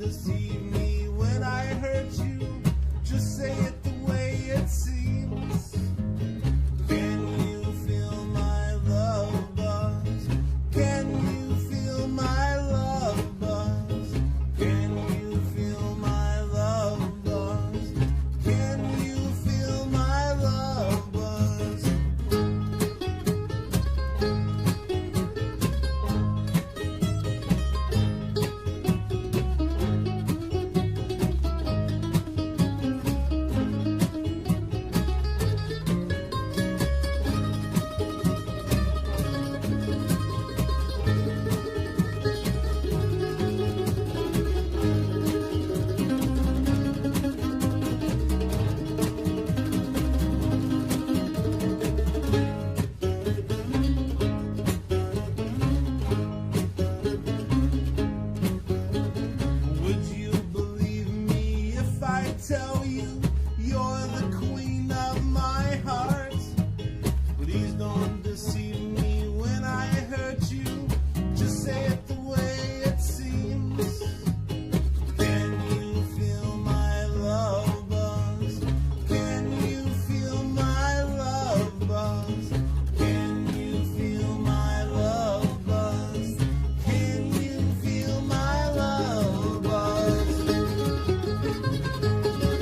deceive me when I hurt you. Just say it the way it seems. Can you feel my love buzz? Can you feel my love buzz? Can you feel my love buzz? Can you feel my love buzz? Would you believe me if I tell you you're the queen of my heart? Please don't deceive me when I hurt you. Just say it the way it seems. Can you feel my love buzz? Can you feel my love buzz? Can you feel my love buzz? Can you feel my love buzz? Can you feel my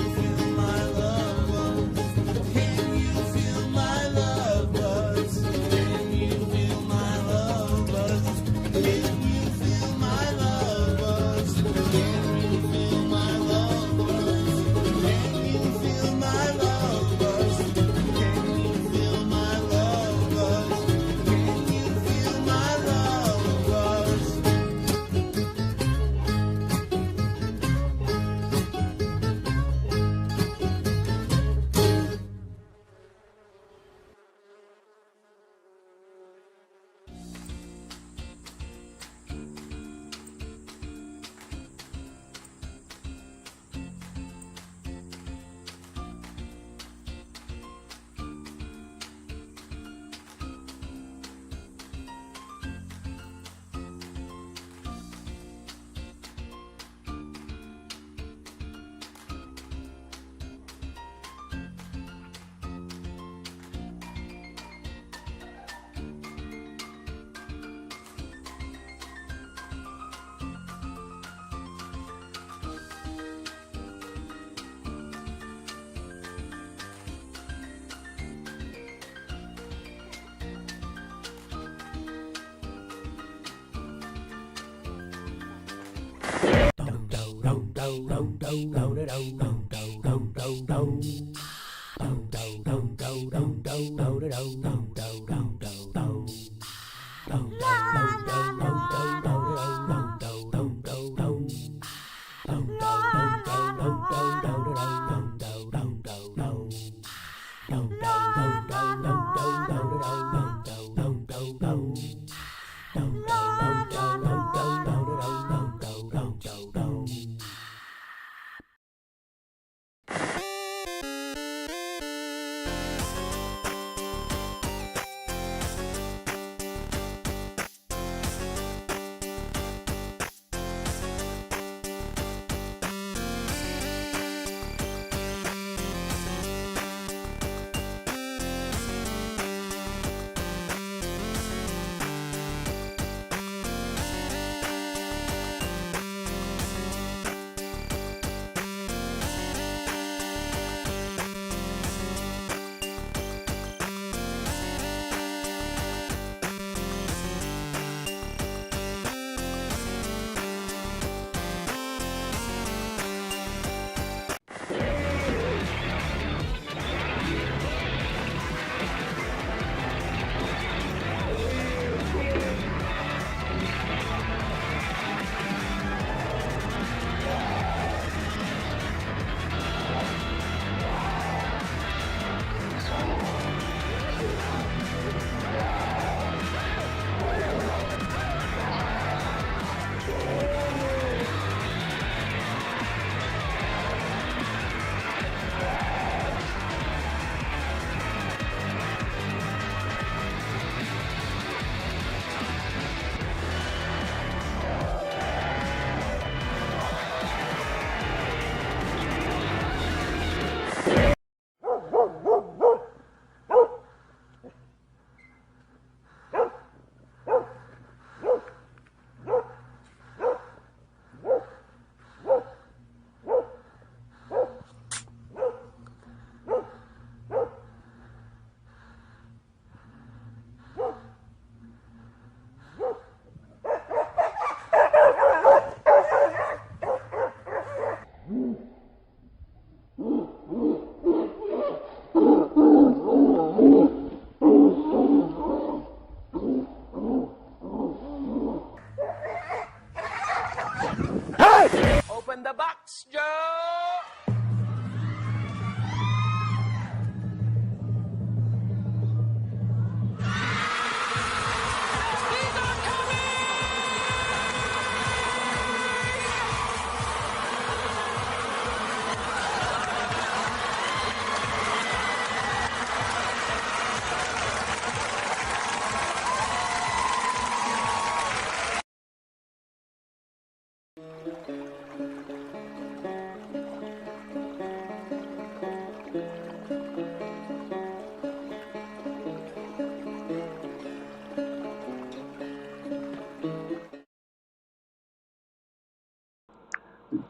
love buzz? Can you feel my love buzz? Can you feel my love buzz? Can you feel my love buzz? Can you feel my love buzz? Can you feel my love buzz? Can you feel my love buzz? Can you feel my love buzz?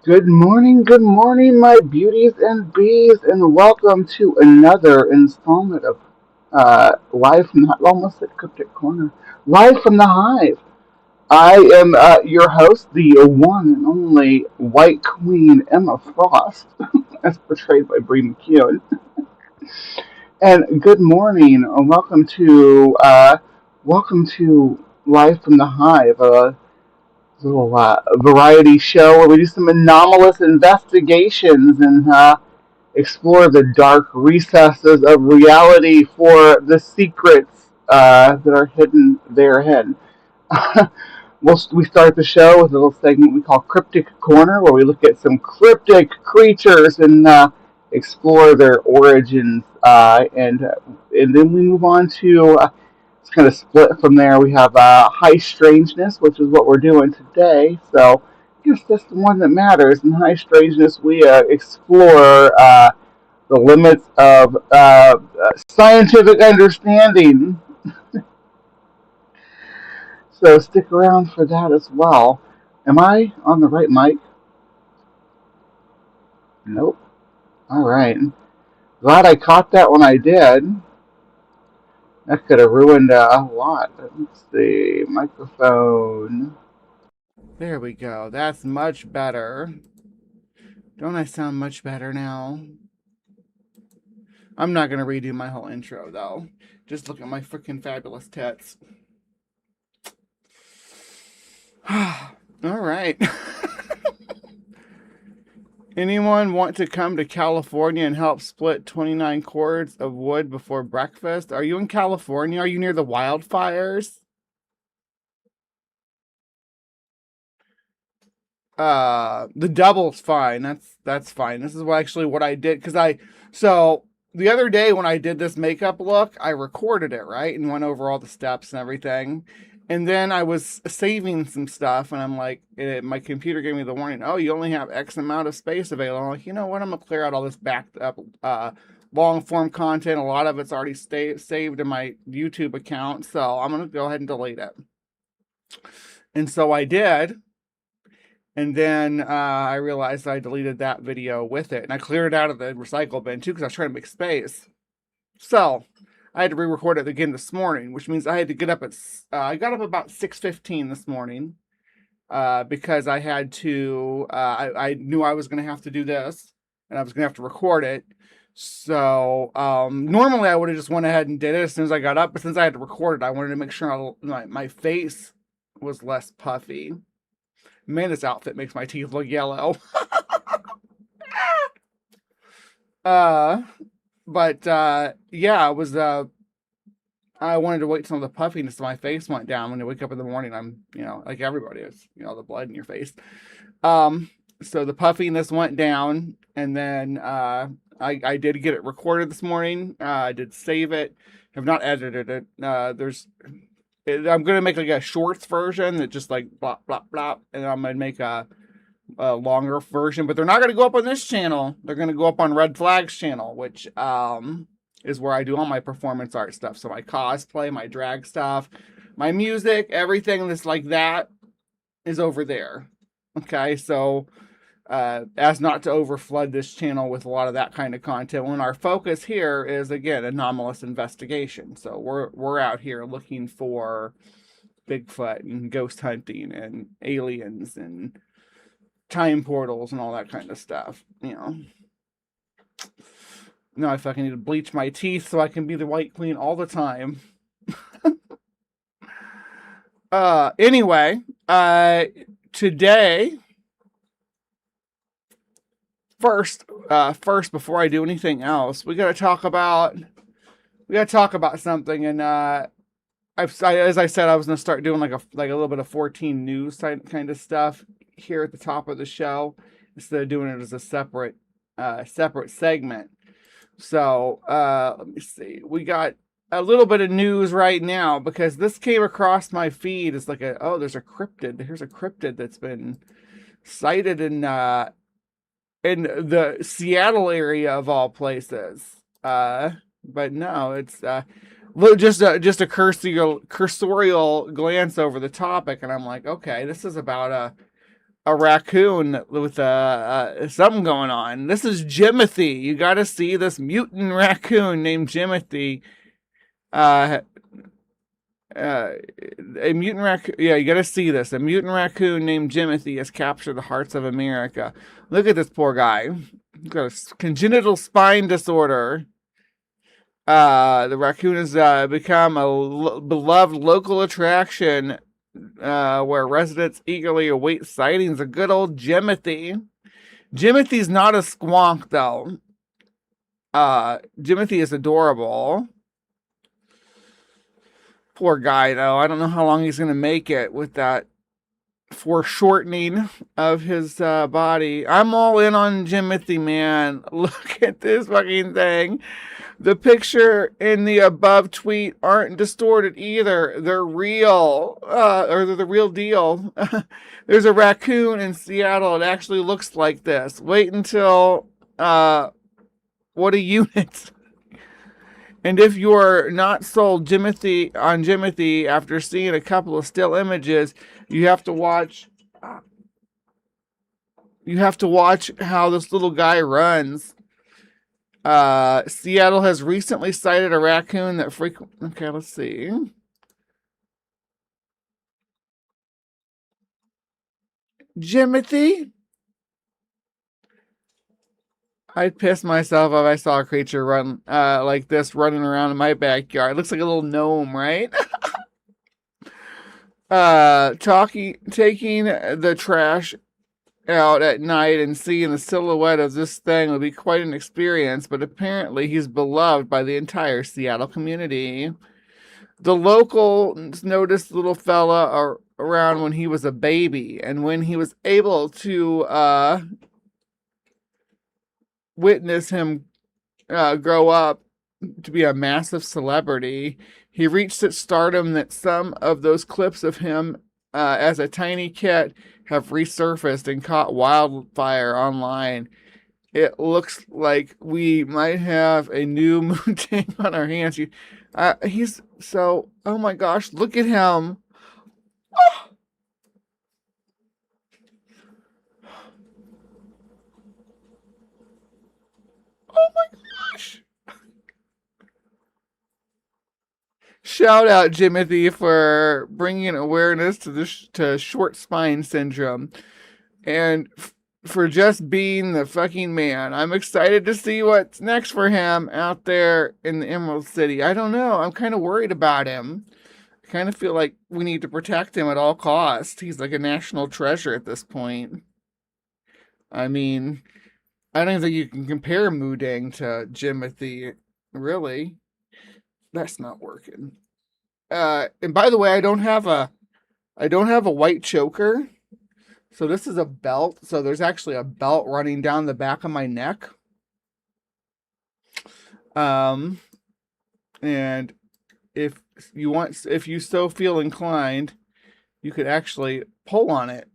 Good morning, my beauties and bees, and welcome to another installment of Live from the almost at Cryptic Corner, Live from the Hive. I am your host, the one and only White Queen Emma Frost, as portrayed by Bree McKeown. And good morning, and welcome to Live from the Hive, a little variety show where we do some anomalous investigations and explore the dark recesses of reality for the secrets that are hidden therein. We start the show with a little segment we call Cryptic Corner, where we look at some cryptic creatures and explore their origins, and then we move on to it's kind of split from there. We have High Strangeness, which is what we're doing today. So I guess that's the one that matters. In High Strangeness, we explore the limits of scientific understanding. So stick around for that as well. Am I on the right mic? Nope. All right. Glad I caught that when I did. That could have ruined a lot. Let's see. Microphone. There we go. That's much better. Don't I sound much better now? I'm not going to redo my whole intro, though. Just look at my freaking fabulous tits. All right. Anyone want to come to California and help split 29 cords of wood before breakfast? Are you in California? Are you near the wildfires? The double's fine. That's fine. This is what I did so the other day when I did this makeup look, I recorded it, right? And went over all the steps and everything. And then I was saving some stuff, and I'm like, my computer gave me the warning, oh, you only have X amount of space available. I'm like, you know what? I'm going to clear out all this backed up long form content. A lot of it's already saved in my YouTube account, so I'm going to go ahead and delete it. And so I did. And then I realized I deleted that video with it. And I cleared it out of the recycle bin, too, because I was trying to make space. So I had to re-record it again this morning, which means I had to get up at... I got up about 6:15 this morning because I had to... I knew I was going to have to do this, and I was going to have to record it. So normally I would have just went ahead and did it as soon as I got up. But since I had to record it, I wanted to make sure my face was less puffy. Man, this outfit makes my teeth look yellow. Yeah, it was, I wanted to wait till the puffiness of my face went down. When you wake up in the morning, I'm, like everybody is, the blood in your face. So the puffiness went down, and then, I did get it recorded this morning. I did save it. Have not edited it. I'm going to make like a shorts version that just like blah, blah, blah. And I'm going to make a longer version, but they're not going to go up on this channel. They're going to go up on Red Flag's channel, which is where I do all my performance art stuff. So my cosplay, my drag stuff, my music, everything that's like that is over there. Okay, so as not to overflood this channel with a lot of that kind of content, when our focus here is, again, anomalous investigation. So we're out here looking for Bigfoot and ghost hunting and aliens and time portals and all that kind of stuff. Now I fucking need to bleach my teeth so I can be the White Queen all the time. Anyway, today, First, before I do anything else, we gotta talk about something. And as I said, I was gonna start doing like a little bit of 14 news kind of stuff here at the top of the show instead of doing it as a separate segment. So let me see. We got a little bit of news right now because this came across my feed. It's like there's a cryptid. Here's a cryptid that's been sighted in the Seattle area of all places. But no, it's just a cursorial glance over the topic, and I'm like, okay, this is about a raccoon with something going on. This is Jimothy. You got to see this mutant raccoon named Jimothy. A mutant raccoon. Yeah, you got to see this. A mutant raccoon named Jimothy has captured the hearts of America. Look at this poor guy. He's got a congenital spine disorder. The raccoon has become a beloved local attraction where residents eagerly await sightings of good old Jimothy. Jimothy's not a squonk, though. Jimothy is adorable. Poor guy, though. I don't know how long he's going to make it with that foreshortening of his body. I'm all in on Jimothy, man. Look at this fucking thing. The picture in the above tweet aren't distorted either. They're real, or they're the real deal. There's a raccoon in Seattle. It actually looks like this. Wait until, what a unit. And if you're not sold on Jimothy after seeing a couple of still images, you have to watch how this little guy runs. Seattle has recently sighted a raccoon that okay, let's see. Jimothy? I'd piss myself if I saw a creature run like this running around in my backyard. It looks like a little gnome, right? Taking the trash out at night and seeing the silhouette of this thing would be quite an experience, but apparently he's beloved by the entire Seattle community. The locals noticed the little fella around when he was a baby, and when he was able to witness him grow up to be a massive celebrity, he reached such stardom that some of those clips of him as a tiny kid have resurfaced and caught wildfire online. It looks like we might have a new mutant on our hands. He's so, oh my gosh, look at him. Oh. Oh my gosh. Shout out Jimothy for bringing awareness to short spine syndrome, and for just being the fucking man. I'm excited to see what's next for him out there in the Emerald City. I don't know. I'm kind of worried about him. I kind of feel like we need to protect him at all costs. He's like a national treasure at this point. I mean, I don't even think you can compare Moodang to Jimothy, really. That's not working. And by the way, I don't have a white choker. So this is a belt. So there's actually a belt running down the back of my neck. And if you so feel inclined, you could actually pull on it.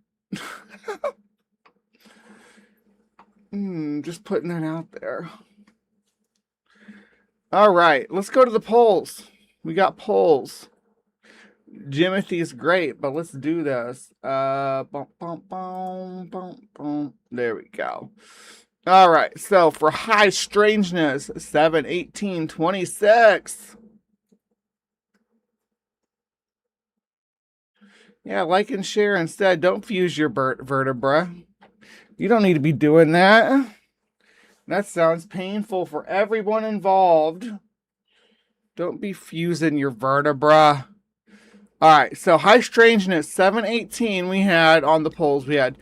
Just putting that out there. All right, let's go to the polls. We got polls. Jimothy's great, but let's do this. There we go. All right, so for high strangeness, 7, 18, 26. Yeah, like and share instead. Don't fuse your vertebra. You don't need to be doing that. That sounds painful for everyone involved. Don't be fusing your vertebra. All right, so high strangeness, 718 we had on the polls. We had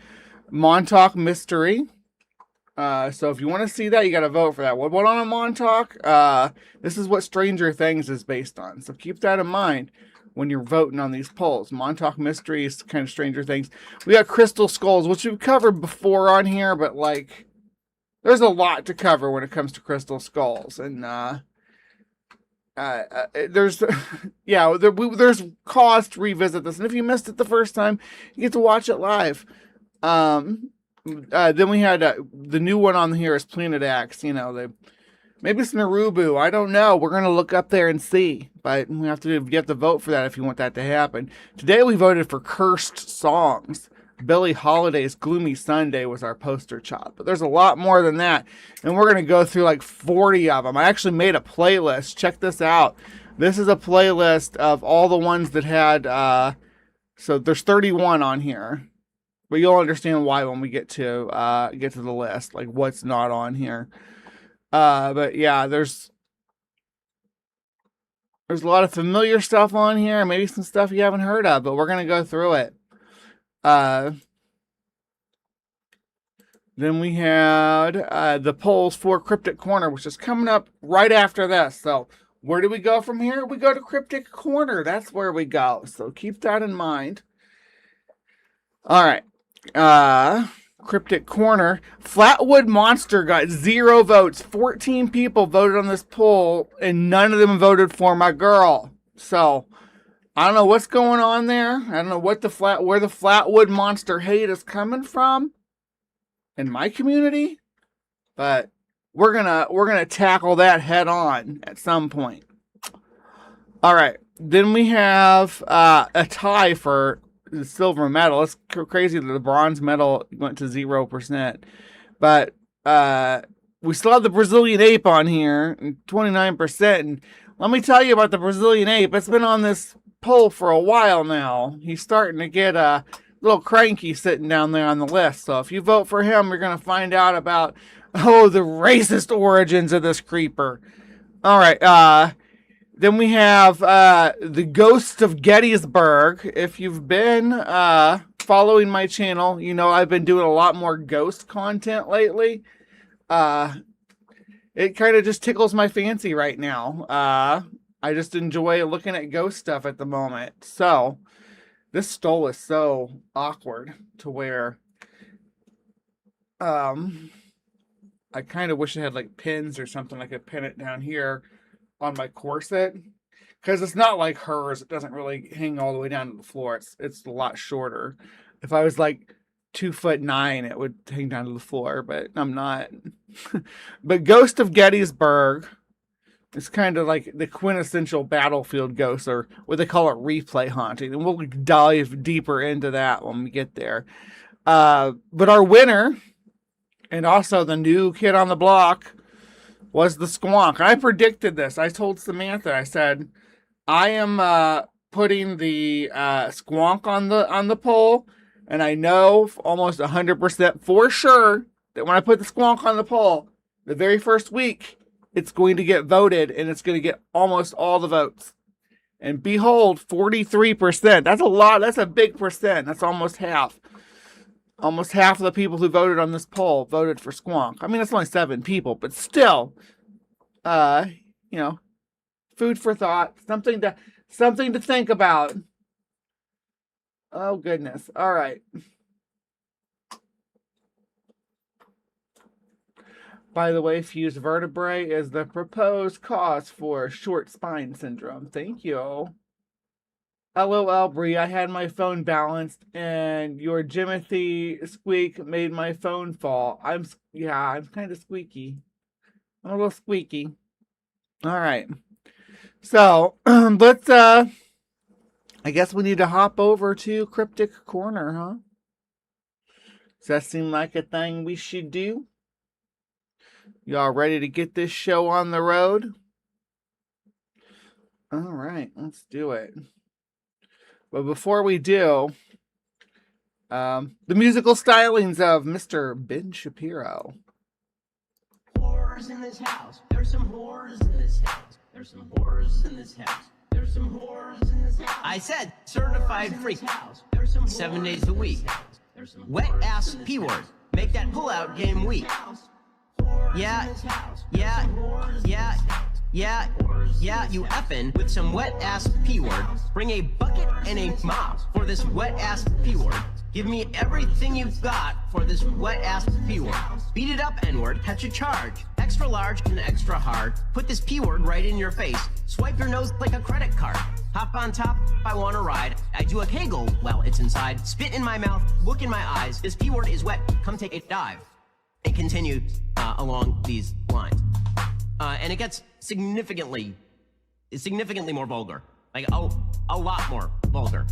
Montauk Mystery. So if you want to see that, you got to vote for that. What on a Montauk? This is what Stranger Things is based on. So keep that in mind when you're voting on these polls. Montauk Mystery is kind of Stranger Things. We got Crystal Skulls, which we've covered before on here, but like, there's a lot to cover when it comes to Crystal Skulls. And there's there's cause to revisit this, and if you missed it the first time, you get to watch it live. Then we had the new one on here is Planet X. Maybe it's Narubu. I don't know. We're gonna look up there and see, but you have to vote for that if you want that to happen. Today we voted for cursed songs. Billie Holiday's Gloomy Sunday was our poster child. But there's a lot more than that. And we're going to go through like 40 of them. I actually made a playlist. Check this out. This is a playlist of all the ones that had, so there's 31 on here. But you'll understand why when we get to the list, like what's not on here. But yeah, there's a lot of familiar stuff on here, maybe some stuff you haven't heard of, but we're going to go through it. Then we had the polls for Cryptic Corner, which is coming up right after this. So where do we go from here? We go to Cryptic Corner. That's where we go. So keep that in mind. All right. Cryptic Corner. Flatwood Monster got 0 votes. 14 people voted on this poll, and none of them voted for my girl. So I don't know what's going on there. I don't know what where the Flatwood Monster hate is coming from in my community, but we're gonna tackle that head on at some point. All right, then we have a tie for the silver medal. It's crazy that the bronze medal went to 0%, but we still have the Brazilian ape on here, 29%. And let me tell you about the Brazilian ape. It's been on this poll for a while now. He's starting to get a little cranky sitting down there on the list. So if you vote for him, you're going to find out about, the racist origins of this creeper. All right. Then we have the Ghost of Gettysburg. If you've been following my channel, you know I've been doing a lot more ghost content lately. It kind of just tickles my fancy right now. I just enjoy looking at ghost stuff at the moment. So this stole is so awkward to where I kind of wish I had like pins or something. I could pin it down here on my corset, because it's not like hers. It doesn't really hang all the way down to the floor. It's a lot shorter. If I was like 2'9", it would hang down to the floor, but I'm not. But Ghost of Gettysburg is kind of like the quintessential battlefield ghost, or what they call it, replay haunting, and we'll dive deeper into that when we get there. But our winner, and also the new kid on the block, was the Squonk. I predicted this. I told Samantha, I said, I am putting the Squonk on the poll, and I know almost 100% for sure that when I put the Squonk on the poll, the very first week, it's going to get voted, and it's going to get almost all the votes. And behold, 43%. That's a lot. That's a big percent. That's almost half. Almost half of the people who voted on this poll voted for Squonk. I mean, it's only 7 people, but still, food for thought, something to think about. Oh goodness! All right. By the way, fused vertebrae is the proposed cause for short spine syndrome. Thank you. LOL, Bree, I had my phone balanced, and your Jimothy squeak made my phone fall. I'm kind of squeaky. I'm a little squeaky. All right. So, let's, I guess we need to hop over to Cryptic Corner, huh? Does that seem like a thing we should do? Y'all ready to get this show on the road? All right, let's do it. But before we do, the musical stylings of Mr. Ben Shapiro. Whores in this house. There's some whores in this house. There's some whores in this house. There's some whores in this house. I said certified freak. 7 days a week. Wet ass P word. Make that pull-out game weak. Yeah, you effin' with some wet ass P word. Bring a bucket and a mop for this wet ass P word. Give me everything you've got for this wet ass P word. Beat it up, N word, catch a charge. Extra large and extra hard. Put this P word right in your face. Swipe your nose like a credit card. Hop on top, I wanna ride. I do a kegel while it's inside. Spit in my mouth, look in my eyes. This P word is wet, come take a dive. It continues along these lines. And it gets significantly more vulgar. Like, a lot more vulgar.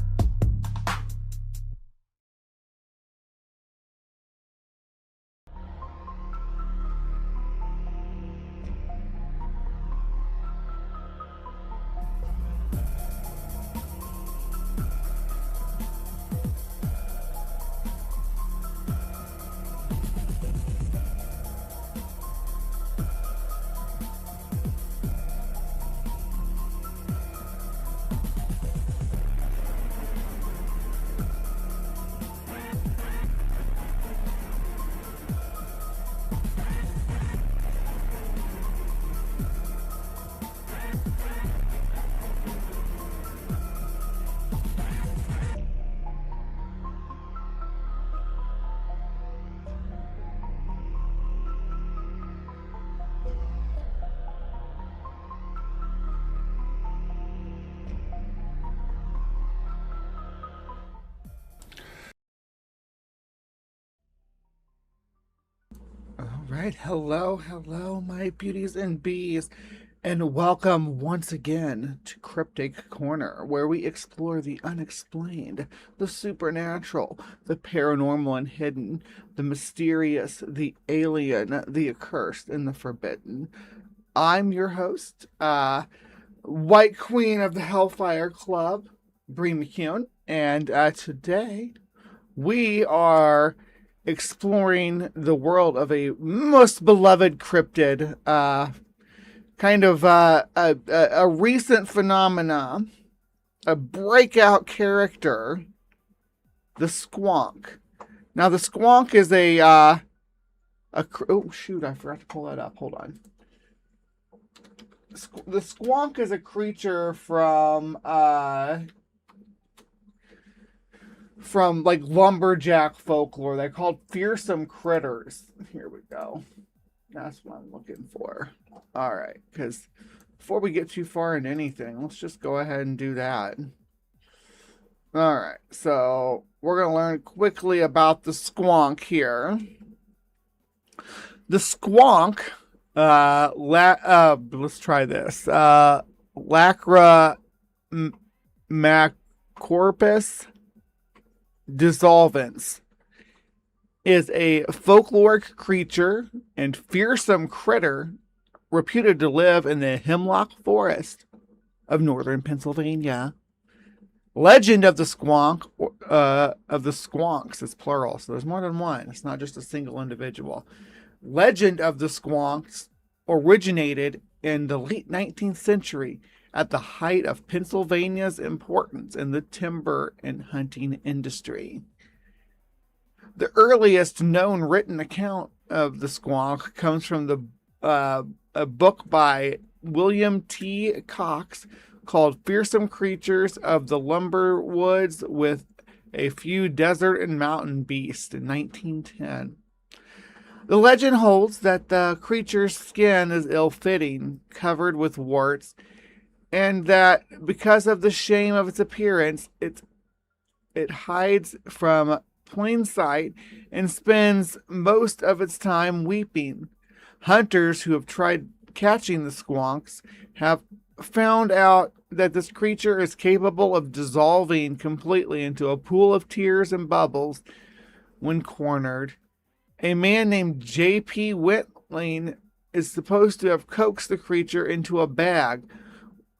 Right, hello, my beauties and bees, and welcome once again to Cryptic Corner, where we explore the unexplained, the supernatural, the paranormal and hidden, the mysterious, the alien, the accursed, and the forbidden. I'm your host, White Queen of the Hellfire Club, Bree McCune, and today we are exploring the world of a most beloved cryptid, kind of a recent phenomena, a breakout character, the Squonk. Now, the Squonk is oh shoot, I forgot to pull that up. Hold on. The Squonk is a creature from like lumberjack folklore. They're called fearsome critters. Here we go. That's what I'm looking for. All right, because before we get too far into anything, let's just go ahead and do that. All right, so we're going to learn quickly about the Squonk here. The Squonk, let's try this. Lacra maccorpus dissolvens is a folkloric creature and fearsome critter reputed to live in the hemlock forest of northern Pennsylvania. Legend of the Squonk, of the Squonks, is plural, so there's more than one. It's not just a single individual. Legend of the Squonks originated in the late 19th century at the height of Pennsylvania's importance in the timber and hunting industry. The earliest known written account of the Squonk comes from a book by William T. Cox called Fearsome Creatures of the Lumber Woods with a Few Desert and Mountain Beasts in 1910. The legend holds that the creature's skin is ill-fitting, covered with warts, and that because of the shame of its appearance, it hides from plain sight and spends most of its time weeping. Hunters who have tried catching the Squonks have found out that this creature is capable of dissolving completely into a pool of tears and bubbles when cornered. A man named J.P. Whitling is supposed to have coaxed the creature into a bag,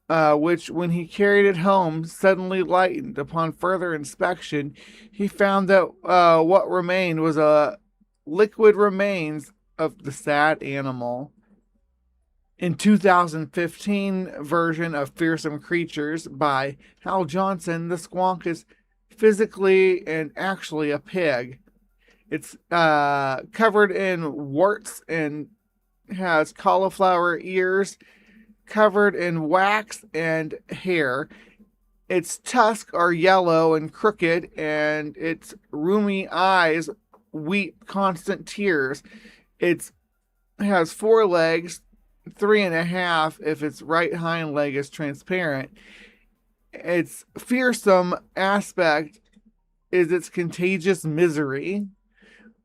which, when he carried it home, suddenly lightened. Upon further inspection, he found that what remained was a liquid remains of the sad animal. In 2015 version of Fearsome Creatures by Hal Johnson, the Squonk is physically and actually a pig. It's covered in warts and has cauliflower ears, covered in wax and hair. Its tusks are yellow and crooked, and its rheumy eyes weep constant tears. It has 4 legs, 3.5 if its right hind leg is transparent. Its fearsome aspect is its contagious misery.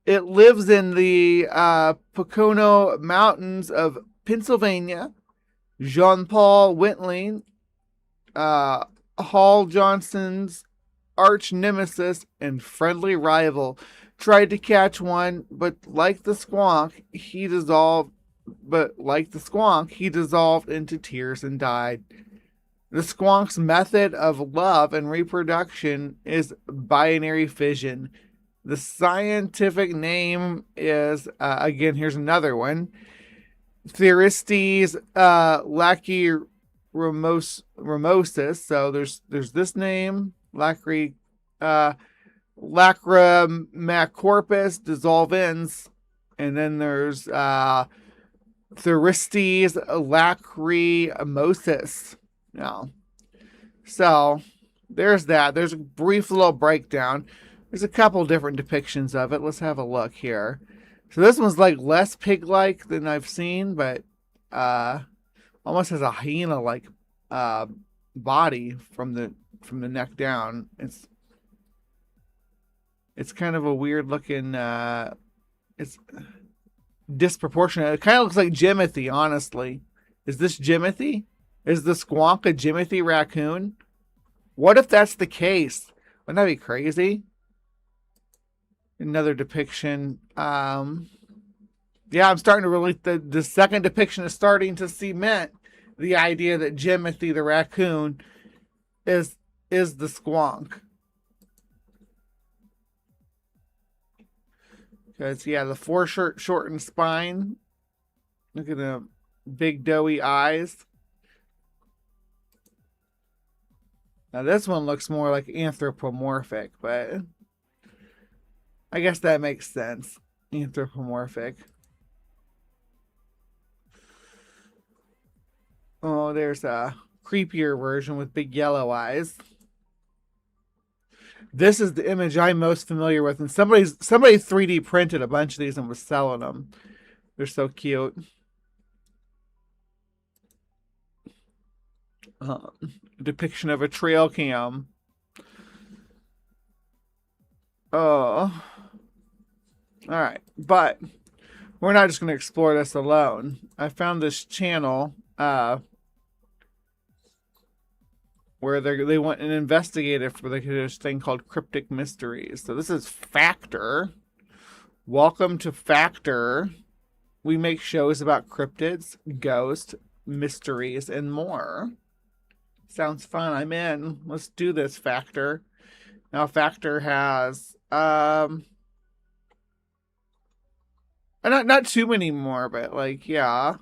It lives in the Pocono Mountains of Pennsylvania. Jean-Paul Whitling, Hal Johnson's arch nemesis and friendly rival, tried to catch one, but like the Squonk, he dissolved into tears and died. The Squonk's method of love and reproduction is binary fission. The scientific name is, again, here's another one, Theristes lacrimosus. So there's this name, Lacramaccorpus dissolvens, and then there's Theristes lacrimosus. Now, so there's that. There's a brief little breakdown. There's a couple different depictions of it. Let's have a look here. So this one's like less pig-like than I've seen, but almost has a hyena-like body from the neck down. It's kind of a weird looking. It's disproportionate. It kind of looks like Jimothy, honestly. Is this Jimothy? Is the Squonk a Jimothy raccoon? What if that's the case? Wouldn't that be crazy? Another depiction. Yeah, I'm starting to really... The second depiction is starting to cement the idea that Jimothy the raccoon is the Squonk. Because, yeah, the foreshortened spine. Look at the big doughy eyes. Now this one looks more like anthropomorphic, but I guess that makes sense. Anthropomorphic. Oh, there's a creepier version with big yellow eyes. This is the image I'm most familiar with, and somebody 3D printed a bunch of these and was selling them. They're so cute. Depiction of a trail cam. Oh. Alright, but we're not just going to explore this alone. I found this channel where they went and investigated for this thing called Cryptic Mysteries. So this is Factor. Welcome to Factor. We make shows about cryptids, ghosts, mysteries, and more. Sounds fun. I'm in. Let's do this, Factor. Now, Factor has not too many more, but like, yeah.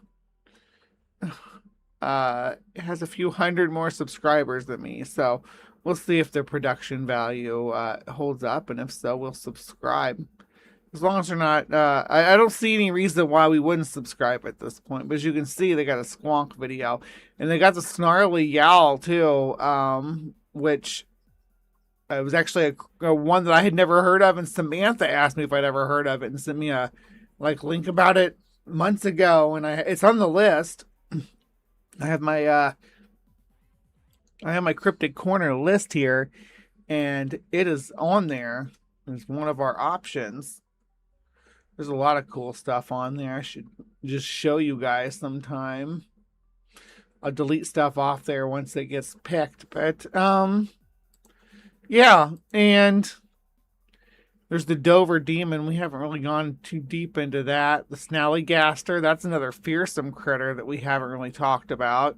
It has a few hundred more subscribers than me, so we'll see if their production value holds up, and if so, we'll subscribe. As long as they're not, I don't see any reason why we wouldn't subscribe at this point. But as you can see, they got a Squonk video. And they got the snarly yowl, too, which was actually a one that I had never heard of. And Samantha asked me if I'd ever heard of it and sent me a link about it months ago. And it's on the list. I have my Cryptic Corner list here, and it is on there. It's one of our options. There's a lot of cool stuff on there. I should just show you guys sometime. I'll delete stuff off there once it gets picked. But, yeah. And there's the Dover Demon. We haven't really gone too deep into that. The Snallygaster. That's another fearsome critter that we haven't really talked about.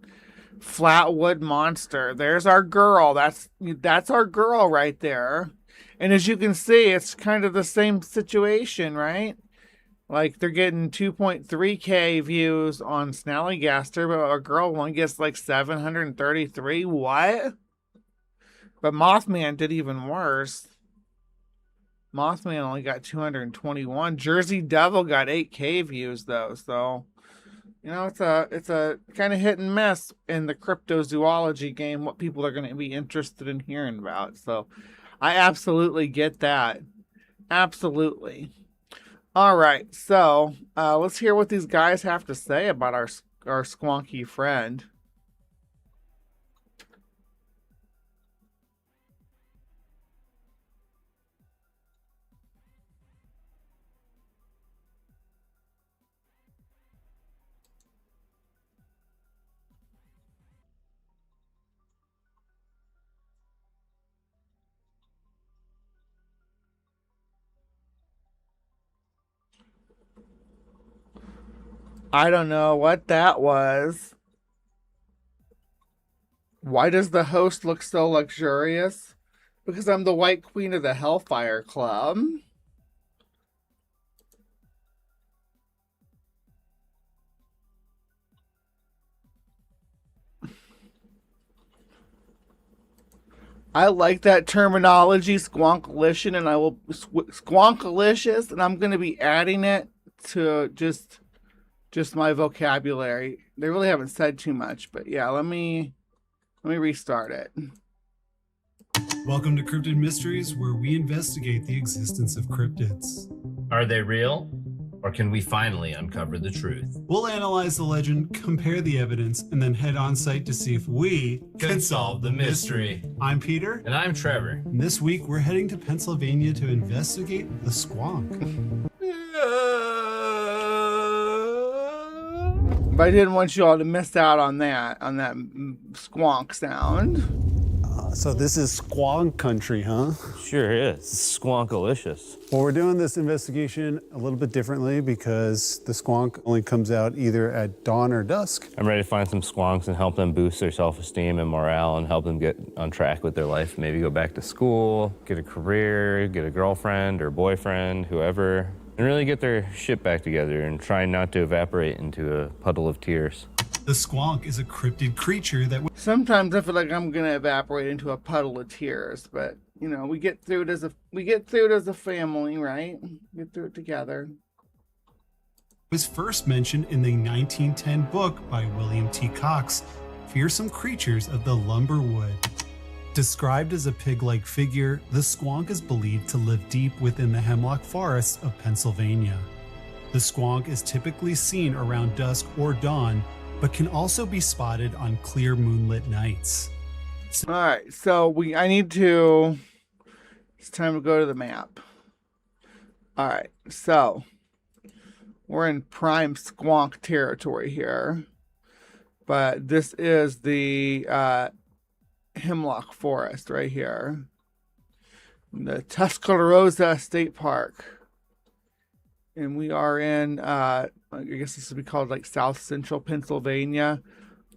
Flatwood Monster. There's our girl. That's our girl right there. And as you can see, it's kind of the same situation, right? Like, they're getting 2.3K views on Snallygaster, but our girl one gets like 733. What? But Mothman did even worse. Mothman only got 221. Jersey Devil got 8K views, though. So, you know, it's a kind of hit and miss in the cryptozoology game, what people are going to be interested in hearing about. So, I absolutely get that. Absolutely. All right, so let's hear what these guys have to say about our squonky friend. I don't know what that was. Why does the host look so luxurious? Because I'm the White Queen of the Hellfire Club. I like that terminology, squonkalicious, and I will squonkalicious, and I'm going to be adding it to just my vocabulary. They really haven't said too much, but yeah, let me restart it. Welcome to Cryptid Mysteries, where we investigate the existence of cryptids. Are they real? Or can we finally uncover the truth? We'll analyze the legend, compare the evidence, and then head on site to see if we Can solve the mystery. I'm Peter. And I'm Trevor. And this week, we're heading to Pennsylvania to investigate the Squonk. But I didn't want you all to miss out on that squonk sound. So this is Squonk country, huh? Sure is. Squonkalicious. Well, we're doing this investigation a little bit differently because the squonk only comes out either at dawn or dusk. I'm ready to find some squonks and help them boost their self-esteem and morale and help them get on track with their life. Maybe go back to school, get a career, get a girlfriend or boyfriend, whoever, and really get their shit back together and try not to evaporate into a puddle of tears. The squonk is a cryptid creature that Sometimes I feel like I'm gonna evaporate into a puddle of tears, but you know, we get through it as a family, right? Get through it together. was first mentioned in the 1910 book by William T. Cox, Fearsome Creatures of the Lumberwood. Described as a pig-like figure, the squonk is believed to live deep within the hemlock forests of Pennsylvania. The squonk is typically seen around dusk or dawn, but can also be spotted on clear moonlit nights. All right, so it's time to go to the map. All right, so we're in prime squonk territory here, but this is the hemlock forest right here, the Tuscaloosa State Park. And we are in, I guess this would be called like South Central Pennsylvania.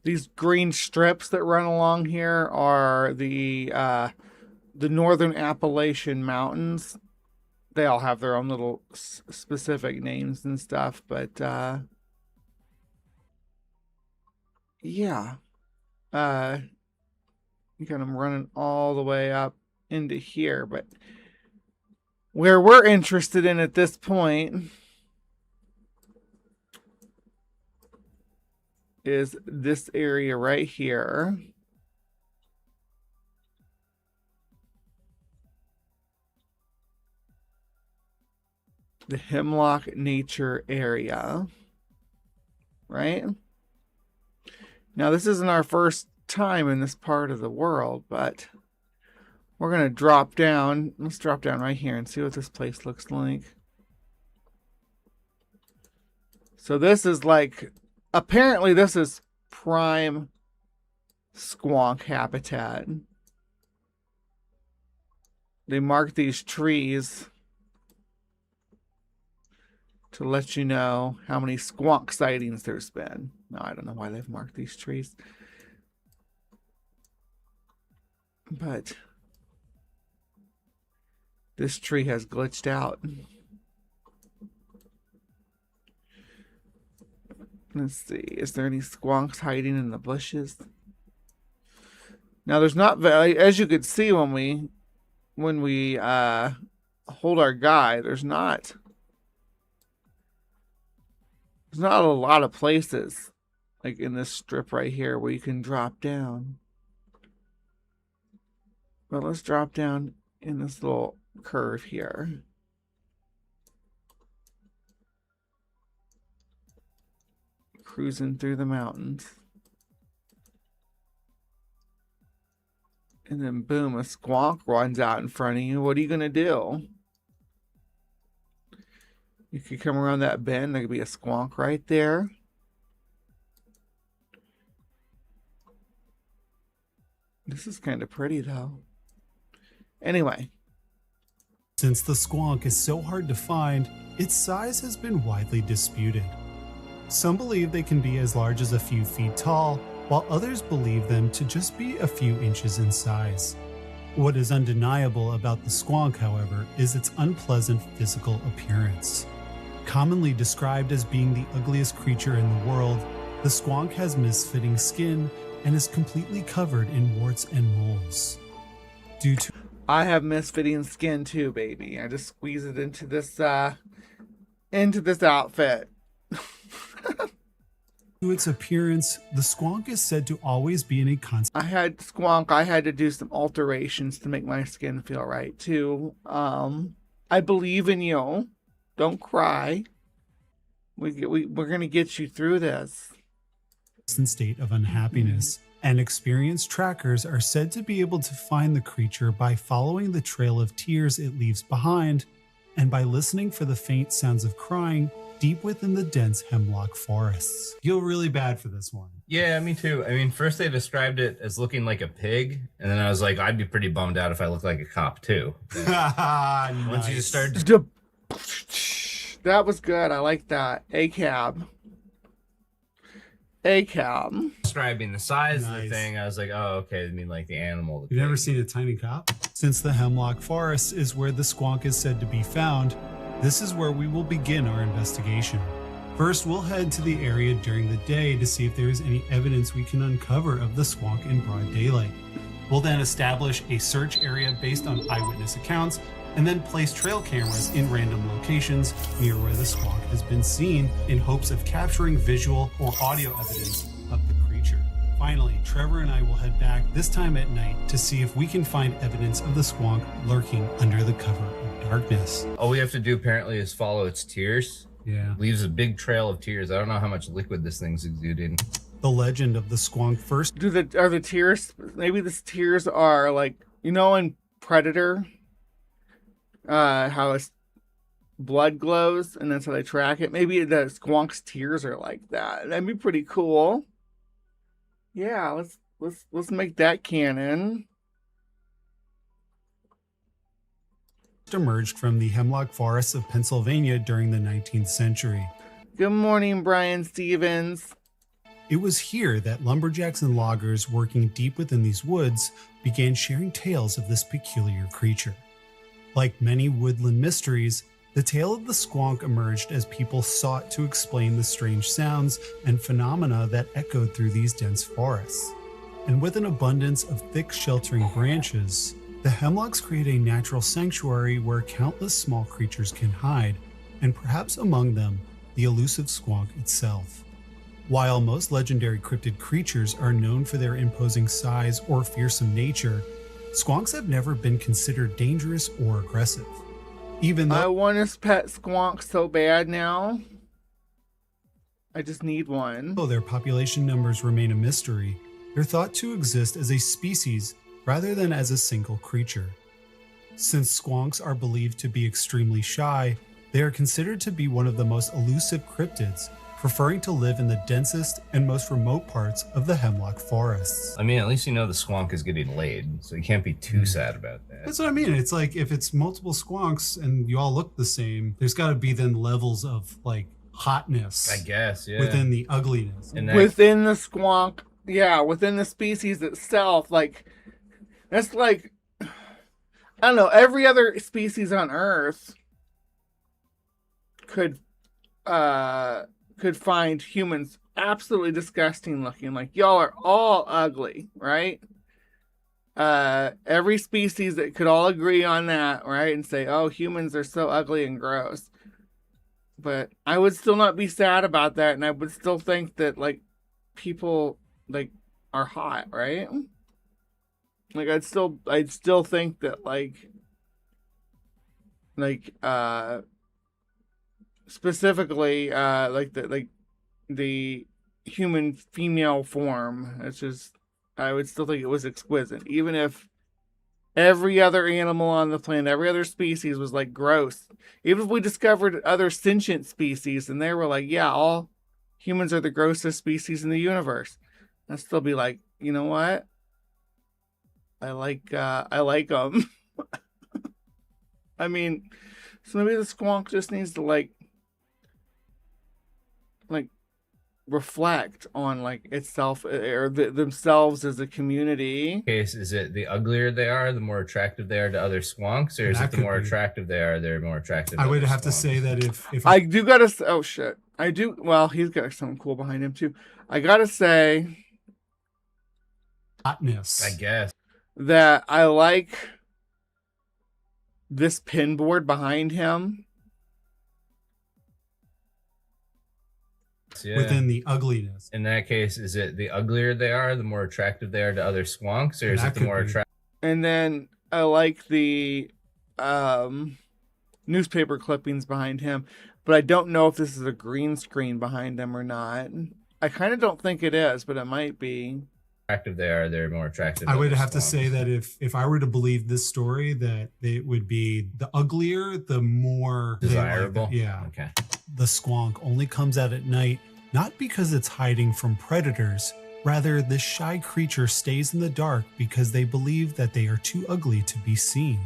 These green strips that run along here are the Northern Appalachian Mountains. They all have their own little specific names and stuff, but yeah. You got them running all the way up into here, but where we're interested in at this point is this area right here. The Hemlock Nature Area. Right? Now, this isn't our first time in this part of the world, but we're going to drop down. Let's drop down right here and see what this place looks like. So this is like, apparently this is prime squonk habitat. They mark these trees to let you know how many squonk sightings there's been. No, I don't know why they've marked these trees. But this tree has glitched out. Let's see. Is there any squonks hiding in the bushes? Now, there's not, as you could see when we hold our guy, there's not a lot of places like in this strip right here where you can drop down. But let's drop down in this little curve here. Cruising through the mountains. And then boom, a squonk runs out in front of you. What are you going to do? You could come around that bend. There could be a squonk right there. This is kind of pretty though. Anyway. Since the squonk is so hard to find, its size has been widely disputed. Some believe they can be as large as a few feet tall, while others believe them to just be a few inches in size. What is undeniable about the squonk, however, is its unpleasant physical appearance. Commonly described as being the ugliest creature in the world, the squonk has misfitting skin and is completely covered in warts and moles. I have misfitting skin too, baby. I just squeeze it into this outfit. To its appearance, the squonk is said to always be in a constant. I had to do some alterations to make my skin feel right too. I believe in you. Don't cry. We're gonna get you through this. State of unhappiness, and experienced trackers are said to be able to find the creature by following the trail of tears it leaves behind, and by listening for the faint sounds of crying deep within the dense hemlock forests. Feel really bad for this one. Yeah, me too. I mean, first they described it as looking like a pig, and then I was like, I'd be pretty bummed out if I looked like a cop too. Nice. Once you just started That was good. I like that. A cab. describing the size of the Nice. thing, I was like, oh, okay. I mean, like the animal. The You've never pig. seen a tiny cop? Since the hemlock forest is where the squonk is said to be found, this is where we will begin our investigation. First, we'll head to the area during the day to see if there is any evidence we can uncover of the squonk in broad daylight. We'll then establish a search area based on eyewitness accounts, and then place trail cameras in random locations near where the squonk has been seen in hopes of capturing visual or audio evidence of the creature. Finally, Trevor and I will head back, this time at night, to see if we can find evidence of the squonk lurking under the cover of darkness. All we have to do apparently is follow its tears. Yeah. Leaves a big trail of tears. I don't know how much liquid this thing's exuding. The legend of the squonk first Are the tears? Maybe the tears are like, you know, in Predator, how his blood glows, and that's how they track it. Maybe the squonk's tears are like that. That'd be pretty cool. Yeah, let's make that canon. emerged from the hemlock forests of Pennsylvania during the 19th century. Good morning, Brian Stevens. It was here that lumberjacks and loggers working deep within these woods began sharing tales of this peculiar creature. Like many woodland mysteries, the tale of the squonk emerged as people sought to explain the strange sounds and phenomena that echoed through these dense forests. And with an abundance of thick sheltering branches, the hemlocks create a natural sanctuary where countless small creatures can hide, and perhaps among them, the elusive squonk itself. While most legendary cryptid creatures are known for their imposing size or fearsome nature, squonks have never been considered dangerous or aggressive. Even I though want to pet squonk so bad now. I just need one. their population numbers remain a mystery, they're thought to exist as a species rather than as a single creature. Since squonks are believed to be extremely shy, they are considered to be one of the most elusive cryptids, preferring to live in the densest and most remote parts of the hemlock forests. I mean, at least you know the squonk is getting laid, so you can't be too sad about that. That's what I mean. It's like if it's multiple squonks and you all look the same, there's got to be then levels of like hotness I guess, yeah. within the ugliness. And that, Within the squonk, yeah, within the species itself, like, that's like, I don't know, every other species on Earth could find humans absolutely disgusting looking. Like, y'all are all ugly, right? Every species that could all agree on that, right? And say, oh, humans are so ugly and gross. But I would still not be sad about that, and I would still think that, like, people, like, are hot, right? Like, I'd still think that, like, specifically, the human female form, it's just, I would still think it was exquisite, even if every other animal on the planet, every other species was like gross. Even if we discovered other sentient species and they were like, yeah, all humans are the grossest species in the universe, I'd still be like, you know what? I like them. I mean, so maybe the squonk just needs to like reflect on like itself or themselves as a community. case, is it the uglier they are, the more attractive they are to other squonks, or is That it the could more be. attractive they are, they're more attractive? I to would other have to squonks? say that if I do gotta say, oh shit, I do. Well, he's got something cool behind him too. I gotta say hotness, I guess. that I like this pin board behind him. Yeah. within the ugliness. In that case, is it the uglier they are, the more attractive they are to other squonks, or is That it the could more be. attractive? And then I like the newspaper clippings behind him, but I don't know if this is a green screen behind him or not. I kind of don't think it is, but it might be. Attractive they are, they're more attractive. I would other have to squonks. say that if I were to believe this story, that it would be the uglier, the more they like Desirable. it. Yeah. Okay. the squonk only comes out at night, not because it's hiding from predators. Rather, this shy creature stays in the dark because they believe that they are too ugly to be seen.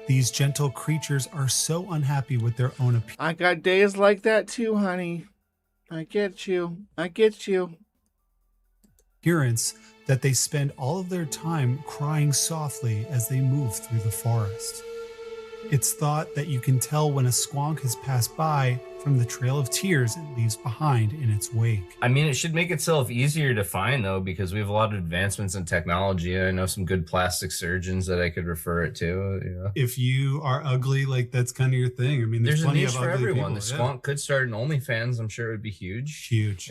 These gentle creatures are so unhappy with their own appearance. I got days like that too, honey. I get you. I get you. That they spend all of their time crying softly as they move through the forest. It's thought that you can tell when a squonk has passed by from the trail of tears it leaves behind in its wake. I mean, it should make itself easier to find, though, because we have a lot of advancements in technology. I know some good plastic surgeons that I could refer it to. You know? If you are ugly, like that's kind of your thing. I mean, there's a plenty niche of for ugly everyone. people. The squonk could start an OnlyFans. I'm sure it would be huge. Huge.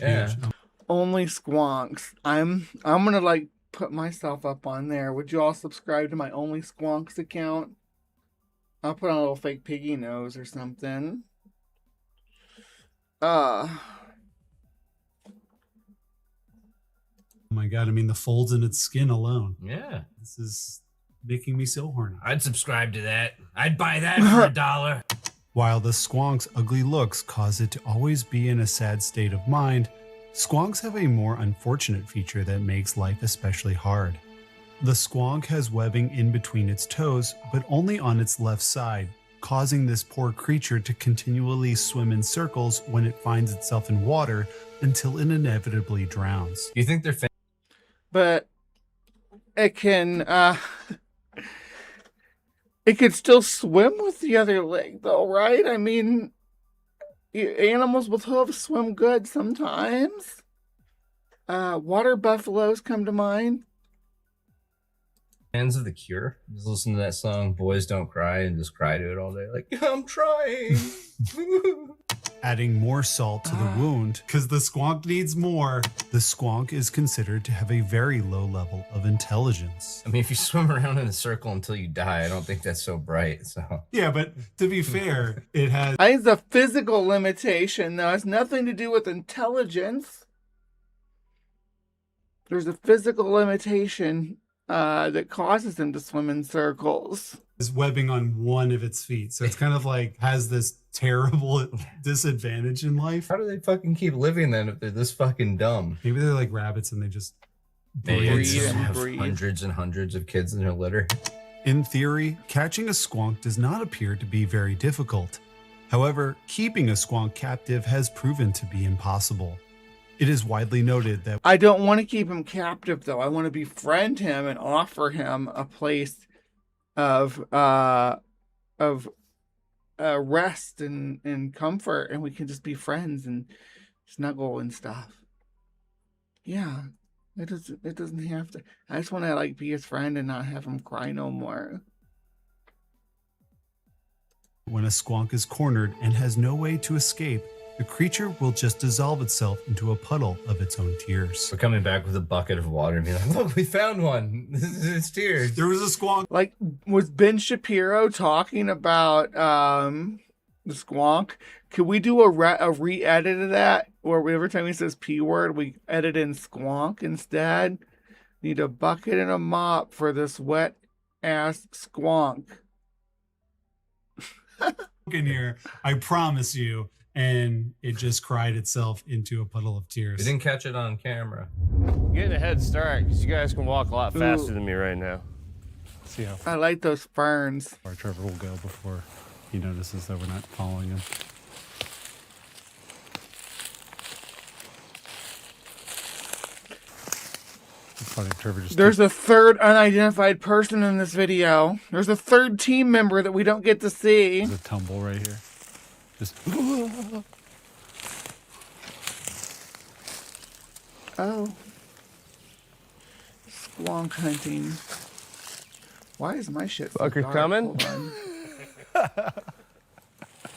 Only squonks. I'm gonna like put myself up on there. Would you all subscribe to my Only Squonks account? I'll put on a little fake piggy nose or something. Oh my god, I mean the folds in its skin alone. Yeah. This is making me so horny. I'd subscribe to that. I'd buy that for $1. While the squonk's ugly looks cause it to always be in a sad state of mind, squonks have a more unfortunate feature that makes life especially hard. The squonk has webbing in between its toes, but only on its left side, causing this poor creature to continually swim in circles when it finds itself in water until it inevitably drowns. You think they're but it can it could still swim with the other leg though, right? I mean, animals with hooves swim good sometimes. Water buffaloes come to mind. fans of The Cure? Just listen to that song, Boys Don't Cry, and just cry to it all day. Like, I'm trying. Adding more salt to the wound, because the squonk needs more. The squonk is considered to have a very low level of intelligence. I mean, if you swim around in a circle until you die, I don't think that's so bright. So yeah, but to be fair, it has. I think it's a physical limitation, though. It has nothing to do with intelligence. There's a physical limitation that causes them to swim in circles. Is webbing on one of its feet, so it's kind of like has this terrible disadvantage in life. How do they fucking keep living then if they're this fucking dumb? Maybe they're like rabbits and they just They have breed. hundreds and hundreds of kids in their litter. In theory, catching a squonk does not appear to be very difficult. However, keeping a squonk captive has proven to be impossible. It is widely noted that I don't want to keep him captive, though. I want to befriend him and offer him a place of rest and comfort, and we can just be friends and snuggle and stuff. Yeah, it doesn't have to. I just want to like be his friend and not have him cry no more. when a squonk is cornered and has no way to escape, the creature will just dissolve itself into a puddle of its own tears. We're coming back with a bucket of water and be like, look, we found one. It's tears. There was a squonk. Like, was Ben Shapiro talking about the squonk? Could we do a re-edit of that? Or every time he says P word, we edit in squonk instead? Need a bucket and a mop for this wet-ass squonk. In here, I promise you. And it just cried itself into a puddle of tears. We didn't catch it on camera. Getting a head start because you guys can walk a lot faster than me right now. Let's see how I like those ferns. far Trevor will go before he notices that we're not following him. It's funny, Trevor just There's a third unidentified person in this video. There's a third team member that we don't get to see. There's a tumble right here. Just Oh. Squonk hunting. Why is my shit so Fucker dark? coming? Hold on.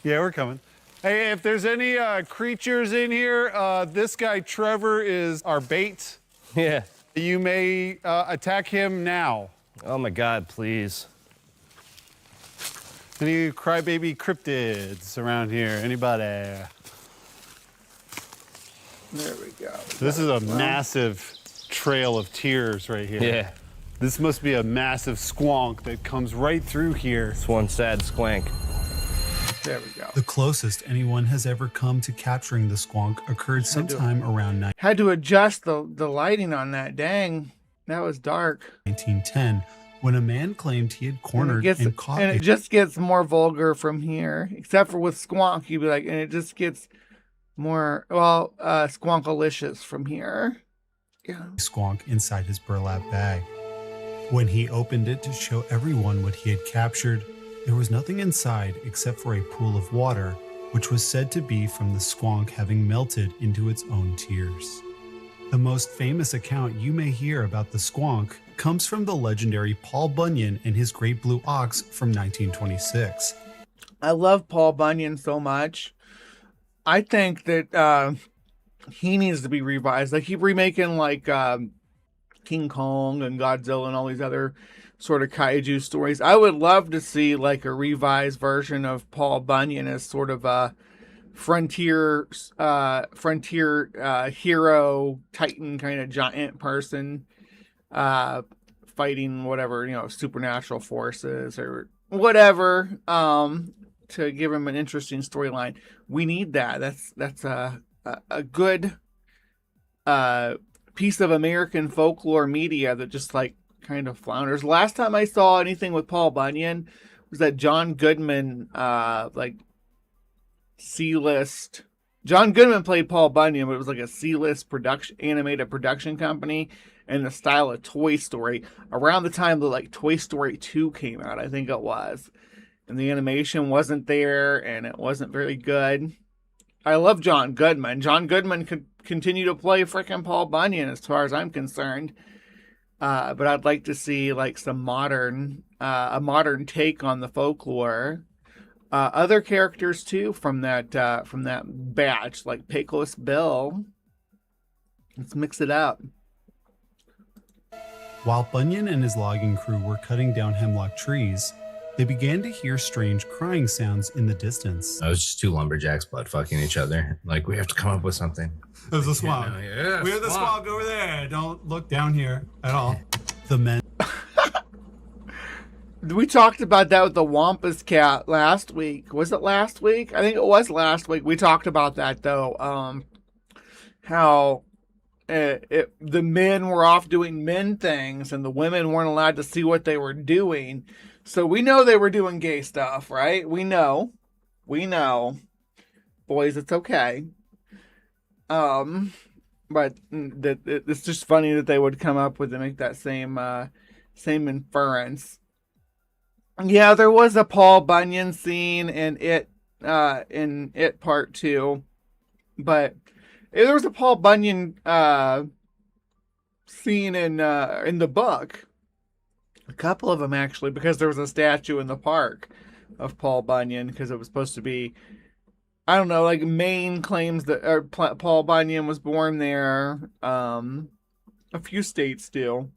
yeah, we're coming. Hey, if there's any creatures in here, this guy Trevor is our bait. Yeah. You may attack him now. Oh my God, please. Any crybaby cryptids around here? Anybody? There we go. This is a massive trail of tears right here. Yeah. This must be a massive squonk that comes right through here. It's one sad squank. There we go. The closest anyone has ever come to capturing the squonk occurred sometime around Had to adjust the lighting on that. Dang, that was dark. 1910, when a man claimed he had cornered and caught and it just gets more vulgar from here. Except for with Squonk, you'd be like, and it just gets more, well, Squonkalicious from here. Yeah. Squonk inside his burlap bag. When he opened it to show everyone what he had captured, there was nothing inside except for a pool of water, which was said to be from the squonk having melted into its own tears. The most famous account you may hear about the squonk comes from the legendary Paul Bunyan and his Great Blue Ox from 1926. I love Paul Bunyan so much. I think that he needs to be revised. They keep remaking like King Kong and Godzilla and all these other sort of kaiju stories. I would love to see like a revised version of Paul Bunyan as sort of a frontier hero titan kind of giant person fighting whatever, supernatural forces or whatever, to give him an interesting storyline. We need that. That's a good piece of American folklore media that just like kind of flounders. Last time I saw anything with Paul Bunyan was that John Goodman, C-list. John Goodman played Paul Bunyan, but it was like a C-list animated production company in the style of Toy Story around the time that like Toy Story 2 came out, I think it was. And the animation wasn't there and it wasn't very good. I love John Goodman. John Goodman could continue to play freaking Paul Bunyan as far as I'm concerned. But I'd like to see like some a modern take on the folklore. Other characters too from that batch, like Pecos Bill. Let's mix it up. While Bunyan and his logging crew were cutting down hemlock trees, they began to hear strange crying sounds in the distance. That was just two lumberjacks butt fucking each other. Like, we have to come up with something. There's a swamp. Yeah, We're the swamp over there. Don't look down here at all. The men. We talked about that with the Wampus cat last week. Was it last week? I think it was last week. We talked about that though. How the men were off doing men things and the women weren't allowed to see what they were doing. So we know they were doing gay stuff, right? We know. Boys, it's okay. But it's just funny that they would come up with and make that same inference. Yeah, there was a Paul Bunyan scene in It Part 2. But there was a Paul Bunyan scene in the book. A couple of them actually, because there was a statue in the park of Paul Bunyan, because it was supposed to be, I don't know, like Maine claims that Paul Bunyan was born there. A few states do,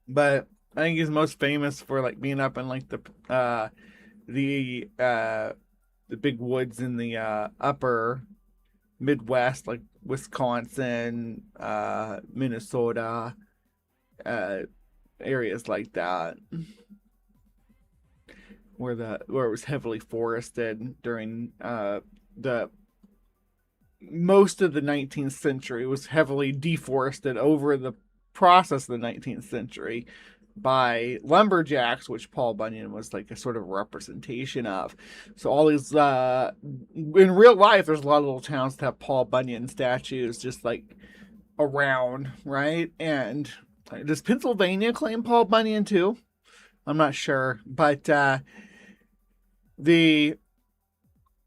but I think he's most famous for like being up in like the big woods in the upper Midwest, like Wisconsin, Minnesota, areas like that, where it was heavily forested during the most of the 19th century. It was heavily deforested over the process of the 19th century by lumberjacks, which Paul Bunyan was like a sort of representation of. So all these in real life, there's a lot of little towns that have Paul Bunyan statues just like around, right? And does Pennsylvania claim Paul Bunyan too? I'm not sure, but I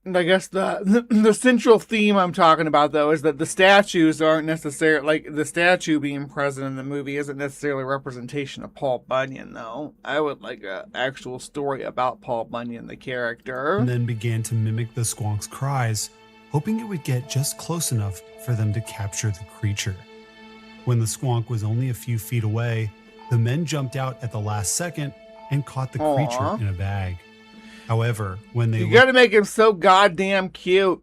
guess the central theme I'm talking about though is that the statues aren't necessarily, like the statue being present in the movie isn't necessarily a representation of Paul Bunyan though. I would like an actual story about Paul Bunyan, the character. And then began to mimic the squonk's cries, hoping it would get just close enough for them to capture the creature. When the squonk was only a few feet away, the men jumped out at the last second and caught the creature in a bag. However, when they gotta make him so goddamn cute.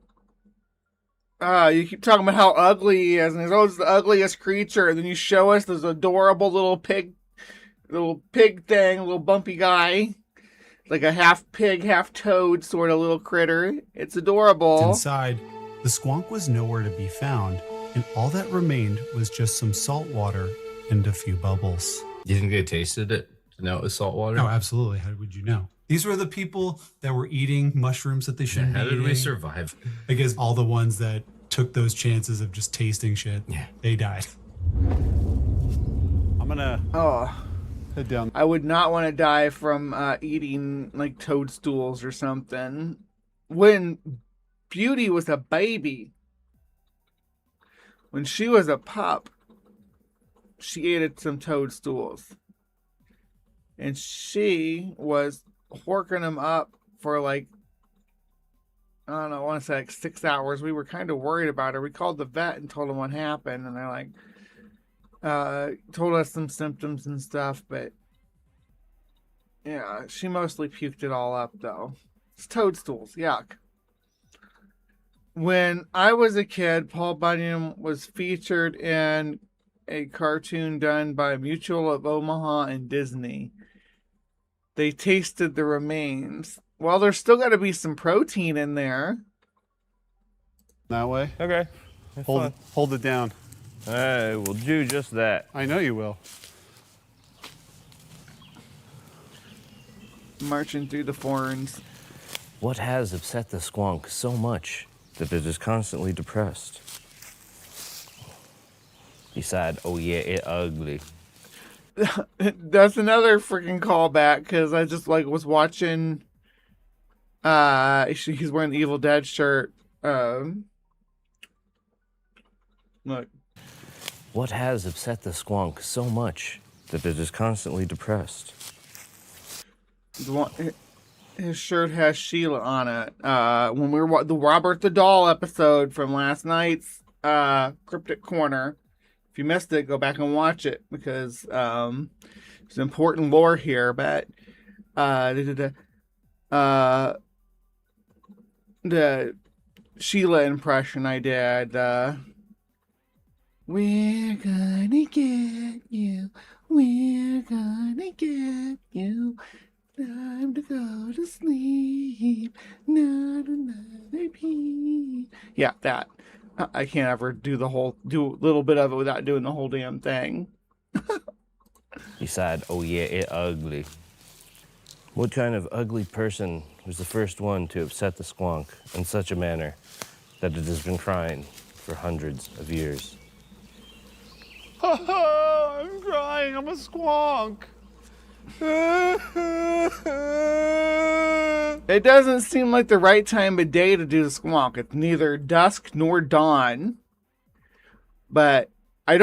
You keep talking about how ugly he is, and he's always the ugliest creature, and then you show us this adorable little pig thing, little bumpy guy. like a half pig, half toad sort of little critter. It's adorable. Inside, the squonk was nowhere to be found, and all that remained was just some salt water and a few bubbles. You think they tasted it to know it was salt water? Oh, absolutely. How would you know? These were the people that were eating mushrooms that they shouldn't be How did eating. we survive? I guess all the ones that took those chances of just tasting shit, they died. I'm gonna head down. I would not want to die from eating like toadstools or something. When Beauty was a baby, when she was a pup, she ate some toadstools. And she was horking them up for like, I don't know, I want to say like 6 hours. We were kind of worried about her. We called the vet and told them what happened. And they're like, told us some symptoms and stuff. But yeah, she mostly puked it all up though. It's toadstools. Yuck. When I was a kid, Paul Bunyan was featured in a cartoon done by Mutual of Omaha and Disney. They tasted the remains. Well, there's still got to be some protein in there. That way. Okay. Hold it down. I will do just that. I know you will. Marching through the forns. What has upset the squonk so much that it is constantly depressed? Beside, oh yeah, it ugly. That's another freaking callback because I just like was watching. He's wearing the Evil Dead shirt. Look. What has upset the squonk so much that it is constantly depressed? His shirt has Sheila on it. When we were the Robert the Doll episode from last night's Cryptic Corner. If you missed it, go back and watch it because there's important lore here. But the Sheila impression I did. We're gonna get you. We're gonna get you. Time to go to sleep. Not another peep. Yeah, that. I can't ever do a little bit of it without doing the whole damn thing. Beside, oh yeah, it ugly. What kind of ugly person was the first one to upset the squonk in such a manner that it has been crying for hundreds of years? I'm crying. I'm a squonk. It doesn't seem like the right time of day to do the squonk. It's neither dusk nor dawn. But I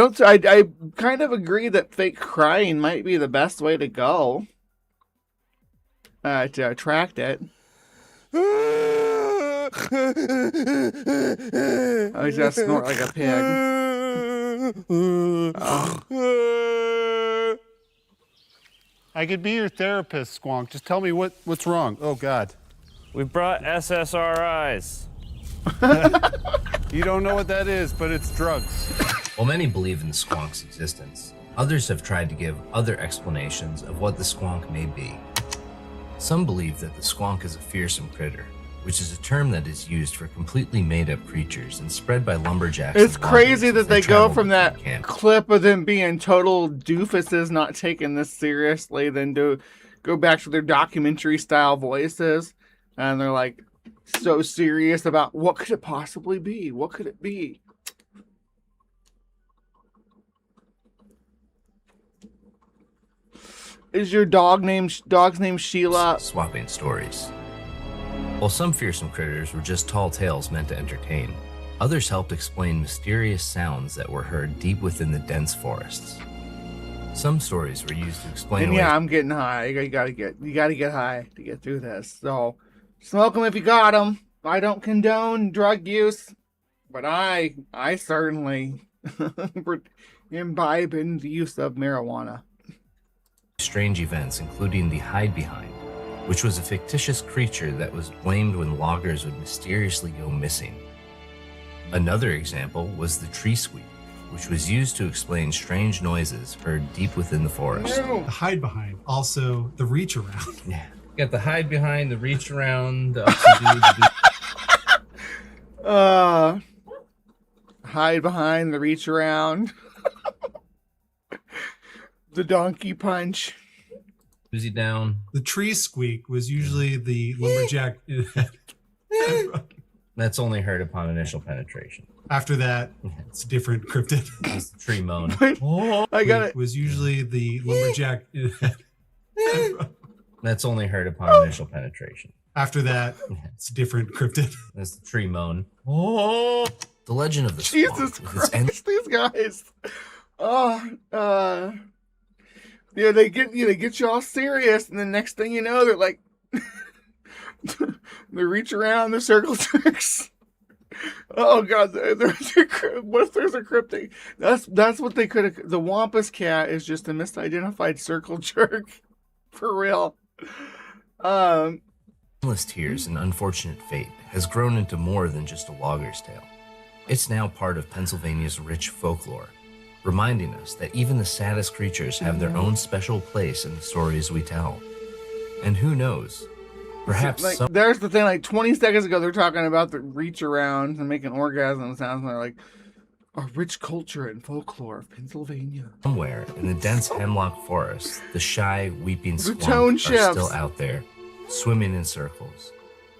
kind of agree that fake crying might be the best way to go. To attract it. Oh, he's gonna snort like a pig. Oh. I could be your therapist, Squonk. Just tell me what's wrong. Oh, God. We brought SSRIs. You don't know what that is, but it's drugs. While many believe in the squonk's existence, others have tried to give other explanations of what the squonk may be. Some believe that the squonk is a fearsome critter, which is a term that is used for completely made-up creatures and spread by lumberjacks. It's and crazy loggers that as they go travel from that between camps. clip of them being total doofuses, not taking this seriously, then go back to their documentary style voices, and they're like so serious about what could it possibly be? What could it be? Is your dog's name Sheila? Swapping stories. While some fearsome critters were just tall tales meant to entertain, others helped explain mysterious sounds that were heard deep within the dense forests. Some stories were used to explain And away yeah, I'm getting high. You gotta get high to get through this. So smoke them if you got them. I don't condone drug use, but I certainly imbibe in the use of marijuana. strange events, including the hide behind, which was a fictitious creature that was blamed when loggers would mysteriously go missing. Another example was the tree squeak, which was used to explain strange noises heard deep within the forest. The hide behind. Also, the reach around. Yeah. Got the hide behind, the reach around, the upsy Hide behind, the reach around, the donkey punch. doozy down. The tree squeak was usually the lumberjack. That's only heard upon initial penetration. After that, it's different cryptid. It's the tree moan. I got it. Was usually the lumberjack. That's only heard upon initial penetration. After that, it's different cryptid. That's the tree moan. The legend of the Jesus Squonk, with its Christ, these guys. Yeah, they get you all serious, and the next thing you know, they're like, they reach around the circle jerks. Oh God, what if there's a cryptic? That's what they could have. The Wampus cat is just a misidentified circle jerk, for real. endless tears and unfortunate fate has grown into more than just a logger's tale. It's now part of Pennsylvania's rich folklore, reminding us that even the saddest creatures have their own special place in the stories we tell. And who knows, perhaps there's the thing, like 20 seconds ago they're talking about the reach around and making orgasm sounds, and they're like, a rich culture and folklore of Pennsylvania. somewhere in the dense hemlock forest, the shy, weeping The tone Squonk are shifts. still out there, swimming in circles,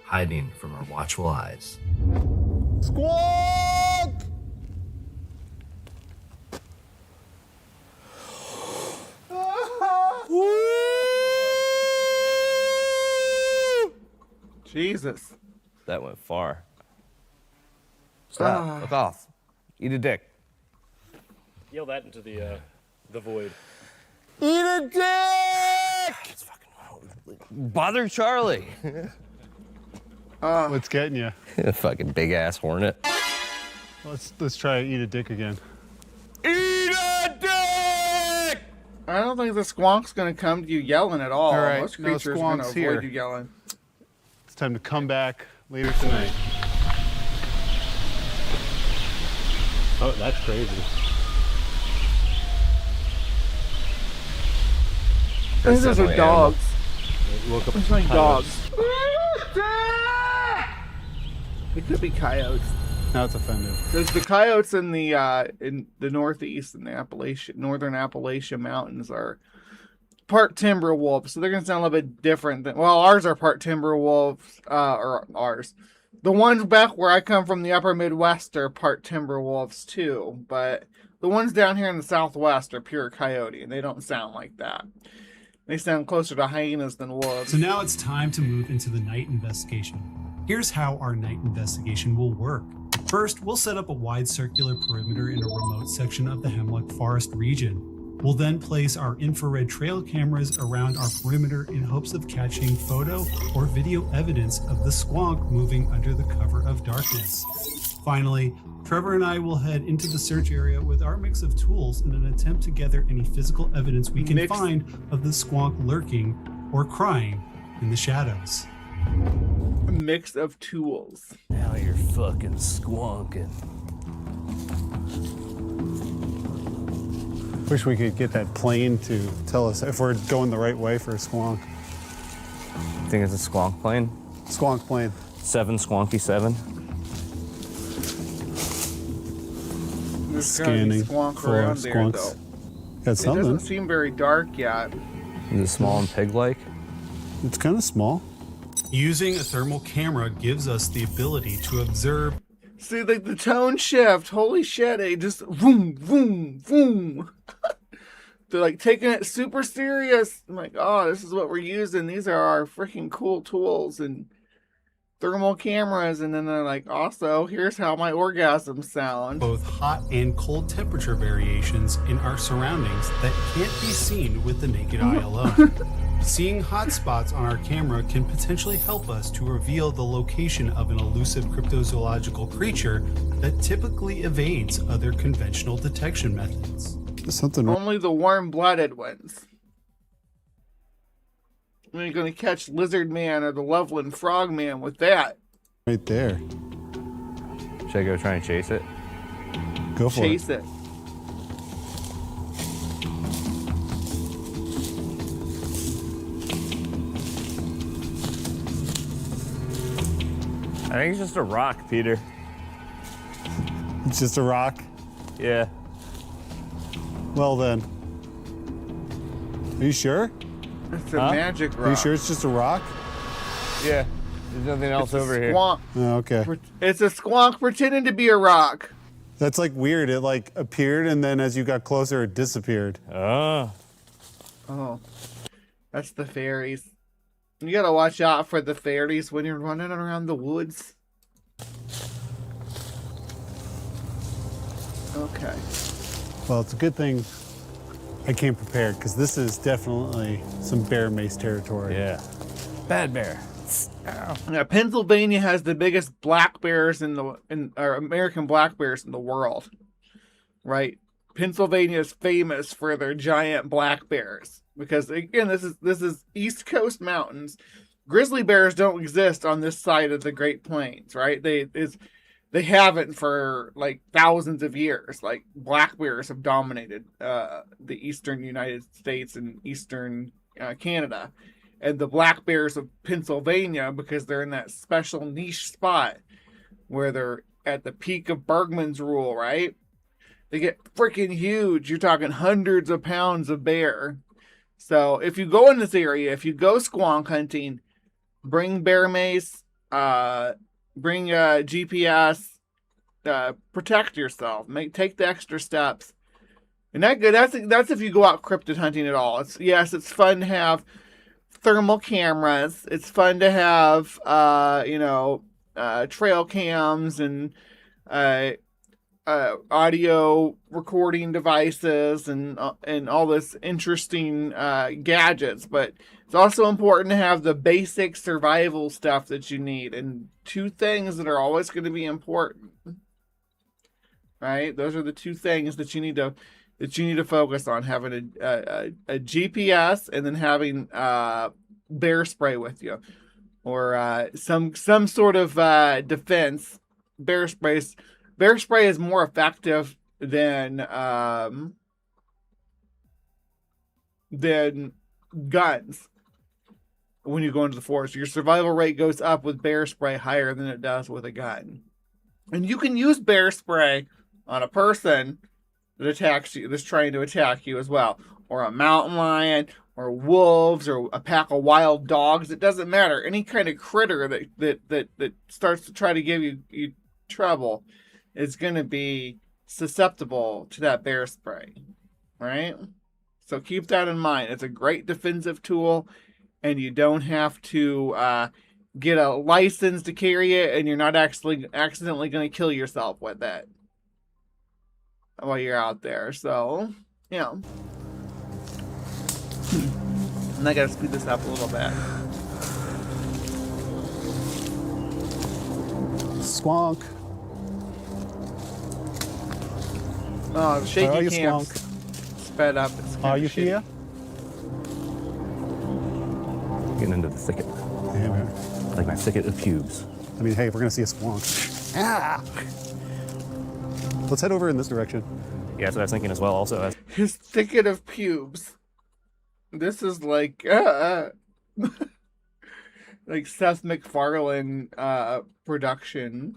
hiding from our watchful eyes. Squonk! Jesus. That went far. Stop. Look off. Eat a dick. Yell that into the void. Eat a dick! It's fucking bother Charlie. What's getting you? Fucking big ass hornet. Let's try eat a dick again. Eat a dick! I don't think the Squonk's gonna come to you yelling at all. All right, Most no creatures are gonna Squonk's avoid here. you yelling. It's time to come back later tonight. Oh, that's crazy. I think those are definitely dogs. Woke up It's like dogs. It could be coyotes. Now it's offended. There's the coyotes in the Northeast and the northern Appalachian mountains are part timber wolves, so they're gonna sound a little bit different than, well, ours are part timber wolves, or ours. The ones back where I come from, the upper Midwest, are part timber wolves too, but the ones down here in the Southwest are pure coyote, and they don't sound like that. They sound closer to hyenas than wolves. So now it's time to move into the night investigation. Here's how our night investigation will work. First, we'll set up a wide circular perimeter in a remote section of the Hemlock Forest region. We'll then place our infrared trail cameras around our perimeter in hopes of catching photo or video evidence of the Squonk moving under the cover of darkness. Finally, Trevor and I will head into the search area with our mix of tools in an attempt to gather any physical evidence we can find of the Squonk lurking or crying in the shadows. A mix of tools. Now you're fucking squonking. Wish we could get that plane to tell us if we're going the right way for a Squonk. Think it's a squonk plane? Squonk plane. 7 Squonky 7. There's gotta be Scanning Squonk for around there, Squonks. though. Got It something. doesn't seem very dark yet. Is it small and pig-like? It's kind of small. Using a thermal camera gives us the ability to observe See, like the tone shift. Holy shit! It just boom, boom, boom. They're like taking it super serious. I'm like, oh, this is what we're using. These are our freaking cool tools and thermal cameras. And then they're like, also, here's how my orgasms sound. both hot and cold temperature variations in our surroundings that can't be seen with the naked eye alone. Seeing hot spots on our camera can potentially help us to reveal the location of an elusive cryptozoological creature that typically evades other conventional detection methods. Something wrong. Only the warm-blooded ones. When you're gonna catch Lizard Man or the Loveland Frog Man with that. Right there. Should I go try and chase it? Go for Chase it. it. think it's just a rock, Peter. It's just a rock? Yeah. Well then. Are you sure? It's a magic rock. Are you sure it's just a rock? Yeah. There's nothing else over here. Squonk. Oh, okay. It's a squonk pretending to be a rock. That's like weird. It like appeared and then as you got closer it disappeared. Oh. Oh. That's the fairies. You gotta watch out for the fairies when you're running around the woods. Okay. Well, it's a good thing I came prepared because this is definitely some bear mace territory. Yeah. Bad bear. Now, Pennsylvania has the biggest black bears or American black bears in the world, right? Pennsylvania is famous for their giant black bears because, again, this is East Coast mountains. Grizzly bears don't exist on this side of the Great Plains, right? They haven't for like thousands of years. Like black bears have dominated the eastern United States and eastern Canada. And the black bears of Pennsylvania, because they're in that special niche spot where they're at the peak of Bergman's rule, right? They get freaking huge. You're talking hundreds of pounds of bear. So if you go in this area, if you go squonk hunting, bring bear mace, bring GPS, protect yourself. Take the extra steps. And that's if you go out cryptid hunting at all. It's fun to have thermal cameras. It's fun to have, trail cams and audio recording devices and all this interesting gadgets. But it's also important to have the basic survival stuff that you need. And two things that are always going to be important, right? Those are the two things that you need to focus on: having a GPS and then having bear spray with you, or some sort of defense. Bear spray is more effective than guns. When you go into the forest, your survival rate goes up with bear spray higher than it does with a gun. And you can use bear spray on a person that attacks you, that's trying to attack you as well, or a mountain lion, or wolves, or a pack of wild dogs. It doesn't matter. Any kind of critter that starts to try to give you trouble is going to be susceptible to that bear spray, right? So keep that in mind. It's a great defensive tool, and you don't have to get a license to carry it, and you're not actually accidentally going to kill yourself with it while you're out there. So, yeah. And I gotta speed this up a little bit. Squonk. Oh, the shaky How are you, cam's Squonk? sped up. It's Are you here? Getting into the thicket. Yeah, man. Like my thicket of pubes. I mean, hey, we're gonna see a squonk. Ah! Let's head over in this direction. Yeah, that's what I was thinking as well. Also, His thicket of pubes. This is like like Seth MacFarlane production.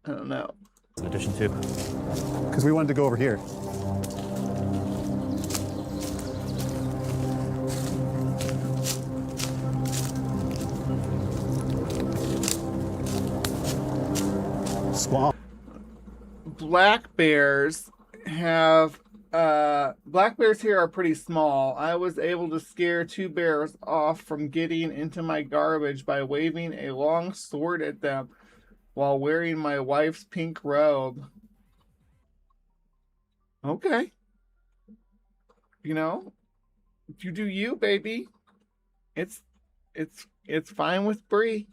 I don't know. in addition to. Because we wanted to go over here. Squonk. Black bears here are pretty small. I was able to scare 2 bears off from getting into my garbage by waving a long sword at them while wearing my wife's pink robe. Okay. You know, if you do you, baby, it's fine with Bree.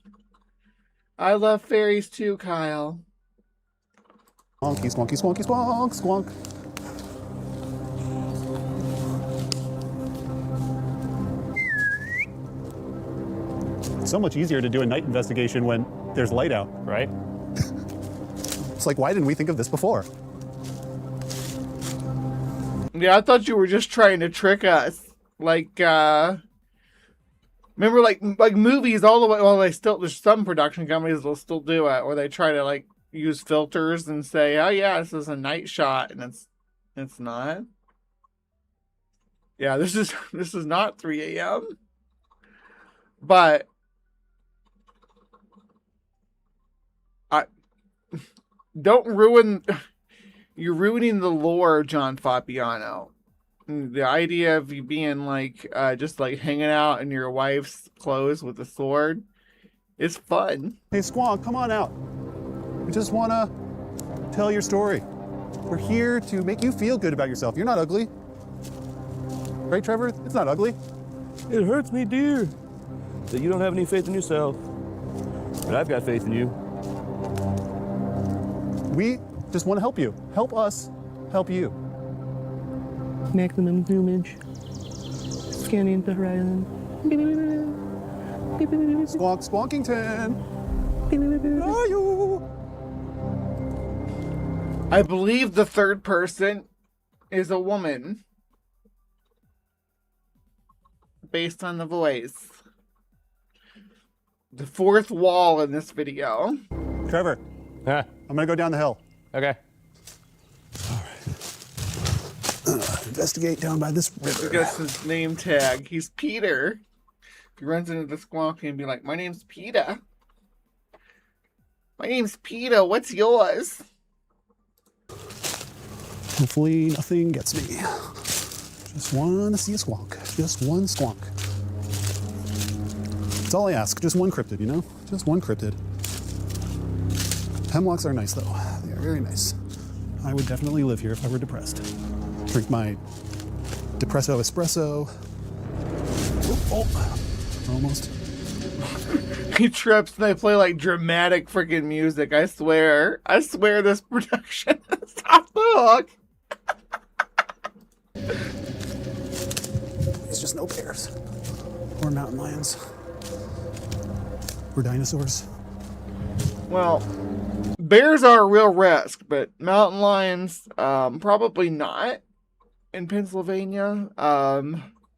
I love fairies too, Kyle. Squonky, squonky, squonky, squonk, squonk. It's so much easier to do a night investigation when there's light out, Right? It's like, why didn't we think of this before? Yeah, I thought you were just trying to trick us. Like Remember, like movies all the way. Well, there's some production companies will still do it, where they try to like use filters and say, "Oh yeah, this is a night shot," and it's not. Yeah, this is not 3 a.m. But I don't ruin. You're ruining the lore, John Fabiano. The idea of you being like just like hanging out in your wife's clothes with a sword is fun. Hey, Squonk, come on out. We just want to tell your story. We're here to make you feel good about yourself. You're not ugly. Right, Trevor? It's not ugly. It hurts me, dear, that you don't have any faith in yourself. But I've got faith in you. We just want to help you. Help us help you. Maximum zoomage. Scanning the horizon. Squonk, Squonkington. Where are you? I believe the third person is a woman, based on the voice. The fourth wall in this video. Trevor, Huh? I'm going to go down the hill. Okay. Investigate down by this I river. guess his name tag. He's Peter. If he runs into the Squonk and be like, "My name's Peter. My name's Peter. What's yours?" Hopefully nothing gets me. Just want to see a squonk. Just one squonk. That's all I ask. Just one cryptid, you know? Just one cryptid. Hemlocks are nice, though. They are very nice. I would definitely live here if I were depressed. Drink my depresso espresso. Oh, almost. He trips and they play like dramatic freaking music. I swear this production is off the hook. It's just no bears. Or mountain lions. Or dinosaurs. Well, bears are a real risk, but mountain lions, probably not in Pennsylvania.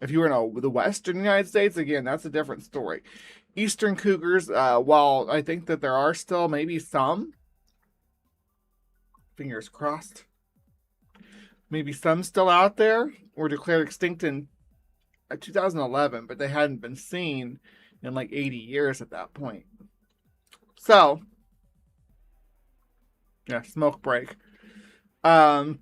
If you were in the western United States, again, that's a different story. Eastern cougars, while I think that there are still maybe some, fingers crossed, maybe some still out there, were declared extinct in 2011, but they hadn't been seen in like 80 years at that point. So, yeah, smoke break. I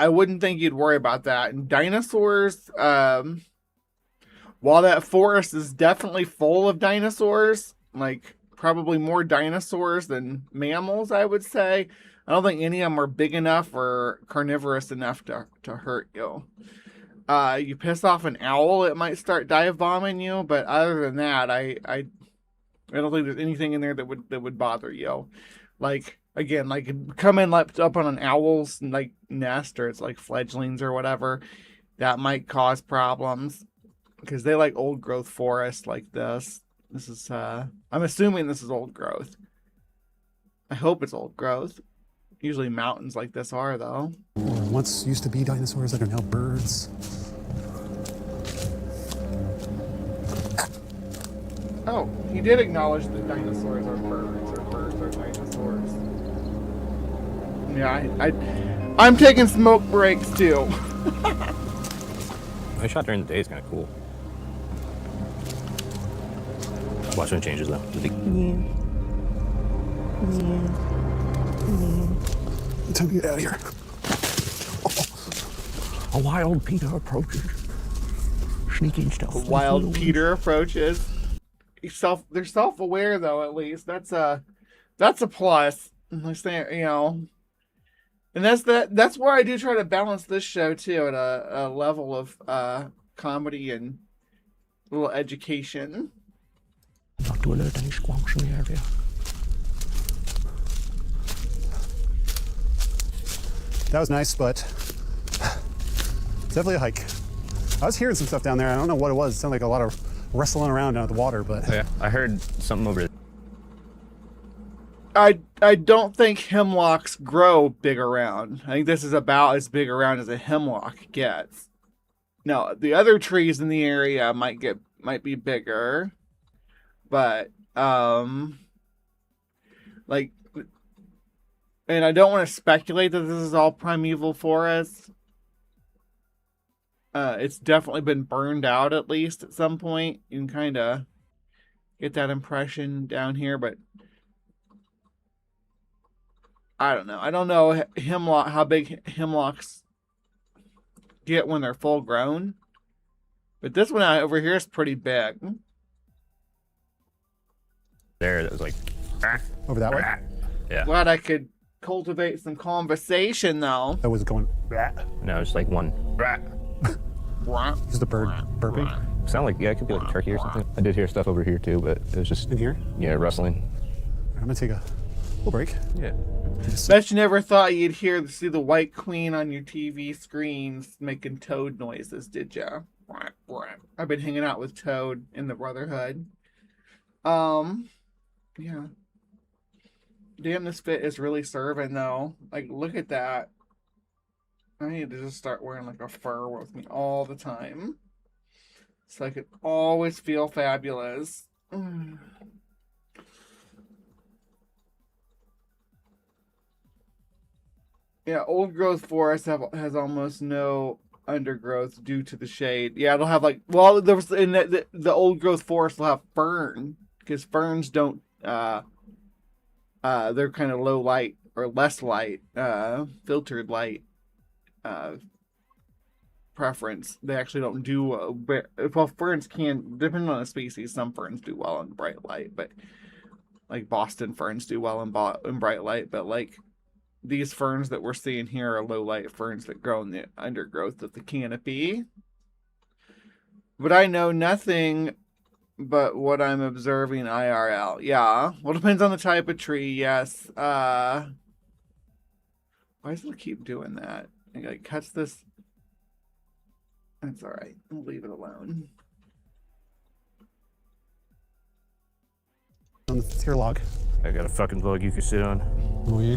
wouldn't think you'd worry about that. And dinosaurs, while that forest is definitely full of dinosaurs, like probably more dinosaurs than mammals, I would say, I don't think any of them are big enough or carnivorous enough to hurt you. You piss off an owl, it might start dive bombing you, but other than that, I don't think there's anything in there that would bother you. Like, again, like coming up on an owl's like nest, or it's like fledglings or whatever, that might cause problems because they like old growth forests like this. This is I'm assuming this is old growth. I hope it's old growth. Usually mountains like this are, though. Once used to be dinosaurs that are now birds. Oh, he did acknowledge that dinosaurs are birds, or birds are dinosaurs. Yeah, I'm taking smoke breaks too. My shot during the day is kind of cool. Watch when it changes though. Time to get out of here. A wild Peter approaches. Sneaking stealth. Wild Peter approaches. They're self-aware though. At least that's a plus. Like saying, you know, and that's where I do try to balance this show too, at a level of comedy and a little education. Not to alert any squonks in the area. That was nice, but it's definitely a hike. I was hearing some stuff down there. I don't know what it was. It sounded like a lot of wrestling around down at the water, but Oh, yeah, I heard something over there. I don't think hemlocks grow big around. I think this is about as big around as a hemlock gets. No, the other trees in the area might be bigger, but like, and I don't want to speculate that this is all primeval forest. It's definitely been burned out at least at some point. You can kind of get that impression down here, but I don't know. I don't know how big hemlocks get when they're full grown, but this one out over here is pretty big. There, that was like Over that way? yeah. Glad I could cultivate some conversation though. That was going. No, it's like one. Just a bird burping. Sound like, yeah, it could be like a turkey or something. I did hear stuff over here too, but it was just In here? yeah, rustling. I'm gonna take a little break. Yeah. Bet you never thought you'd see the White Queen on your TV screens making toad noises, did ya? I've been hanging out with Toad in the Brotherhood. Yeah. Damn, this fit is really serving though. Like, look at that. I need to just start wearing like a fur with me all the time, so I could always feel fabulous. Yeah, old growth forest has almost no undergrowth due to the shade. Yeah, it'll have like, well, there was in the old growth forest will have fern, because ferns don't they're kind of low light or less light, filtered light preference. They actually don't do well. Ferns can, depending on the species, some ferns do well in bright light, but like Boston ferns do well in bright light, but like these ferns that we're seeing here are low light ferns that grow in the undergrowth of the canopy. But I know nothing but what I'm observing IRL. Yeah, well, it depends on the type of tree. Yes. Why does it keep doing that? It like cuts this. That's all right. We'll leave it alone. On the tier log. I got a fucking log you can sit on. Oh yeah.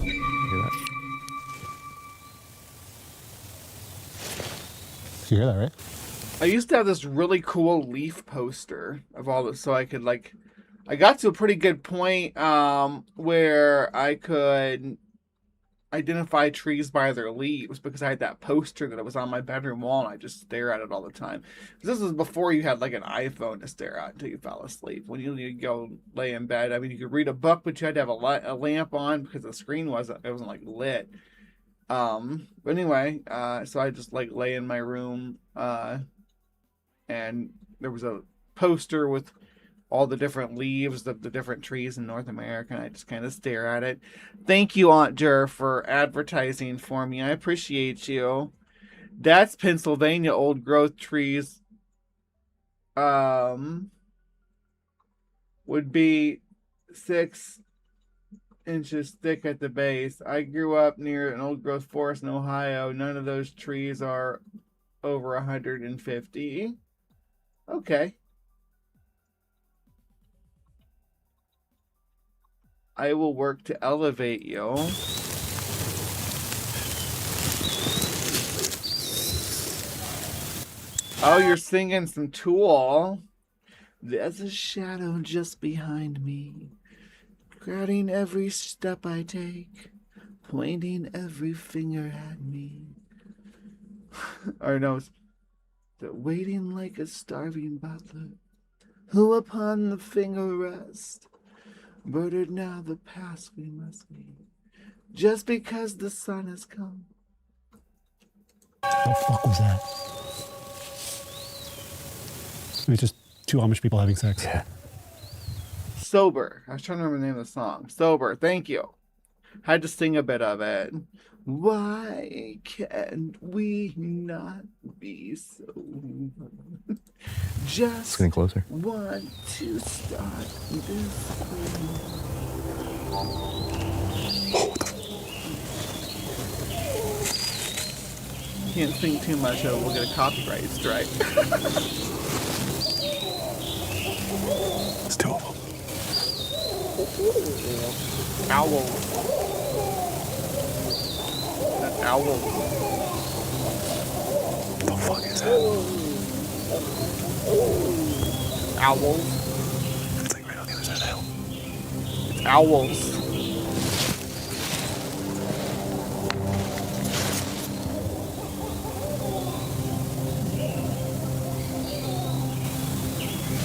Hear that? You hear that, right? I used to have this really cool leaf poster of all this, so I could like, I got to a pretty good point where I could identify trees by their leaves because I had that poster that was on my bedroom wall and I just stare at it all the time. This was before you had like an iPhone to stare at until you fell asleep. When you go lay in bed, I mean, you could read a book, but you had to have a lamp on because the screen wasn't like lit. But anyway, so I just like lay in my room, and there was a poster with all the different leaves of the different trees in North America, and I just kind of stare at it. Thank you, Aunt Jer, for advertising for me. I appreciate you. That's Pennsylvania old growth trees. Would be 6 inches thick at the base. I grew up near an old growth forest in Ohio. None of those trees are over 150. Okay. I will work to elevate you. Oh, you're singing some Tool. There's a shadow just behind me, guarding every step I take, pointing every finger at me. Or no, it's waiting like a starving butler, who upon the finger rest. Murdered now the past we must meet, just because the sun has come. What the fuck was that? It was just two Amish people having sex. Yeah. Sober. I was trying to remember the name of the song. Sober. Thank you. Had to sing a bit of it. Why can't we not be so? Just It's getting closer. want to start this thing. Can't sing too much or we'll get a copyright strike. It's two of them. Owl. That's Owl. What the fuck is that? Owls. It's like right on the other side of the hill. Owls.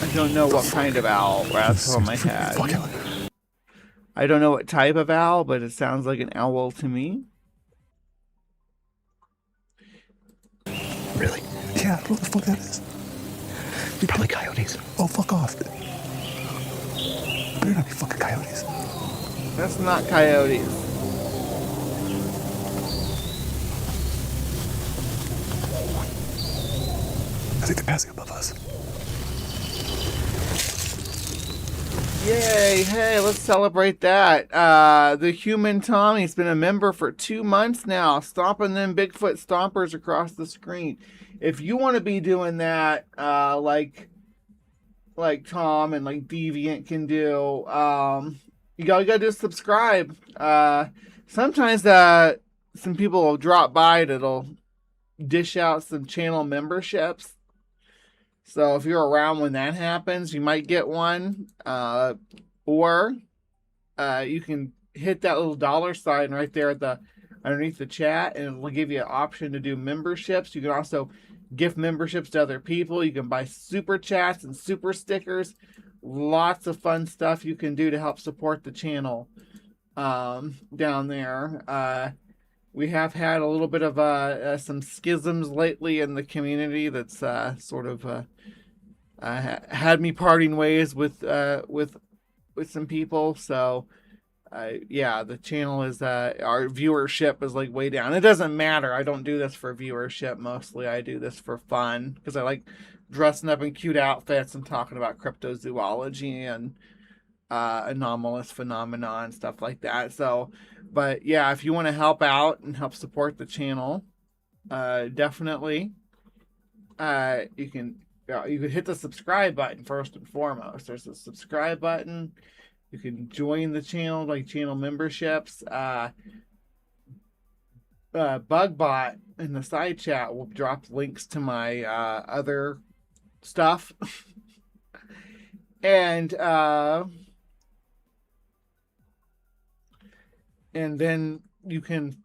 I don't know what kind of owl. That's on my head. Fuck out. I don't know what type of owl, but it sounds like an owl to me. Really? Yeah, I don't know what the fuck that is. Probably coyotes. Oh, fuck off. Better not be fucking coyotes. That's not coyotes. I think they're passing above us. Yay, hey, let's celebrate that. The human Tommy's been a member for 2 months now, stomping them Bigfoot stompers across the screen. If you want to be doing that, like Tom and like Deviant can do, you gotta just subscribe. Sometimes some people will drop by that'll dish out some channel memberships. So if you're around when that happens, you might get one. Or you can hit that little dollar sign right there at underneath the chat, and it will give you an option to do memberships. You can also gift memberships to other people. You can buy super chats and super stickers. Lots of fun stuff you can do to help support the channel down there. We have had a little bit of some schisms lately in the community that's sort of had me parting ways with some people. So yeah, the channel is our viewership is like way down. It doesn't matter. I don't do this for viewership mostly. I do this for fun because I like dressing up in cute outfits and talking about cryptozoology and anomalous phenomena and stuff like that. So, but yeah, if you want to help out and help support the channel, definitely you can hit the subscribe button first and foremost. There's a subscribe button. You can join the channel, like channel memberships. Bugbot in the side chat will drop links to my other stuff. And then you can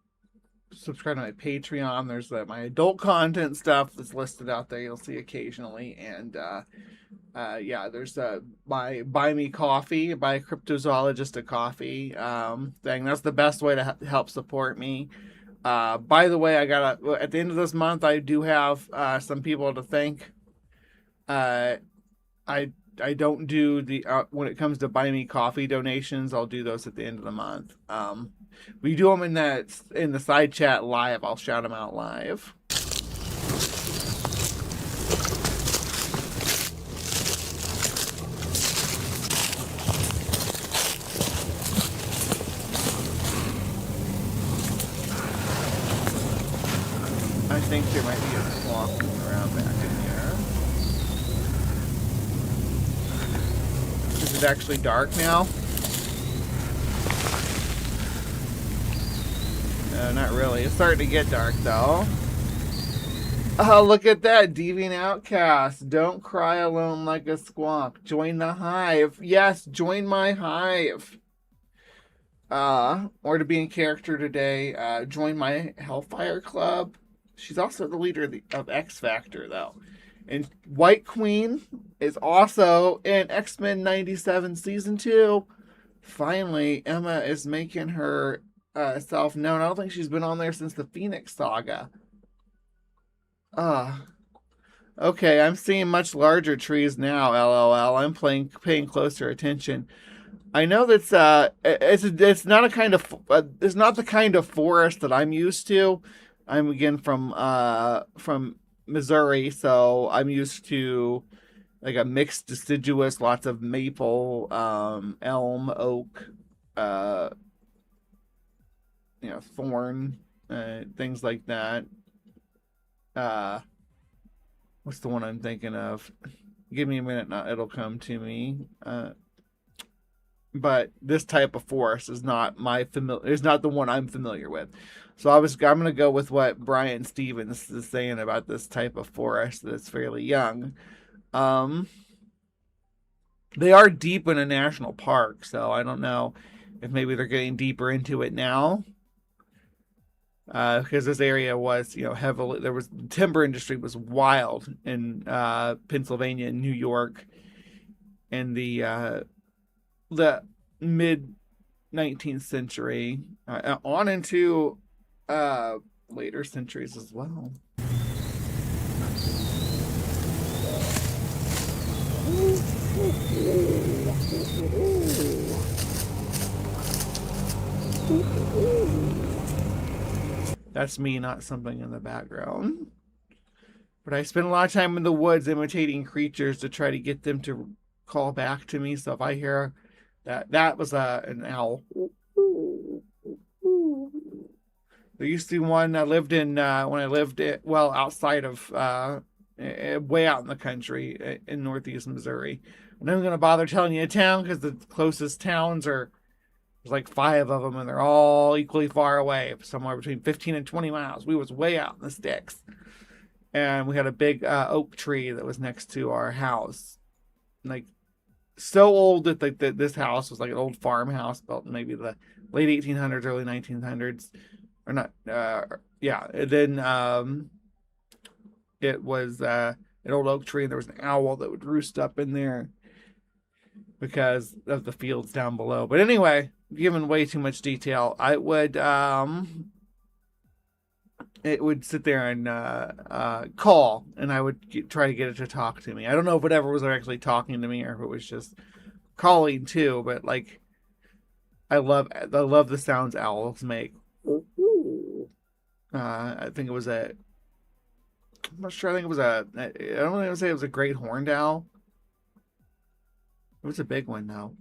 subscribe to my Patreon. There's my adult content stuff that's listed out there. You'll see occasionally. And yeah, there's my Buy Me Coffee, buy a cryptozoologist a coffee thing. That's the best way to help support me. By the way, at the end of this month, I do have some people to thank. I don't do the when it comes to Buy Me Coffee donations. I'll do those at the end of the month. We do them in the side chat live. I'll shout them out live. I think there might be a Squonk around back in here. Is it actually dark now? No, not really. It's starting to get dark, though. Oh, look at that. Deviant Outcast. Don't cry alone like a squonk. Join the Hive. Yes, join my Hive. Or to be in character today, join my Hellfire Club. She's also the leader of X Factor, though. And White Queen is also in X-Men 97 Season 2. Finally, Emma is making her self known. I don't think she's been on there since the Phoenix Saga. Okay, I'm seeing much larger trees now, LOL. I'm paying closer attention. I know that's it's not a kind of it's not the kind of forest that I'm used to. I'm again from Missouri, so I'm used to like a mixed deciduous, lots of maple, elm, oak, thorn, things like that. What's the one I'm thinking of? Give me a minute, now it'll come to me. but this type of forest is not is not the one I'm familiar with. So I'm going to go with what Brian Stevens is saying about this type of forest that's fairly young. They are deep in a national park, so I don't know if maybe they're getting deeper into it now. Because this area was, heavily, the timber industry was wild in Pennsylvania and New York in the mid 19th century, on into later centuries as well. That's me, not something in the background. But I spend a lot of time in the woods imitating creatures to try to get them to call back to me. So if I hear that was an owl. There used to be one I lived in when I lived outside of way out in the country in northeast Missouri. I'm not going to bother telling you a town because the closest towns there's like 5 of them and they're all equally far away, somewhere between 15 and 20 miles. We was way out in the sticks. And we had a big oak tree that was next to our house. Like, so old that this house was like an old farmhouse built in maybe the late 1800s, early 1900s. Or not, yeah. And then it was an old oak tree, and there was an owl that would roost up in there because of the fields down below. But anyway, given way too much detail, I would it would sit there and call, and I would try to get it to talk to me. I don't know if it ever was actually talking to me or if it was just calling too, but like I love the sounds owls make. I think it was I'm not sure. I think it was I don't want to say it was a great horned owl. It was a big one though.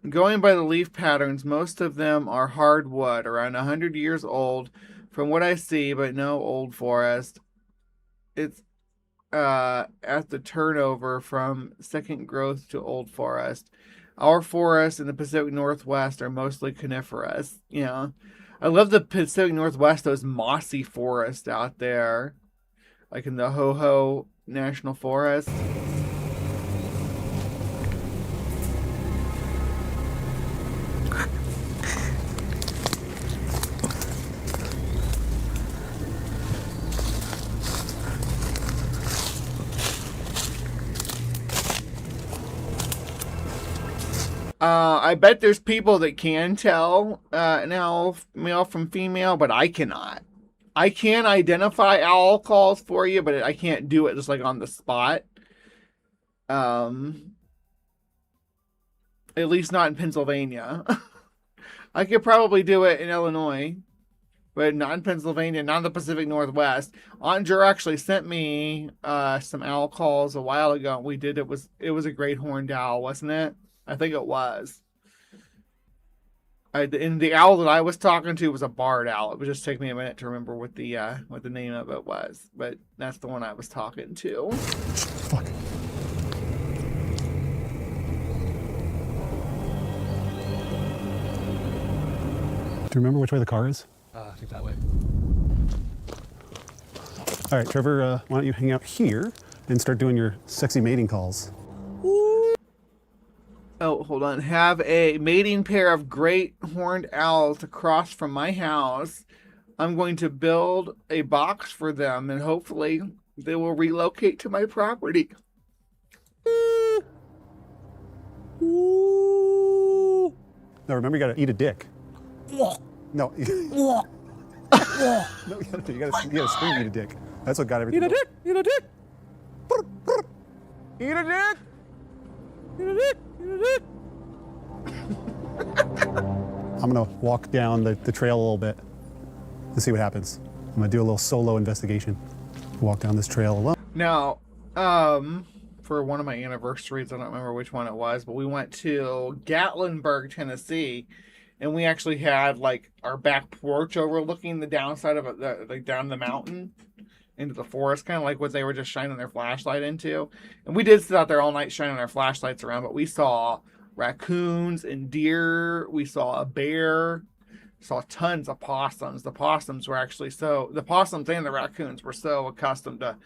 Going by the leaf patterns, most of them are hardwood, around 100 years old from what I see, but no old forest. It's at the turnover from second growth to old forest. Our forests in the Pacific Northwest are mostly coniferous. Yeah. I love the Pacific Northwest, those mossy forests out there, like in the Ho-Ho National Forest. I bet there's people that can tell an owl male from female, but I cannot. I can identify owl calls for you, but I can't do it just like on the spot. At least not in Pennsylvania. I could probably do it in Illinois, but not in Pennsylvania, not in the Pacific Northwest. Aunt Jer actually sent me some owl calls a while ago. We did. It was a great horned owl, wasn't it? I think it was. And the owl that I was talking to was a barred owl. It would just take me a minute to remember what the name of it was, but that's the one I was talking to. Fuck. Do you remember which way the car is? I think that way. All right, Trevor, why don't you hang out here and start doing your sexy mating calls? Oh, hold on. Have a mating pair of great horned owls across from my house. I'm going to build a box for them, and hopefully they will relocate to my property. No, remember you gotta eat a dick. No. No, you gotta scream eat a dick. That's what got everything. Eat a dick! Eat a dick! Eat a dick! Eat a dick! Eat a dick! I'm gonna walk down the trail a little bit to see what happens. I'm gonna do a little solo investigation. Walk down this trail alone. Now, for one of my anniversaries, I don't remember which one it was, but we went to Gatlinburg, Tennessee, and we actually had like our back porch overlooking the downside of it, like down the mountain into the forest, kind of like what they were just shining their flashlight into. And we did sit out there all night shining our flashlights around, but we saw raccoons and deer. We saw a bear. Saw tons of possums. The possums were actually the possums and the raccoons were so accustomed to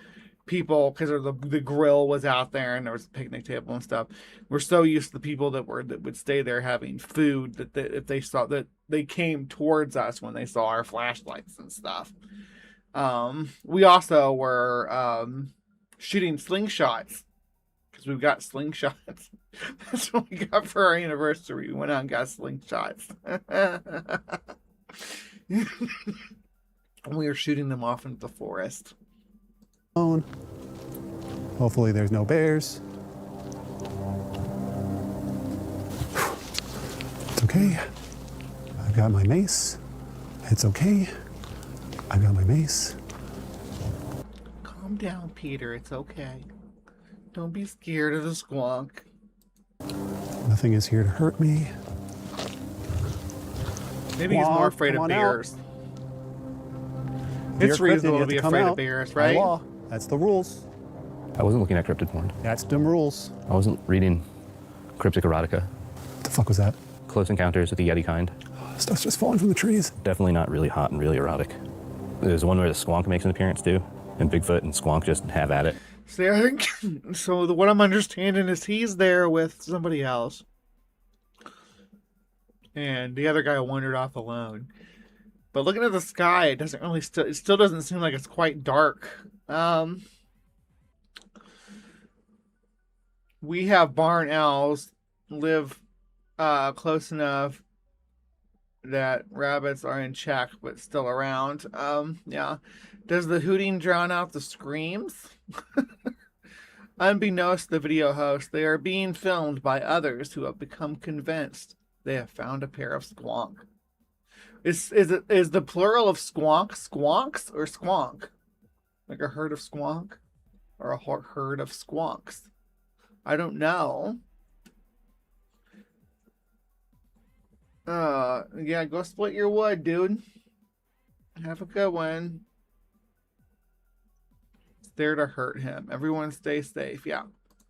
people because the grill was out there and there was a picnic table and stuff. We're so used to the people that would stay there having food that if they saw that they came towards us when they saw our flashlights and stuff. We also were shooting slingshots because we've got slingshots. That's what we got for our anniversary. We went out and got slingshots. We were shooting them off into the forest. Hopefully there's no bears. It's okay. I've got my mace. It's okay. I've got my mace. Calm down, Peter. It's okay. Don't be scared of the squonk. Nothing is here to hurt me. Maybe he's more afraid of bears. If It's you're a cryptid, reasonable you to be have come afraid out of bears, by right? law. That's the rules. I wasn't looking at cryptid porn. That's them rules. I wasn't reading cryptic erotica. What the fuck was that? Close encounters with the Yeti kind. Stuff's just falling from the trees. Definitely not really hot and really erotic. There's one where the Squonk makes an appearance too, and Bigfoot and Squonk just have at it. See, I think so. What I'm understanding is he's there with somebody else, and the other guy wandered off alone. But looking at the sky, it doesn't really it still doesn't seem like it's quite dark. We have barn owls live close enough that rabbits are in check, but still around. Yeah. Does the hooting drown out the screams? Unbeknownst to the video host, they are being filmed by others who have become convinced they have found a pair of squonk. Is the plural of squonk squonks or squonk? Like a herd of squonk? Or a herd of squonks? I don't know. Yeah, go split your wood, dude. Have a good one. It's there to hurt him. Everyone stay safe. Yeah,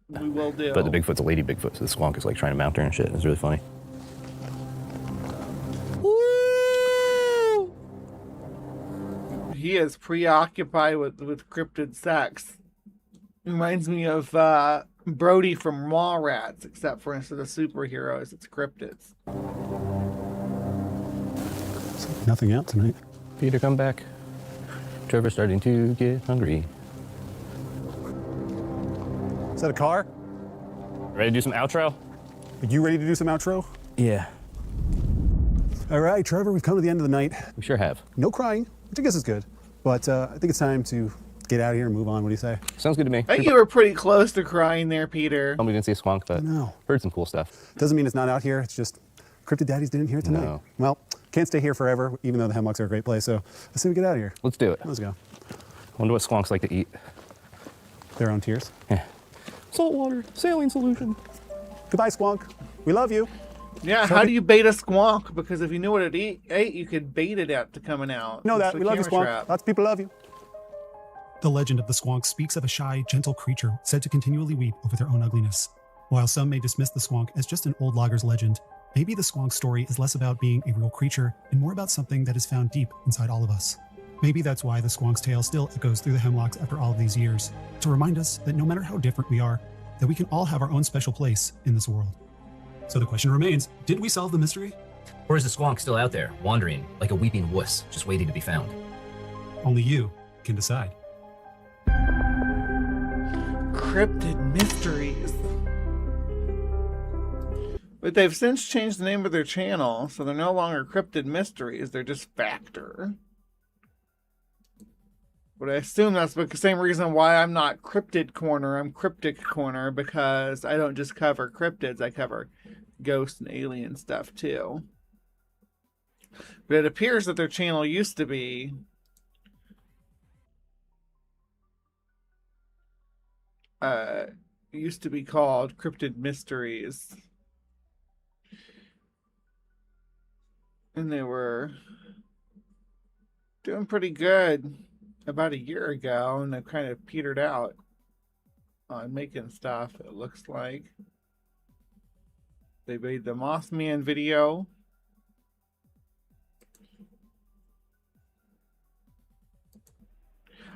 we will do. But the Bigfoot's a lady Bigfoot, so the Squonk is like trying to mount her and shit. It's really funny. Woo! He is preoccupied with cryptid sex. Reminds me of Brody from Mallrats, except for instead of superheroes, it's cryptids. Nothing out tonight. Peter, come back. Trevor's starting to get hungry. Is that a car? Ready to do some outro? Are you ready to do some outro? Yeah. All right, Trevor, we've come to the end of the night. We sure have. No crying, which I guess is good. But I think it's time to get out of here and move on. What do you say? Sounds good to me. I think you were pretty close to crying there, Peter. We didn't see a Squonk, but No. heard some cool stuff. Doesn't mean it's not out here. It's just Cryptid Daddies didn't hear it tonight. No. Well, can't stay here forever, even though the Hemlocks are a great place. So let's see if we get out of here. Let's do it. Let's go. Wonder what Squonks like to eat. Their own tears. Yeah. Saltwater, saline solution. Goodbye, Squonk. We love you. Yeah, how do you bait a squonk? Because if you knew what it ate, you could bait it out to coming out. Know that. It's a We love you, camera Squonk. trap. Lots of people love you. The legend of the Squonk speaks of a shy, gentle creature said to continually weep over their own ugliness. While some may dismiss the Squonk as just an old logger's legend, maybe the Squonk's story is less about being a real creature and more about something that is found deep inside all of us. Maybe that's why the Squonk's tale still echoes through the Hemlocks after all of these years, to remind us that no matter how different we are, that we can all have our own special place in this world. So the question remains, did we solve the mystery? Or is the Squonk still out there, wandering like a weeping wuss, just waiting to be found? Only you can decide. Cryptid Mysteries. But they've since changed the name of their channel, so they're no longer Cryptid Mysteries, they're just Factor. But I assume that's the same reason why I'm not CrypticCorner, I'm CrypticCorner, because I don't just cover cryptids, I cover ghost and alien stuff too. But it appears that their channel used to be called Cryptid Mysteries. And they were doing pretty good about a year ago, and they've kind of petered out on making stuff, it looks like. They made the Mothman video.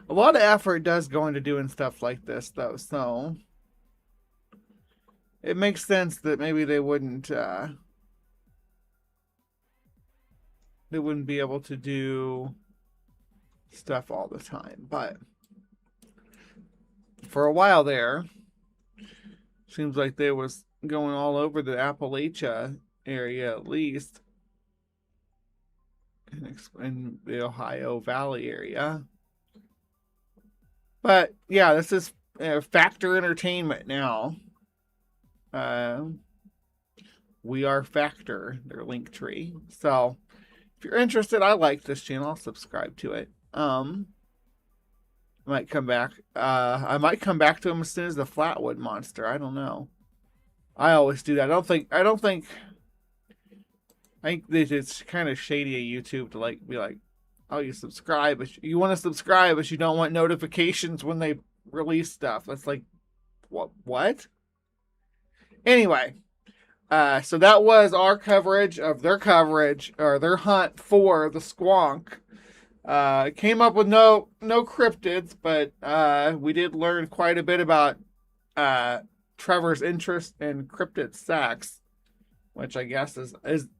A lot of effort does go into doing stuff like this, though, so it makes sense that maybe they wouldn't be able to do stuff all the time. But for a while there, seems like they was going all over the Appalachia area, at least in the Ohio Valley area. But yeah, this is Factor Entertainment now. We are Factor, their link tree. So if you're interested, I like this channel. I'll subscribe to it. I might come back. I might come back to him as soon as the Flatwood Monster. I don't know. I always do that. I think that it's kind of shady of YouTube to like be like, oh, you subscribe, but you want to subscribe, but you don't want notifications when they release stuff. That's like, what? Anyway, so that was our coverage of their hunt for the Squonk. Came up with no cryptids, but we did learn quite a bit about Trevor's interest in cryptid sex, which I guess is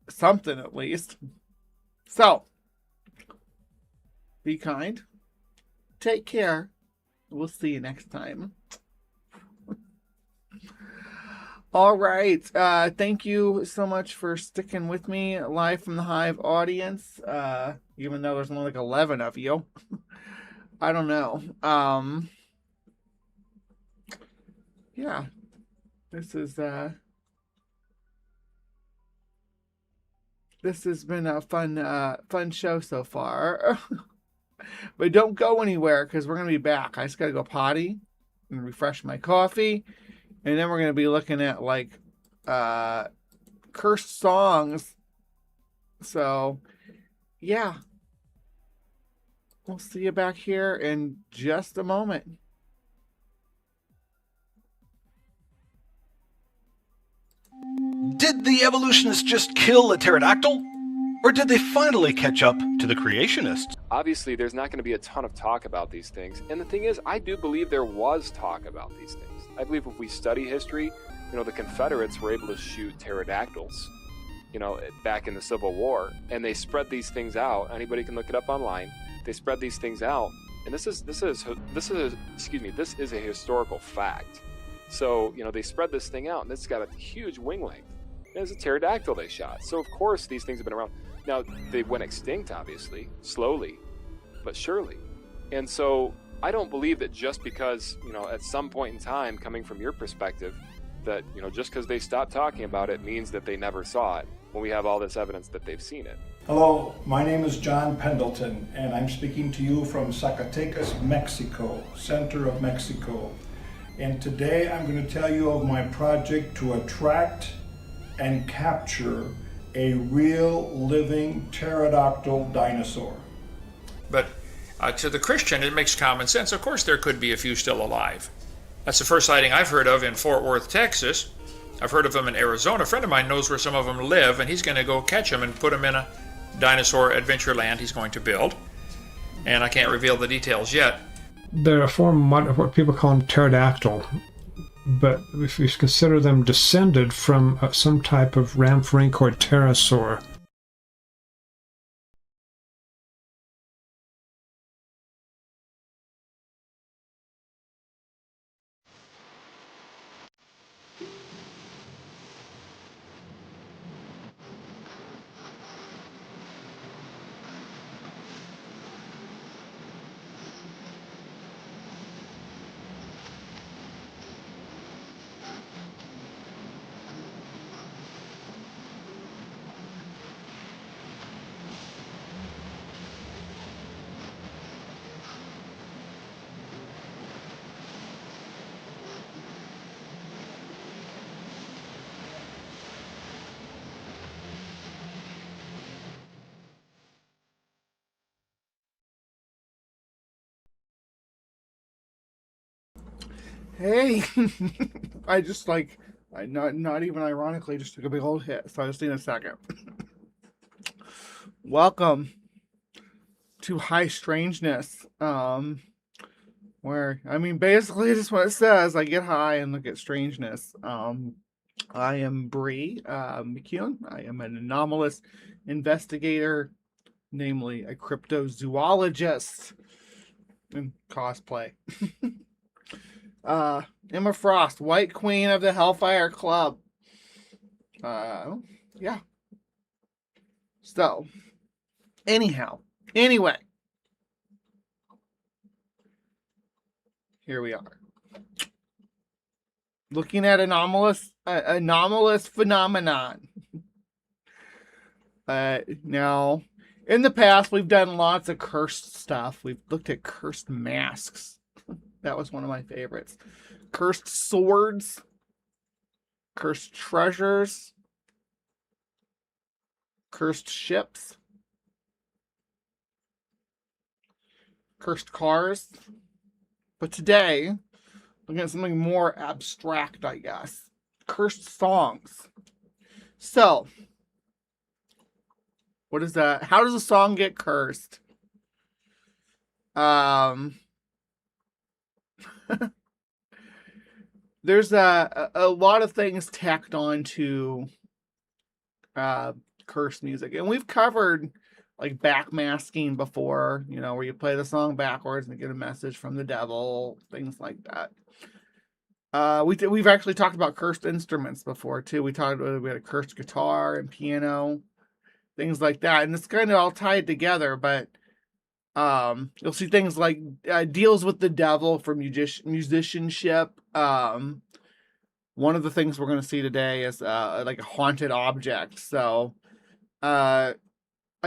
something at least. So, be kind. Take care. We'll see you next time. All right. Thank you so much for sticking with me live from the Hive audience. Even though there's only like 11 of you. I don't know. Yeah. This has been a fun show so far. But don't go anywhere because we're going to be back. I just got to go potty and refresh my coffee. And then we're going to be looking at like cursed songs. So, yeah. We'll see you back here in just a moment. Did the evolutionists just kill a pterodactyl? Or did they finally catch up to the creationists? Obviously, there's not going to be a ton of talk about these things. And the thing is, I do believe there was talk about these things. I believe if we study history, the Confederates were able to shoot pterodactyls, back in the Civil War. And they spread these things out. Anybody can look it up online. They spread these things out. And this is a historical fact. So, they spread this thing out, and it's got a huge wing length. And it's a pterodactyl they shot. So, of course, these things have been around. Now, they went extinct, obviously, slowly, but surely. And so, I don't believe that just because, at some point in time, coming from your perspective, that, just because they stopped talking about it means that they never saw it, when we have all this evidence that they've seen it. Hello, my name is John Pendleton, and I'm speaking to you from Zacatecas, Mexico, center of Mexico. And today I'm going to tell you of my project to attract and capture a real living pterodactyl dinosaur. But to the Christian, it makes common sense. Of course, there could be a few still alive. That's the first sighting I've heard of in Fort Worth, Texas. I've heard of them in Arizona. A friend of mine knows where some of them live, and he's going to go catch them and put them in a dinosaur adventure land he's going to build. And I can't reveal the details yet. They're a form of what people call pterodactyl, but if you consider them descended from some type of ramphorhynch or pterosaur. Hey, I just I not even ironically just took a big old hit, so I just need a second. Welcome to High Strangeness. Where I mean basically just what it says. I get high and look at strangeness. I am Bree McCune. I am an anomalous investigator, namely a cryptozoologist in cosplay. Emma Frost, White Queen of the Hellfire Club. Yeah. So, anyway, here we are. Looking at anomalous phenomenon. Now, in the past, we've done lots of cursed stuff. We've looked at cursed masks. That was one of my favorites. Cursed swords. Cursed treasures. Cursed ships. Cursed cars. But today, looking at something more abstract, I guess. Cursed songs. So, what is that? How does a song get cursed? There's a lot of things tacked on to cursed music. And we've covered like backmasking before, you know, where you play the song backwards and get a message from the devil, things like that. We've actually talked about cursed instruments before too. We had a cursed guitar and piano, things like that, and it's kind of all tied together. But you'll see things like deals with the devil for musicianship. One of the things we're going to see today is like a haunted object. So I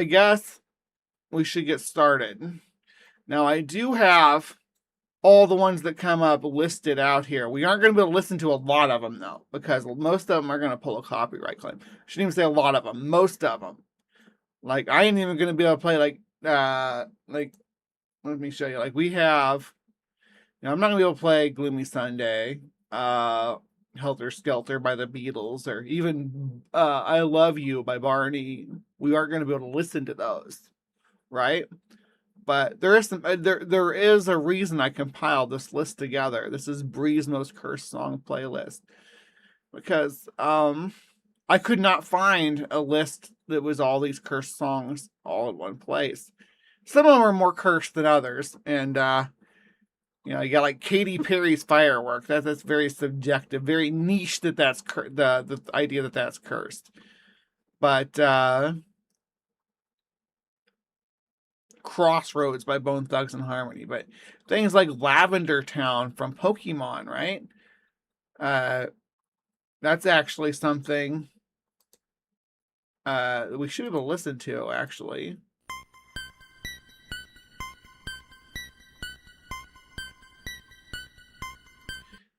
guess we should get started. Now I do have all the ones that come up listed out here. We aren't going to be able to listen to a lot of them though, because most of them are going to pull a copyright claim. I shouldn't even say a lot of them. Most of them. Like I ain't even going to be able to play like let me show you. Like we have, you know, I'm not going to be able to play Gloomy Sunday, Helter Skelter by the Beatles, or even I Love You by Barney. We aren't going to be able to listen to those, right? But there is there is a reason I compiled this list together. This is Bree's Most Cursed Song playlist. Because I could not find a list that was all these cursed songs all in one place. Some of them are more cursed than others. And, you know, you got like Katy Perry's Firework. That's very subjective, very niche that's the idea that that's cursed. But, Crossroads by Bone Thugs and Harmony, but things like Lavender Town from Pokemon, right? That's actually something we should be able to listen to, actually.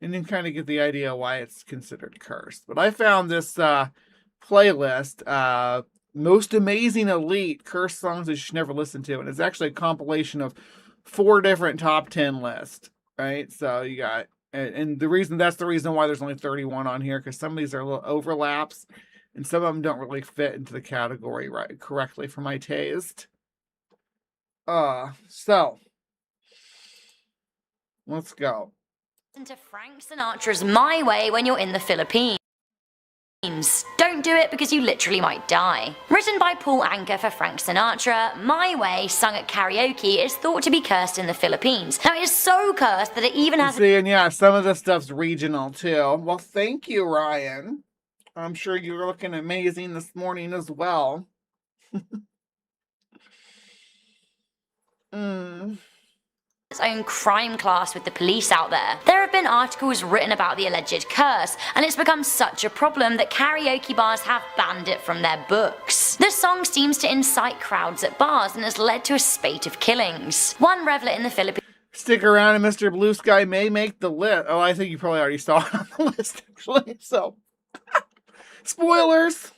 And then kind of get the idea why it's considered cursed. But I found this playlist, Most Amazing Elite Cursed Songs That You Should Never Listen To. And it's actually a compilation of 4 different top 10 lists, right? So you got, and that's the reason why there's only 31 on here, because some of these are little overlaps, and some of them don't really fit into the category correctly for my taste. So, let's go. Listen to Frank Sinatra's My Way when you're in the Philippines. Don't do it because you literally might die. Written by Paul Anka for Frank Sinatra, My Way, sung at karaoke, is thought to be cursed in the Philippines. Now it is so cursed that it even has... See, and yeah, some of this stuff's regional too. Well, thank you, Ryan. I'm sure you were looking amazing this morning as well. Its own crime class with the police out there. There have been articles written about the alleged curse, and it's become such a problem that karaoke bars have banned it from their books. The song seems to incite crowds at bars and has led to a spate of killings. One reveler in the Philippines... Stick around and Mr. Blue Sky may make the list. Oh, I think you probably already saw it on the list, actually. So, spoilers!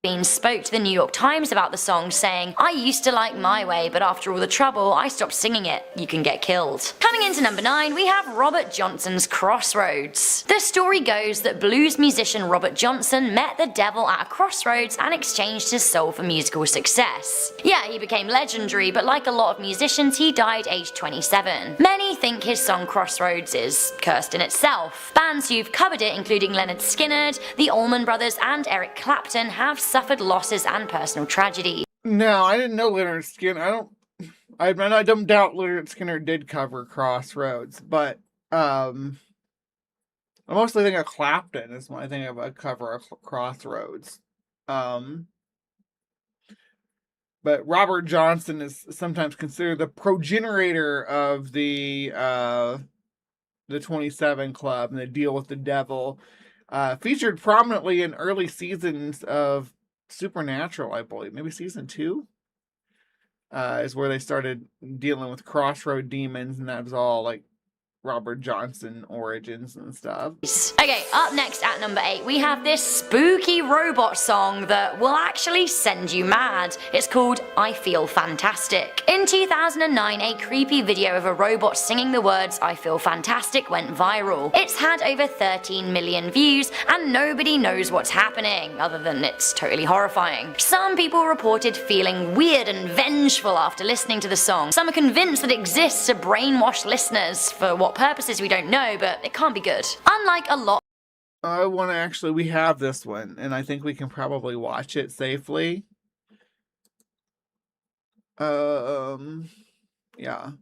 Bean spoke to the New York Times about the song, saying, "I used to like My Way, but after all the trouble, I stopped singing it. You can get killed." Coming into number 9, we have Robert Johnson's Crossroads. The story goes that blues musician Robert Johnson met the devil at a crossroads and exchanged his soul for musical success. Yeah, he became legendary, but like a lot of musicians, he died aged 27. Many think his song Crossroads is cursed in itself. Bands who've covered it, including Leonard Skinner, the Allman Brothers, and Eric Clapton, have suffered losses and personal tragedy. No, I didn't know Leonard Skinner. I don't doubt Leonard Skinner did cover Crossroads, but I mostly think of Clapton is when I think of a cover of Crossroads. But Robert Johnson is sometimes considered the progenitor of the 27 Club and the Deal with the Devil. Featured prominently in early seasons of Supernatural, I believe. Maybe season 2 is where they started dealing with crossroad demons, and that was all like Robert Johnson origins and stuff. Okay, up next at number 8, we have this spooky robot song that will actually send you mad. It's called I Feel Fantastic. In 2009, a creepy video of a robot singing the words I Feel Fantastic went viral. It's had over 13 million views, and nobody knows what's happening, other than it's totally horrifying. Some people reported feeling weird and vengeful after listening to the song. Some are convinced that it exists to brainwash listeners for what purposes we don't know, but it can't be good. Unlike a lot. We have this one, and I think we can probably watch it safely. Yeah.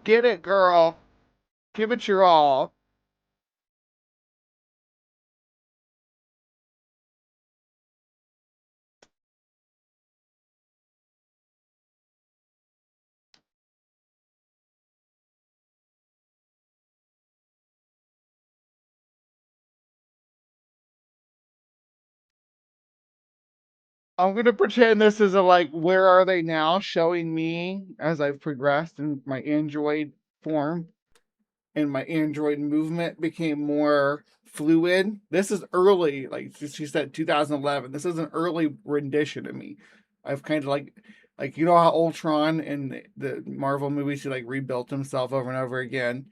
Get it, girl. Give it your all. I'm gonna pretend this is a where are they now showing me as I've progressed in my Android form, and my Android movement became more fluid. This is early, like she said, 2011. This is an early rendition of me. I've kind of like you know how Ultron in the Marvel movies, he rebuilt himself over and over again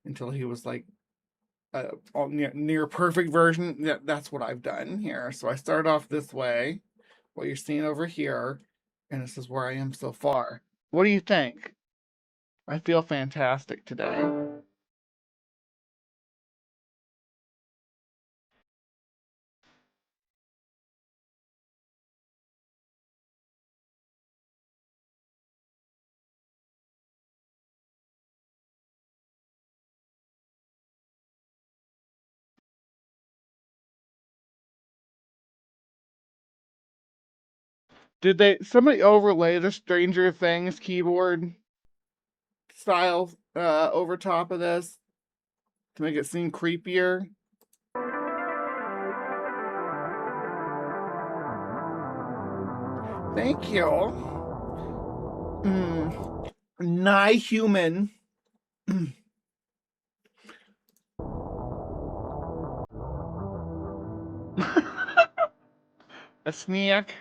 until he was near perfect version. Yeah, that's what I've done here. So I start off this way, what you're seeing over here, and this is where I am so far. What do you think? I feel fantastic today. Did somebody overlay the Stranger Things keyboard style over top of this to make it seem creepier? Thank you. Nigh human. A snack.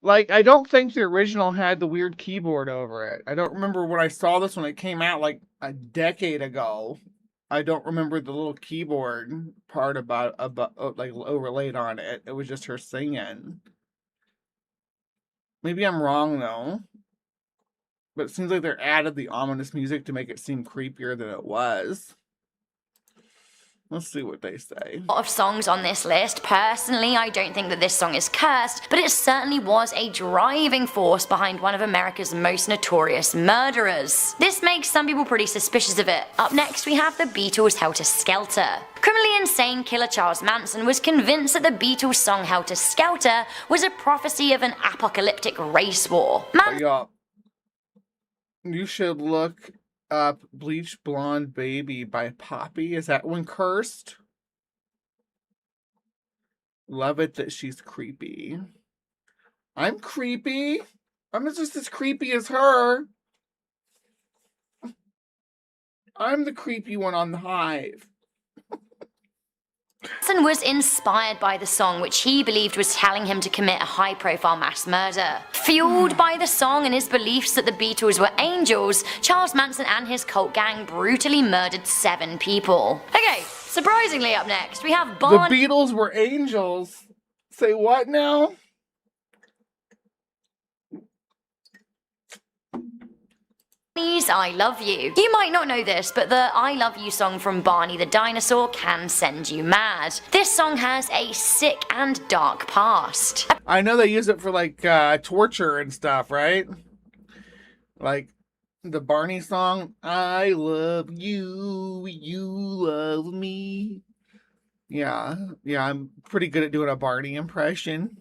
I don't think the original had the weird keyboard over it. I don't remember when I saw this when it came out a decade ago. I don't remember the little keyboard part about overlaid on it. It was just her singing. Maybe I'm wrong though. But it seems like they added the ominous music to make it seem creepier than it was. Let's see what they say. A lot of songs on this list. Personally, I don't think that this song is cursed, but it certainly was a driving force behind one of America's most notorious murderers. This makes some people pretty suspicious of it. Up next, we have the Beatles' Helter Skelter. Criminally insane killer Charles Manson was convinced that the Beatles' song Helter Skelter was a prophecy of an apocalyptic race war. You should look up Bleach Blonde Baby by Poppy. Is that one cursed? Love it that she's creepy. I'm creepy. I'm just as creepy as her. I'm the creepy one on the Hive. Manson was inspired by the song, which he believed was telling him to commit a high-profile mass murder. Fueled by the song and his beliefs that the Beatles were angels, Charles Manson and his cult gang brutally murdered 7 people. Okay, surprisingly up next, we have The Beatles were angels. Say what now? I Love You. You might not know this, but the I Love You song from Barney the Dinosaur can send you mad. This song has a sick and dark past. I know they use it for like torture and stuff, right? Like the Barney song, I love you, you love me. Yeah, I'm pretty good at doing a Barney impression.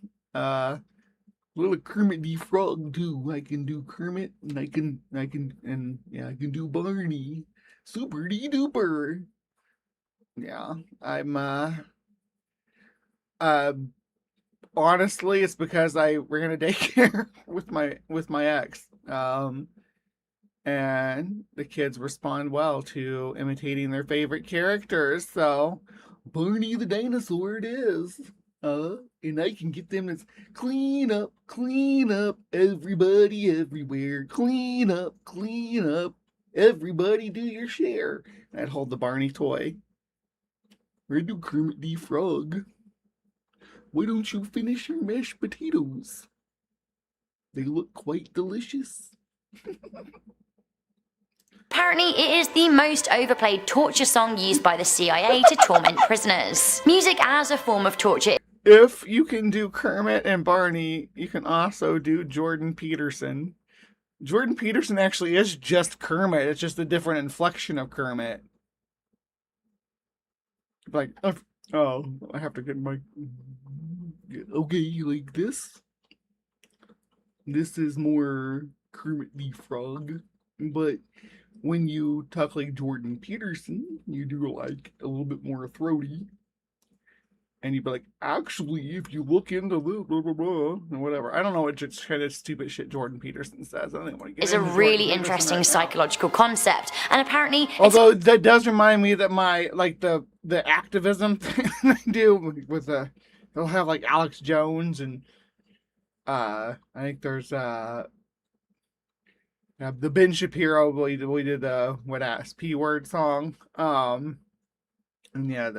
Little Kermit the Frog too. I can do Kermit and I can do Barney. Super duper. Yeah, I'm honestly it's because I ran a daycare with my ex. And the kids respond well to imitating their favorite characters, so Barney the dinosaur it is. And I can get them to clean up, everybody everywhere. Clean up, everybody do your share. And I'd hold the Barney toy. Where do Kermit the Frog? Why don't you finish your mashed potatoes? They look quite delicious. Apparently, it is the most overplayed torture song used by the CIA to torment prisoners. Music as a form of torture. If you can do Kermit and Barney, you can also do Jordan Peterson. Jordan Peterson actually is just Kermit. It's just a different inflection of Kermit. Like, oh, I have to get my... Okay, like this. This is more Kermit the Frog. But when you talk like Jordan Peterson, you do like a little bit more throaty. And you'd be like, actually, if you look into the blah, blah, blah, and whatever. I don't know what just kind of stupid shit Jordan Peterson says. I don't even want to get It's a really interesting psychological concept. And apparently... Although that does remind me that my, like, the activism thing I do with they'll have, like, Alex Jones and, I think there's, the Ben Shapiro, we did the Wet-Ass P-Word song. And yeah,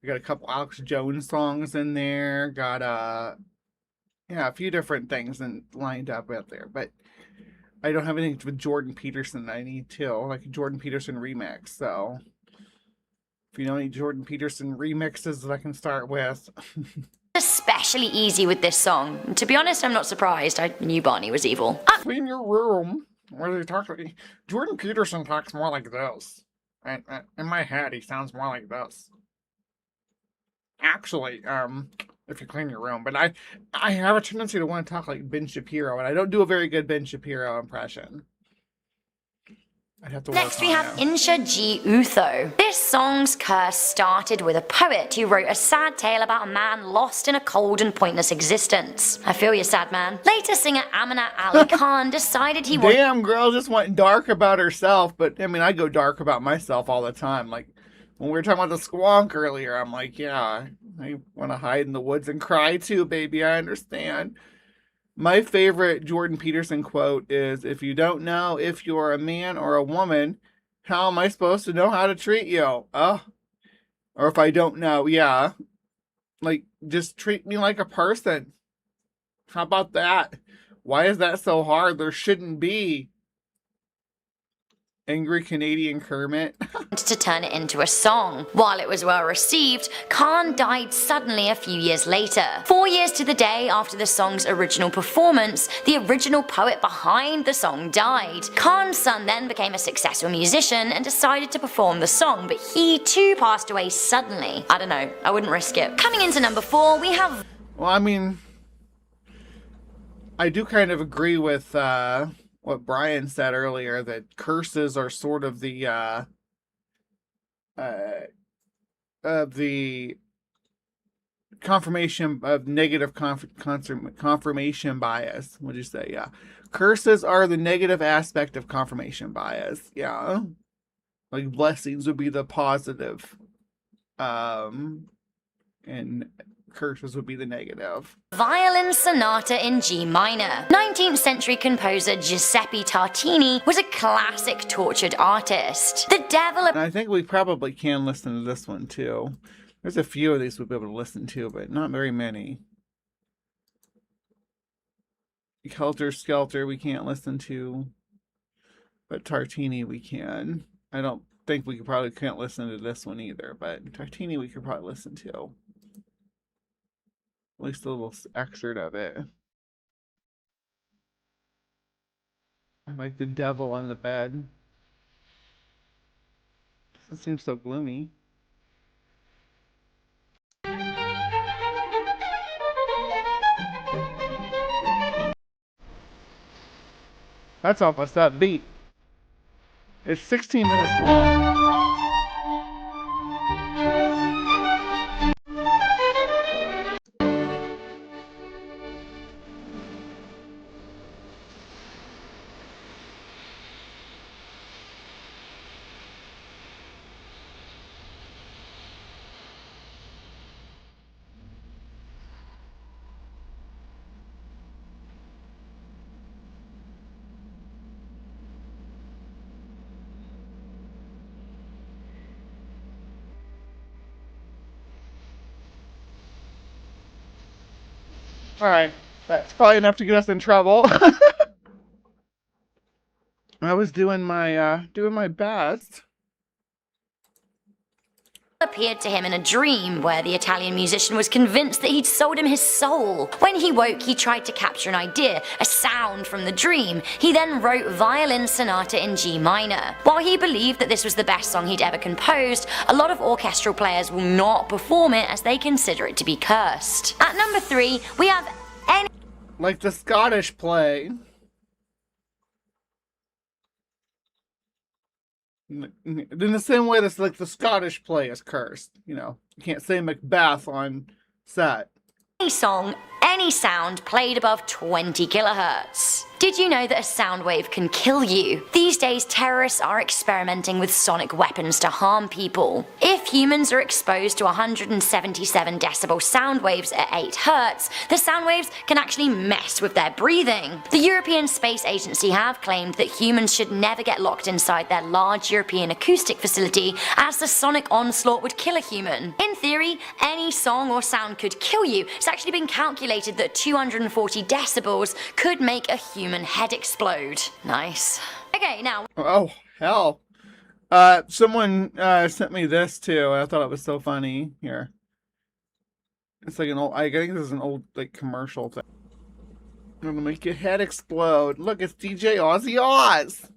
we got a couple Alex Jones songs in there. Got a few different things lined up out there. But I don't have anything with Jordan Peterson. I need to, like a Jordan Peterson remix. So if you know any Jordan Peterson remixes that I can start with. Especially easy with this song. And to be honest, I'm not surprised. I knew Barney was evil. Clean your room. What are you talking? Jordan Peterson talks more like this. In my head, he sounds more like this. Actually, if you clean your room. But I have a tendency to want to talk like Ben Shapiro, and I don't do a very good Ben Shapiro impression. I'd have to work Next we have Insha G. Utho. This song's curse started with a poet who wrote a sad tale about a man lost in a cold and pointless existence. I feel you, sad man. Later singer Amina Ali Khan decided he wanted... Damn, girl just went dark about herself, but I mean, I go dark about myself all the time. Like, when we were talking about the Squonk earlier, I'm like, yeah, I want to hide in the woods and cry too, baby, I understand. My favorite Jordan Peterson quote is, if you don't know if you're a man or a woman, how am I supposed to know how to treat you? Or if I don't know, yeah. Like, just treat me like a person. How about that? Why is that so hard? There shouldn't be. Angry Canadian Kermit. To turn it into a song. While it was well received, Khan died suddenly a few years later. 4 years to the day after the song's original performance, the original poet behind the song died. Khan's son then became a successful musician and decided to perform the song, but he too passed away suddenly. I don't know, I wouldn't risk it. Coming into number 4, we have... Well, I mean, I do kind of agree with what Brian said earlier, that curses are sort of the confirmation of negative confirmation bias. What'd you say? Yeah. Curses are the negative aspect of confirmation bias. Yeah. Like blessings would be the positive. And curses would be the negative. Violin Sonata in G minor. 19th century composer Giuseppe Tartini was a classic tortured artist. The devil... And I think we probably can listen to this one too. There's a few of these we'll be able to listen to, but not very many. Helter Skelter we can't listen to, but Tartini we can. I don't think we can't listen to this one either, but Tartini we could probably listen to. At least a little excerpt of it. I like the devil on the bed. It seems so gloomy. That's almost upbeat. It's 16 minutes long. Alright, that's probably enough to get us in trouble. I was doing my best. Appeared to him in a dream where the Italian musician was convinced that he'd sold him his soul. When he woke, he tried to capture an idea, a sound from the dream. He then wrote Violin Sonata in G minor. While he believed that this was the best song he'd ever composed, a lot of orchestral players will not perform it as they consider it to be cursed. At number 3, we have any... Like the Scottish play. In the same way that's like the Scottish play is cursed. You know, you can't say Macbeth on set. Any song, any sound played above 20 kilohertz. Did you know that a sound wave can kill you? These days, terrorists are experimenting with sonic weapons to harm people. If humans are exposed to 177 decibel sound waves at 8 hertz, the sound waves can actually mess with their breathing. The European Space Agency have claimed that humans should never get locked inside their large European acoustic facility, as the sonic onslaught would kill a human. In theory, any song or sound could kill you. It's actually been calculated that 240 decibels could make a human head explode. Nice. Okay, now... Oh, hell. Someone sent me this too, and I thought it was so funny. Here. It's like an old... I think this is an old, like, commercial thing. I'm gonna make your head explode. Look, it's DJ Ozzy Oz!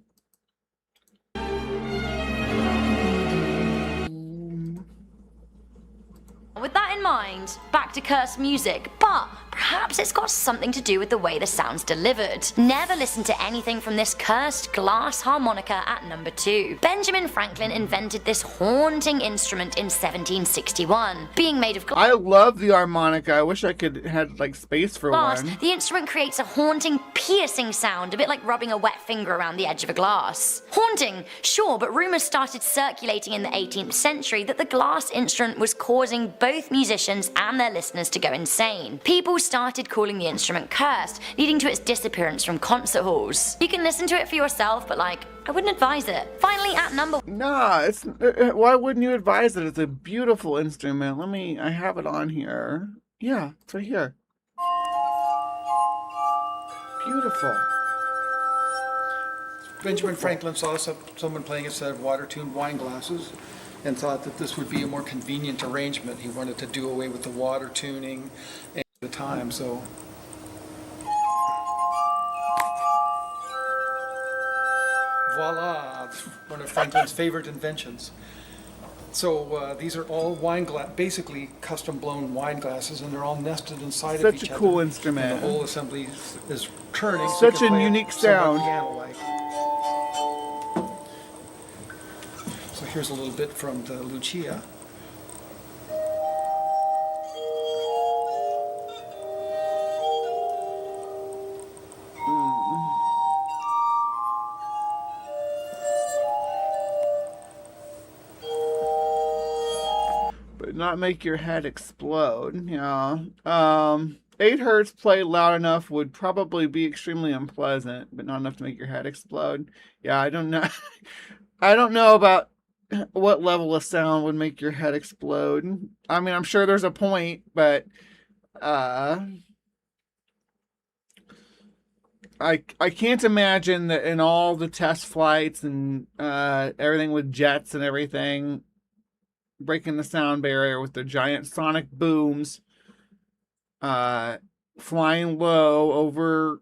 With that in mind, back to cursed music, but perhaps it's got something to do with the way the sound's delivered. Never listen to anything from this cursed glass harmonica at number 2. Benjamin Franklin invented this haunting instrument in 1761. Being made of glass, I love the harmonica. I wish I could had like space for one. the instrument creates a haunting, piercing sound, a bit like rubbing a wet finger around the edge of a glass. Haunting, sure, but rumors started circulating in the 18th century that the glass instrument was causing both musicians and their listeners to go insane. People started calling the instrument cursed, leading to its disappearance from concert halls. You can listen to it for yourself, but like, I wouldn't advise it. Finally, at number... Nah, it's... why wouldn't you advise it? It's a beautiful instrument. I have it on here. Yeah, it's right here. Beautiful. Benjamin Franklin saw someone playing a set of water-tuned wine glasses and thought that this would be a more convenient arrangement. He wanted to do away with the water tuning at the time, so. Voila, one of Franklin's favorite inventions. So these are all basically custom-blown wine glasses, and they're all nested inside of each other. Such a cool instrument. And the whole assembly is turning. Such a unique sound. Piano-like. So here's a little bit from the Lucia. But not make your head explode. Yeah. 8 hertz played loud enough would probably be extremely unpleasant, but not enough to make your head explode. Yeah, I don't know. I don't know about what level of sound would make your head explode. I mean, I'm sure there's a point, but I can't imagine that in all the test flights and everything with jets and everything, breaking the sound barrier with the giant sonic booms, flying low over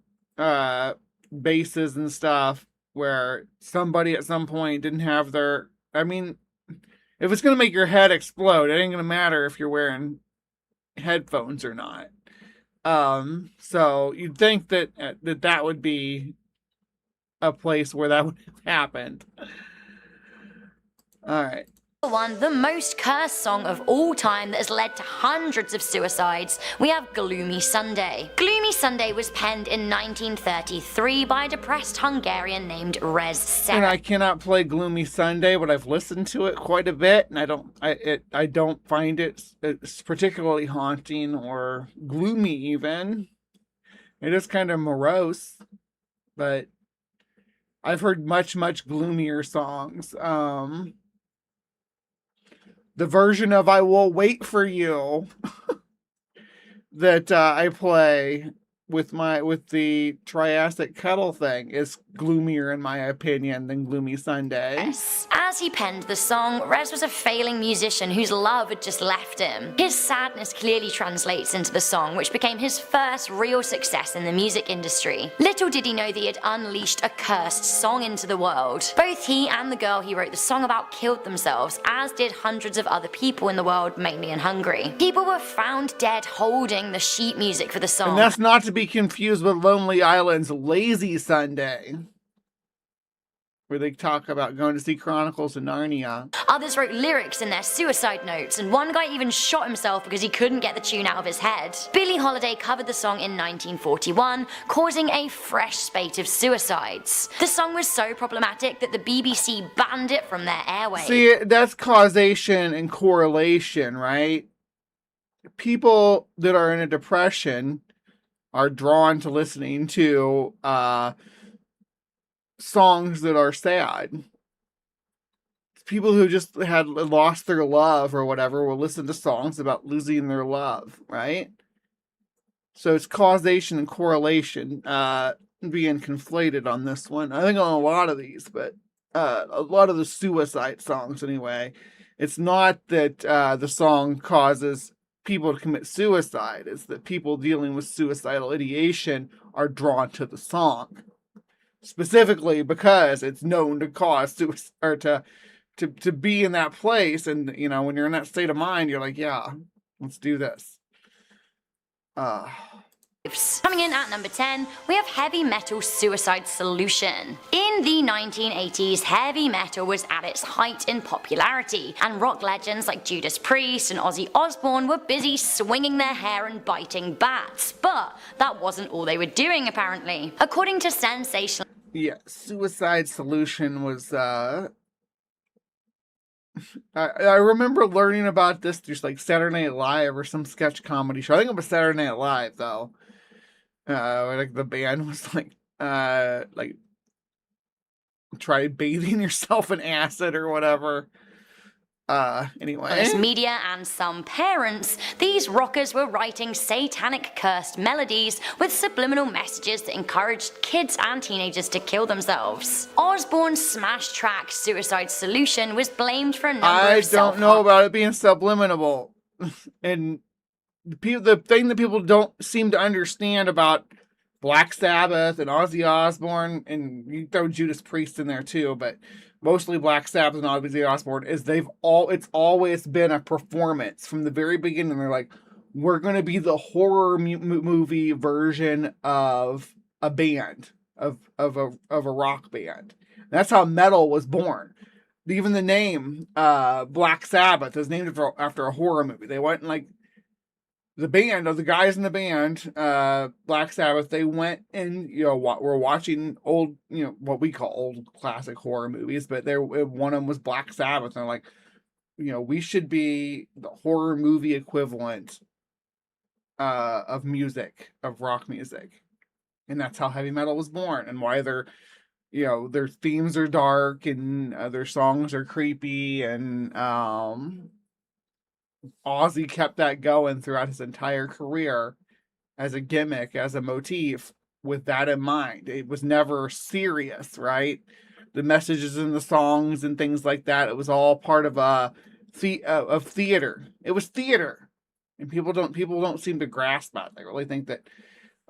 bases and stuff, where somebody at some point didn't have their... I mean, if it's going to make your head explode, it ain't going to matter if you're wearing headphones or not. So you'd think that that would be a place where that would have happened. All right. One, the most cursed song of all time that has led to hundreds of suicides, we have Gloomy Sunday. Gloomy Sunday was penned in 1933 by a depressed Hungarian named Rez Serra. And I cannot play Gloomy Sunday, but I've listened to it quite a bit, and I don't find it's particularly haunting or gloomy even. It is kind of morose, but I've heard much, much gloomier songs. The version of I Will Wait For You that I play with the Triassic Cuddle thing is gloomier in my opinion than Gloomy Sunday. Yes. As he penned the song, Rez was a failing musician whose love had just left him. His sadness clearly translates into the song, which became his first real success in the music industry. Little did he know that he had unleashed a cursed song into the world. Both he and the girl he wrote the song about killed themselves, as did hundreds of other people in the world, mainly in Hungary. People were found dead holding the sheet music for the song. And that's not to be confused with Lonely Island's Lazy Sunday, where they talk about going to see Chronicles of Narnia. Others wrote lyrics in their suicide notes, and one guy even shot himself because he couldn't get the tune out of his head. Billie Holiday covered the song in 1941, causing a fresh spate of suicides. The song was so problematic that the BBC banned it from their airwaves. See, that's causation and correlation, right? People that are in a depression are drawn to listening to songs that are sad. People who just had lost their love or whatever will listen to songs about losing their love, right? So it's causation and correlation being conflated on this one. I think on a lot of these, but a lot of the suicide songs anyway. It's not that the song causes people to commit suicide. It's that people dealing with suicidal ideation are drawn to the song. Specifically because it's known to cause suicide, or to be in that place, and you know, when you're in that state of mind, you're like, yeah, let's do this. Coming in at number 10, we have heavy metal Suicide Solution. In the 1980s, heavy metal was at its height in popularity, and rock legends like Judas Priest and Ozzy Osbourne were busy swinging their hair and biting bats. But that wasn't all they were doing, apparently. According to Sensational... Yeah, Suicide Solution was, I remember learning about this through like Saturday Night Live or some sketch comedy show. I think it was Saturday Night Live though. Like the band was like try bathing yourself in acid or whatever. Anyway. Media and some parents, these rockers were writing satanic cursed melodies with subliminal messages that encouraged kids and teenagers to kill themselves. Osbourne's smash track Suicide Solution was blamed for a number I of don't know about it being subliminal. And the thing that people don't seem to understand about Black Sabbath and Ozzy Osbourne, and you throw Judas Priest in there too, but mostly Black Sabbath and Ozzy Osbourne, is it's always been a performance from the very beginning. They're like, we're going to be the horror movie version of a band, of a rock band. That's how metal was born. Even the name Black Sabbath is named after a horror movie. They went and like the band, of the guys in the band, Black Sabbath, they went and, were watching old, what we call old classic horror movies, but one of them was Black Sabbath. And they're like, we should be the horror movie equivalent of music, of rock music. And that's how heavy metal was born, and why their themes are dark and their songs are creepy, and Ozzy kept that going throughout his entire career as a gimmick, as a motif, with that in mind. It was never serious, right? The messages in the songs and things like that, it was all part of theater. It was theater. And people don't seem to grasp that. They really think that,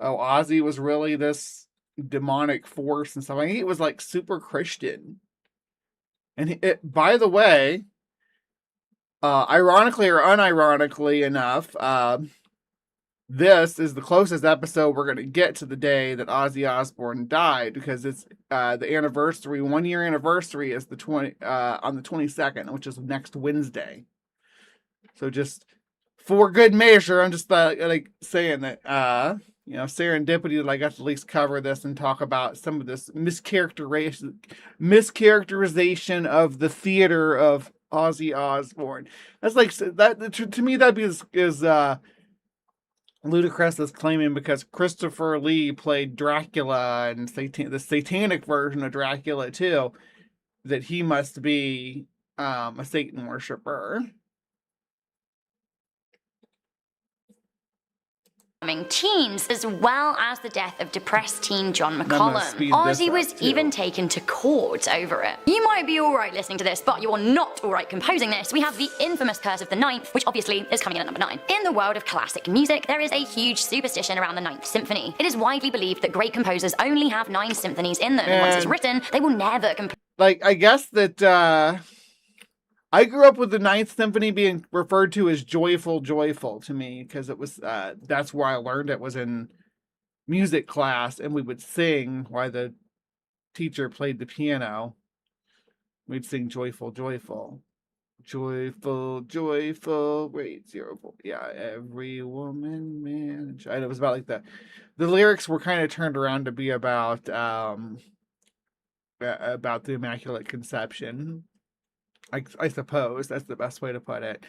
Ozzy was really this demonic force and stuff. I think it was like super Christian. And by the way, ironically or unironically enough, this is the closest episode we're going to get to the day that Ozzy Osbourne died, because it's the anniversary, 1 year anniversary is on the 22nd, which is next Wednesday. So just for good measure, I'm just like saying that serendipity that I got to at least cover this and talk about some of this mischaracterization of the theater of Ozzy Osbourne. That's like that to me. That'd be as ludicrous as claiming because Christopher Lee played Dracula and the satanic version of Dracula too, that he must be a Satan worshiper. Teens, as well as the death of depressed teen John McCollum. Ozzy was even taken to court over it. You might be alright listening to this, but you're not alright composing this. We have the infamous Curse of the Ninth, which obviously is coming in at number 9. In the world of classic music, there is a huge superstition around the Ninth Symphony. It is widely believed that great composers only have 9 symphonies in them, and once it's written, they will never complete. Like, I guess that, I grew up with the Ninth Symphony being referred to as joyful to me, because it was, that's where I learned it, was in music class, and we would sing while the teacher played the piano. We'd sing joyful, wait, 0, yeah, every woman, man, and child. It was about like the lyrics were kind of turned around to be about the Immaculate Conception. I suppose that's the best way to put it.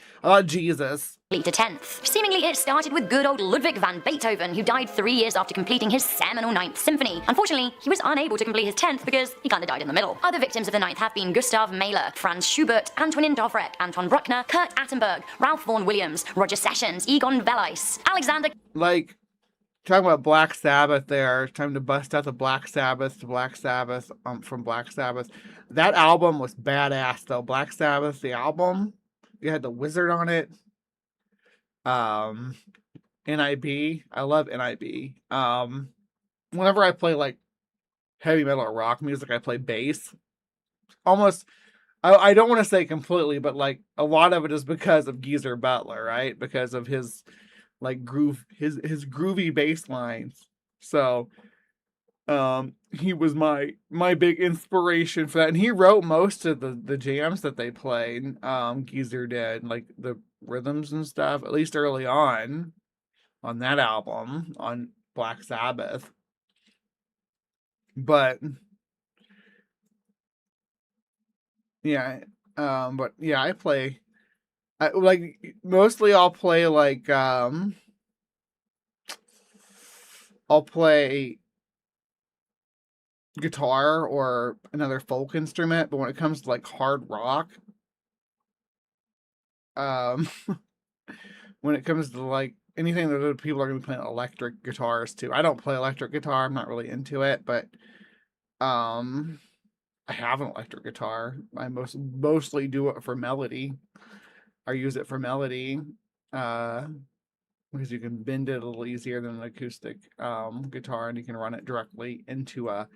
Jesus. To 10th. Seemingly it started with good old Ludwig van Beethoven, who died 3 years after completing his seminal 9th Symphony. Unfortunately, he was unable to complete his 10th because he kinda died in the middle. Other victims of the 9th have been Gustav Mahler, Franz Schubert, Antonin Dvorak, Anton Bruckner, Kurt Attenberg, Ralph Vaughan Williams, Roger Sessions, Egon Velleis, Alexander... Like, talking about Black Sabbath there, time to bust out the Black Sabbath from Black Sabbath. That album was badass though. Black Sabbath, the album, you had the wizard on it. NIB, I love NIB. Whenever I play like heavy metal or rock music, I play bass. Almost, I don't want to say completely, but like a lot of it is because of Geezer Butler, right? Because of his like groove, his groovy bass lines. So he was my big inspiration for that, and he wrote most of the jams that they played. Geezer did, like the rhythms and stuff, at least early on that album on Black Sabbath. But yeah, I play. I'll play like I'll play guitar or another folk instrument, but when it comes to like hard rock, Um, when it comes to like anything that other people are going to be playing electric guitars too. I don't play electric guitar. I'm not really into it, but I have an electric guitar. I mostly do it for melody. I use it for melody because you can bend it a little easier than an acoustic guitar, and you can run it directly into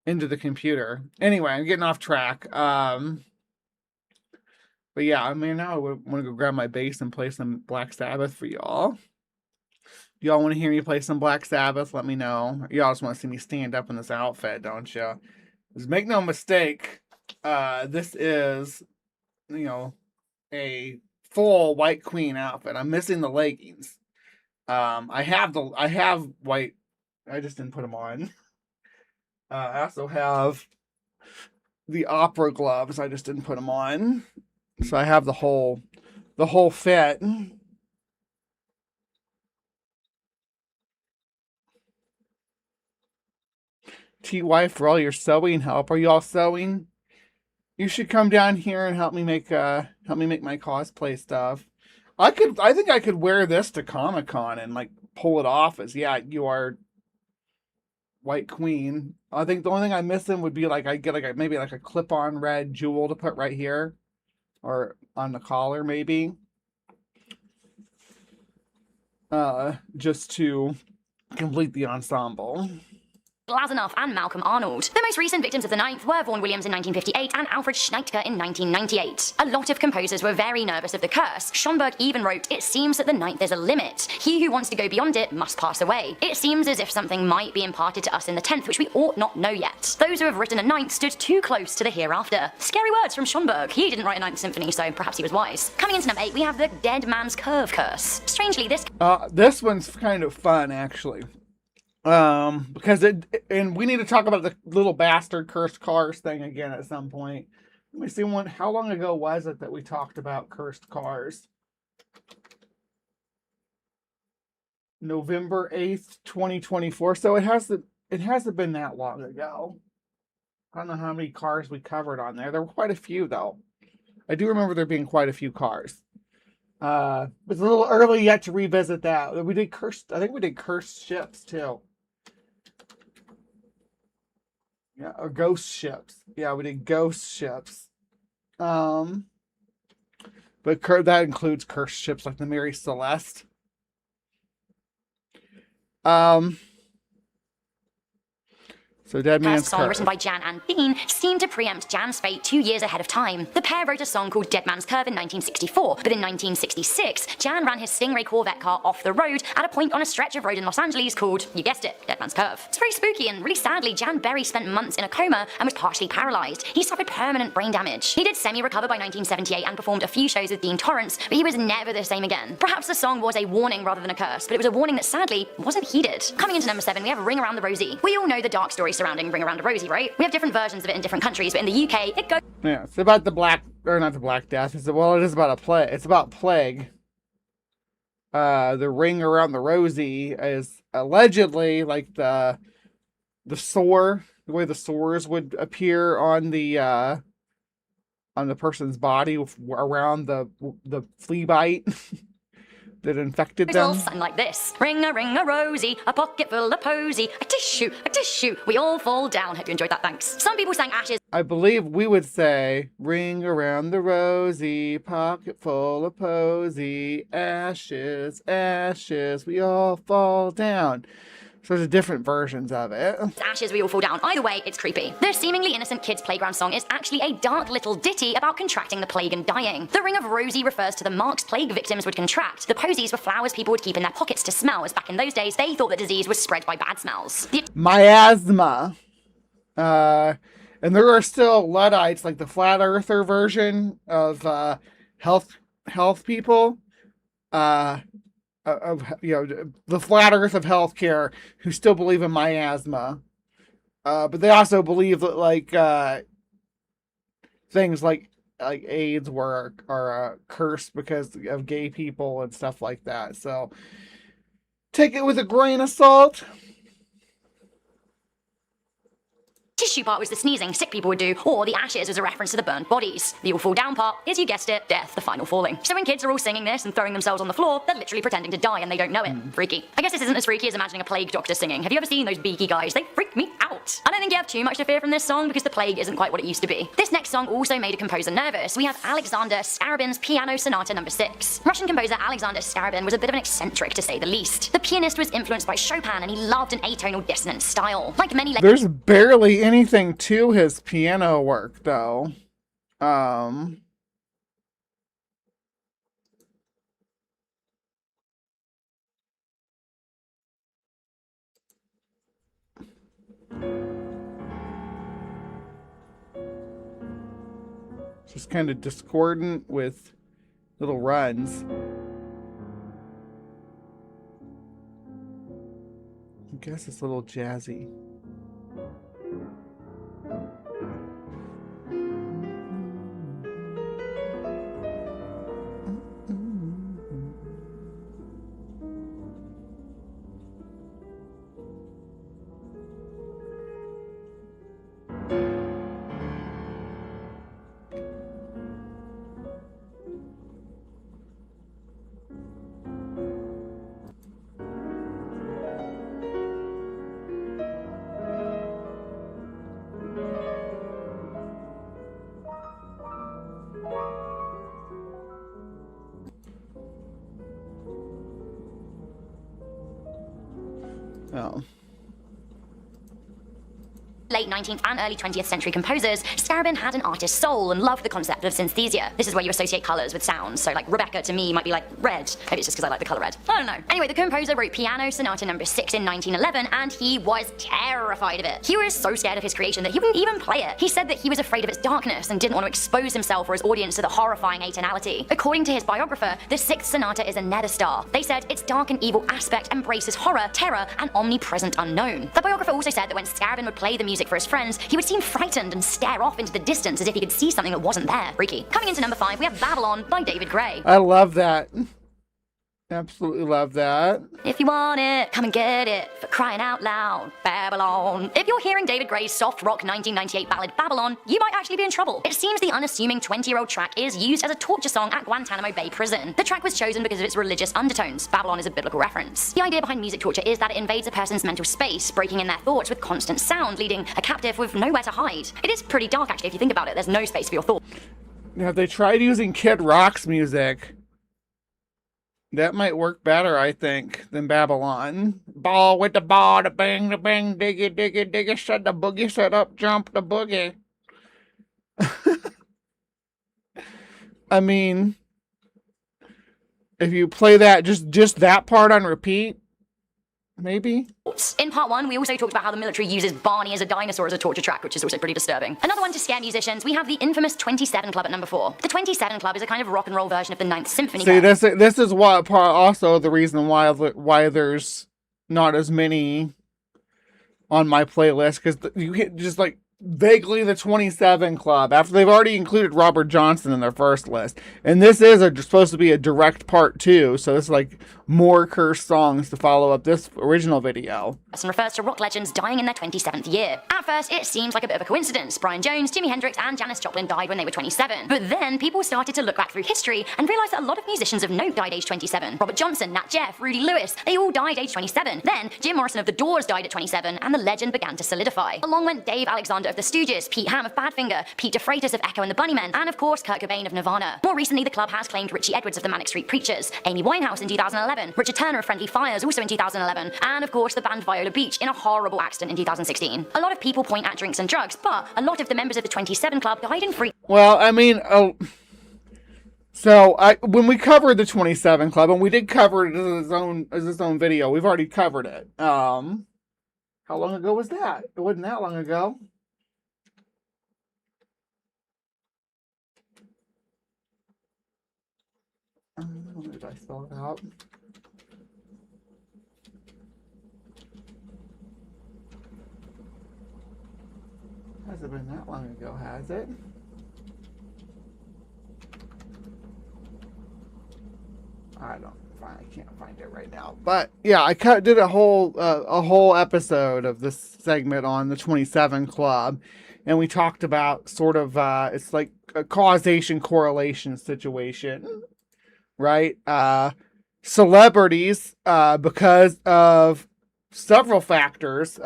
the computer. Anyway, I'm getting off track. But yeah, I mean, now I want to go grab my bass and play some Black Sabbath for y'all. Y'all want to hear me play some Black Sabbath? Let me know. Y'all just want to see me stand up in this outfit, don't you? Just make no mistake, this is, a full White Queen outfit. I'm missing the leggings. I have white. I just didn't put them on. I also have the opera gloves. I just didn't put them on. So I have the whole fit. TY for all your sewing help. Are y'all sewing? You should come down here and help me make my cosplay stuff. I think I could wear this to Comic-Con and like pull it off as, yeah, you are White Queen. I think the only thing I'm missing would be like I get like maybe like a clip-on red jewel to put right here. Or on the collar, maybe. Just to complete the ensemble. Glazanoff and Malcolm Arnold. The most recent victims of the 9th were Vaughan Williams in 1958 and Alfred Schneitker in 1998. A lot of composers were very nervous of the curse. Schonberg even wrote, "It seems that the 9th is a limit. He who wants to go beyond it must pass away. It seems as if something might be imparted to us in the 10th which we ought not know yet. Those who have written a 9th stood too close to the hereafter." Scary words from Schonberg. He didn't write a 9th symphony, so perhaps he was wise. Coming into number 8, we have the Dead Man's Curve curse. Strangely, this one's kind of fun, actually. Because and we need to talk about the little bastard cursed cars thing again at some point. Let me see how long ago was it that we talked about cursed cars? November 8th, 2024. So it hasn't been that long ago. I don't know how many cars we covered on there. There were quite a few though. I do remember there being quite a few cars. It's a little early yet to revisit that. I think we did cursed ships too. Yeah, or ghost ships. Yeah, we did ghost ships. But that includes cursed ships like the Mary Celeste. So Dead Man's song Curve. written by Jan and Dean seemed to preempt Jan's fate 2 years ahead of time. The pair wrote a song called Dead Man's Curve in 1964, but in 1966, Jan ran his Stingray Corvette car off the road at a point on a stretch of road in Los Angeles called, you guessed it, Dead Man's Curve. It's very spooky, and really sadly, Jan Berry spent months in a coma and was partially paralyzed. He suffered permanent brain damage. He did semi-recover by 1978 and performed a few shows with Dean Torrance, but he was never the same again. Perhaps the song was a warning rather than a curse, but it was a warning that sadly wasn't heeded. Coming into number 7, we have Ring Around the Rosie. We all know the dark story surrounding Ring Around the Rosie, right? We have different versions of it in different countries, but in the UK, it goes... Yeah, it's about the not the Black Death. It is about a plague. It's about plague. The ring around the Rosie is allegedly like the way the sores would appear on the person's body around the flea bite that infected them. Something like this. Ring a Rosie, a pocket full of posy, a tissue, we all fall down. Hope you enjoyed that, thanks. Some people sang Ashes. I believe we would say, ring around the Rosie, pocket full of posy, ashes, ashes, we all fall down. So there's different versions of it. Ashes, we all fall down. Either way, it's creepy. The seemingly innocent kids' playground song is actually a dark little ditty about contracting the plague and dying. The Ring of Rosie refers to the marks plague victims would contract. The posies were flowers people would keep in their pockets to smell, as back in those days, they thought that disease was spread by bad smells. Miasma. And there are still Luddites, like the Flat Earther version of health people. The flat earth of healthcare who still believe in miasma. But they also believe that like things like AIDS are cursed because of gay people and stuff like that. So take it with a grain of salt. tissue part was the sneezing sick people would do, or the ashes was a reference to the burned bodies. The all fall down part is, you guessed it, death, the final falling. So when kids are all singing this and throwing themselves on the floor, they're literally pretending to die and they don't know it. Freaky. I guess this isn't as freaky as imagining a plague doctor singing. Have you ever seen those beaky guys? They freak me out. I don't think you have too much to fear from this song because the plague isn't quite what it used to be. This next song also made a composer nervous. We have Alexander Scarabin's Piano Sonata No. 6. Russian composer Alexander Scarabin was a bit of an eccentric to say the least. The pianist was influenced by Chopin and he loved an atonal dissonant style. Like many There's barely anything to his piano work though. Just kind of discordant with little runs. I guess it's a little jazzy. Oh. Late 19th and early 20th century composers, Scarabin had an artist's soul and loved the concept of synesthesia. This is where you associate colours with sounds, so like Rebecca to me might be like red. Maybe it's just because I like the colour red. I don't know. Anyway, the composer wrote Piano Sonata No. 6 in 1911 and he was terrified of it. He was so scared of his creation that he wouldn't even play it. He said that he was afraid of its darkness and didn't want to expose himself or his audience to the horrifying atonality. According to his biographer, the 6th sonata is a nether star. They said its dark and evil aspect embraces horror, terror, and omnipresent unknown. The biographer also said that when Scarabin would play the music for his friends, he would seem frightened and stare off into the distance as if he could see something that wasn't there. Freaky. Coming into number 5, we have Babylon by David Gray. I love that. Absolutely love that. If you want it, come and get it, for crying out loud, Babylon. If you're hearing David Gray's soft rock 1998 ballad Babylon, you might actually be in trouble. It seems the unassuming 20-year-old track is used as a torture song at Guantanamo Bay Prison. The track was chosen because of its religious undertones. Babylon is a biblical reference. The idea behind music torture is that it invades a person's mental space, breaking in their thoughts with constant sound, leaving a captive with nowhere to hide. It is pretty dark actually if you think about it. There's no space for your thoughts. Now, if they tried using Kid Rock's music, that might work better, I think, than Babylon. Ball with the ball, the bang, diggy, diggy, diggy, shut the boogie, set up, jump the boogie. I mean, if you play that, just that part on repeat, maybe? In part 1, we also talked about how the military uses Barney as a dinosaur as a torture track, which is also pretty disturbing. Another one to scare musicians, we have the infamous 27 Club at number 4. The 27 Club is a kind of rock and roll version of the 9th Symphony. See, this is what also the reason why there's not as many on my playlist, because you get just like vaguely the 27 Club after they've already included Robert Johnson in their first list, and this is supposed to be a direct part 2, so this is like more cursed songs to follow up this original video. And refers to rock legends dying in their 27th year. At first, it seems like a bit of a coincidence. Brian Jones, Jimi Hendrix, and Janis Joplin died when they were 27. But then people started to look back through history and realized that a lot of musicians of note died age 27. Robert Johnson, Nat Jeff, Rudy Lewis, they all died age 27. Then Jim Morrison of The Doors died at 27, and the legend began to solidify. Along went Dave Alexander of The Stooges, Pete Ham of Badfinger, Pete DeFreitas of Echo and the Bunnymen, and of course Kurt Cobain of Nirvana. More recently, the club has claimed Richie Edwards of the Manic Street Preachers, Amy Winehouse in 2011, Richard Turner of Friendly Fires also in 2011, and of course the band Viola Beach in a horrible accident in 2016. A lot of people point at drinks and drugs, but a lot of the members of the 27 Club died in free. Well, I mean, when we covered the 27 Club, and we did cover it as its own video, we've already covered it. How long ago was that? It wasn't that long ago. Did I spell it out? Hasn't been that long ago, has it? I don't can't find it right now. But yeah, I did a whole episode of this segment on the 27 Club, and we talked about sort of it's like a causation correlation situation, right? Celebrities, because of several factors,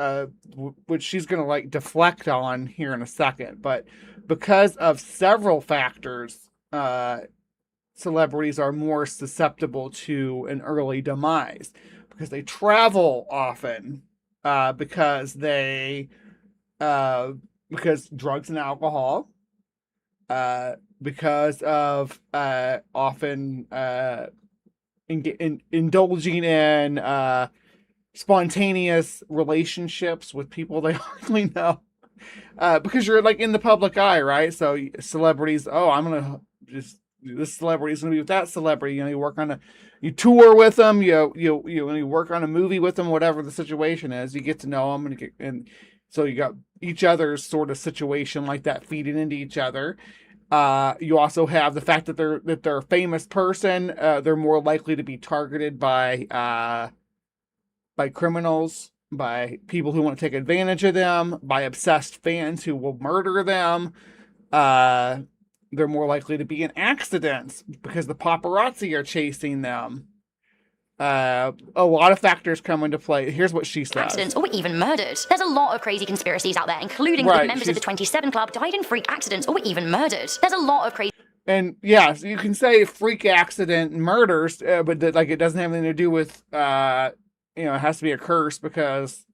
which she's gonna like deflect on here in a second, but because of several factors, celebrities are more susceptible to an early demise because they travel often, because drugs and alcohol, because of often indulging in spontaneous relationships with people they hardly know, because you're like in the public eye, right? So celebrities, this celebrity's gonna be with that celebrity. You tour with them, you work on a movie with them, whatever the situation is, you get to know them, and so you got each other's sort of situation like that feeding into each other. You also have the fact that they're a famous person. They're more likely to be targeted by criminals, by people who want to take advantage of them, by obsessed fans who will murder them. They're more likely to be in accidents because the paparazzi are chasing them. A lot of factors come into play. Here's what she says. Accidents or even murdered. There's a lot of crazy conspiracies out there, including that members of the 27 Club died in freak accidents or even murdered. There's a lot of crazy... And yeah, so you can say freak accident and murders, but it doesn't have anything to do with, it has to be a curse because,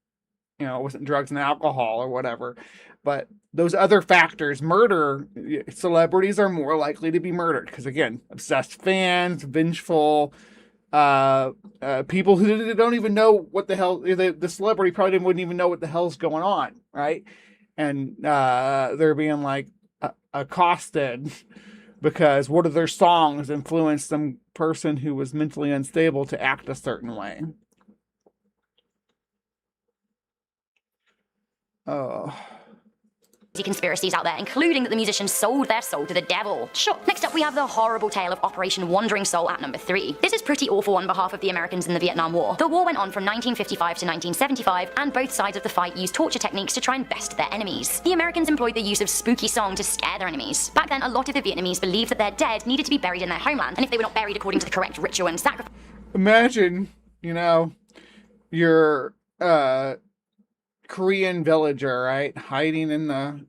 it wasn't drugs and alcohol or whatever. But those other factors, murder, celebrities are more likely to be murdered because, again, obsessed fans, vengeful, people who don't even know what the hell, the celebrity probably wouldn't even know what the hell's going on, right? And they're being like accosted because one of their songs influenced some person who was mentally unstable to act a certain way. Oh. Conspiracies out there, including that the musicians sold their soul to the devil. Sure. Next up, we have the horrible tale of Operation Wandering Soul at number 3. This is pretty awful on behalf of the Americans in the Vietnam War. The war went on from 1955 to 1975, and both sides of the fight used torture techniques to try and best their enemies. The Americans employed the use of spooky song to scare their enemies. Back then, a lot of the Vietnamese believed that their dead needed to be buried in their homeland, and if they were not buried according to the correct ritual and sacrifice... Imagine, your Korean villager, right? Hiding in the,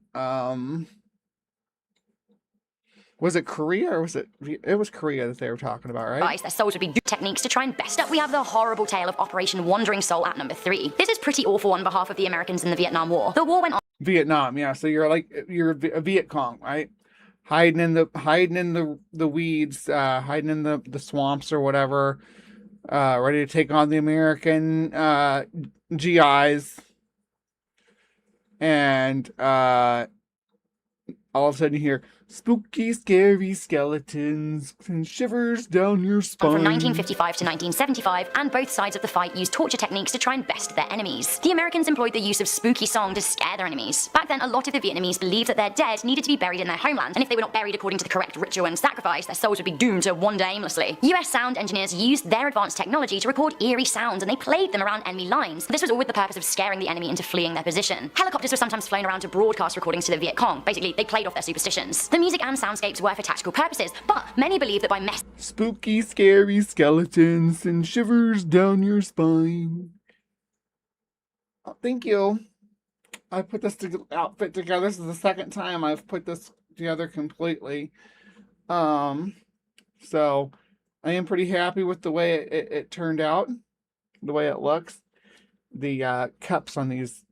was it Korea or was it was Korea that they were talking about, right? Their souls would be techniques to try and best up. We have the horrible tale of Operation Wandering Soul at number 3. This is pretty awful on behalf of the Americans in the Vietnam War. The war went on... Vietnam, yeah. So you're a Viet Cong, right? Hiding in the weeds, hiding in the swamps or whatever, ready to take on the American GIs. And all of a sudden you hear spooky, scary skeletons and shivers down your spine. From 1955 to 1975, and both sides of the fight used torture techniques to try and best their enemies. The Americans employed the use of spooky song to scare their enemies. Back then, a lot of the Vietnamese believed that their dead needed to be buried in their homeland, and if they were not buried according to the correct ritual and sacrifice, their souls would be doomed to wander aimlessly. US sound engineers used their advanced technology to record eerie sounds, and they played them around enemy lines. This was all with the purpose of scaring the enemy into fleeing their position. Helicopters were sometimes flown around to broadcast recordings to the Viet Cong. Basically, they played off their superstitions. The music and soundscapes were for tactical purposes, but many believe that by spooky, scary skeletons and shivers down your spine. Oh, thank you. I put this outfit together. This is the second time I've put this together completely. So I am pretty happy with the way it turned out, the way it looks. The cups on this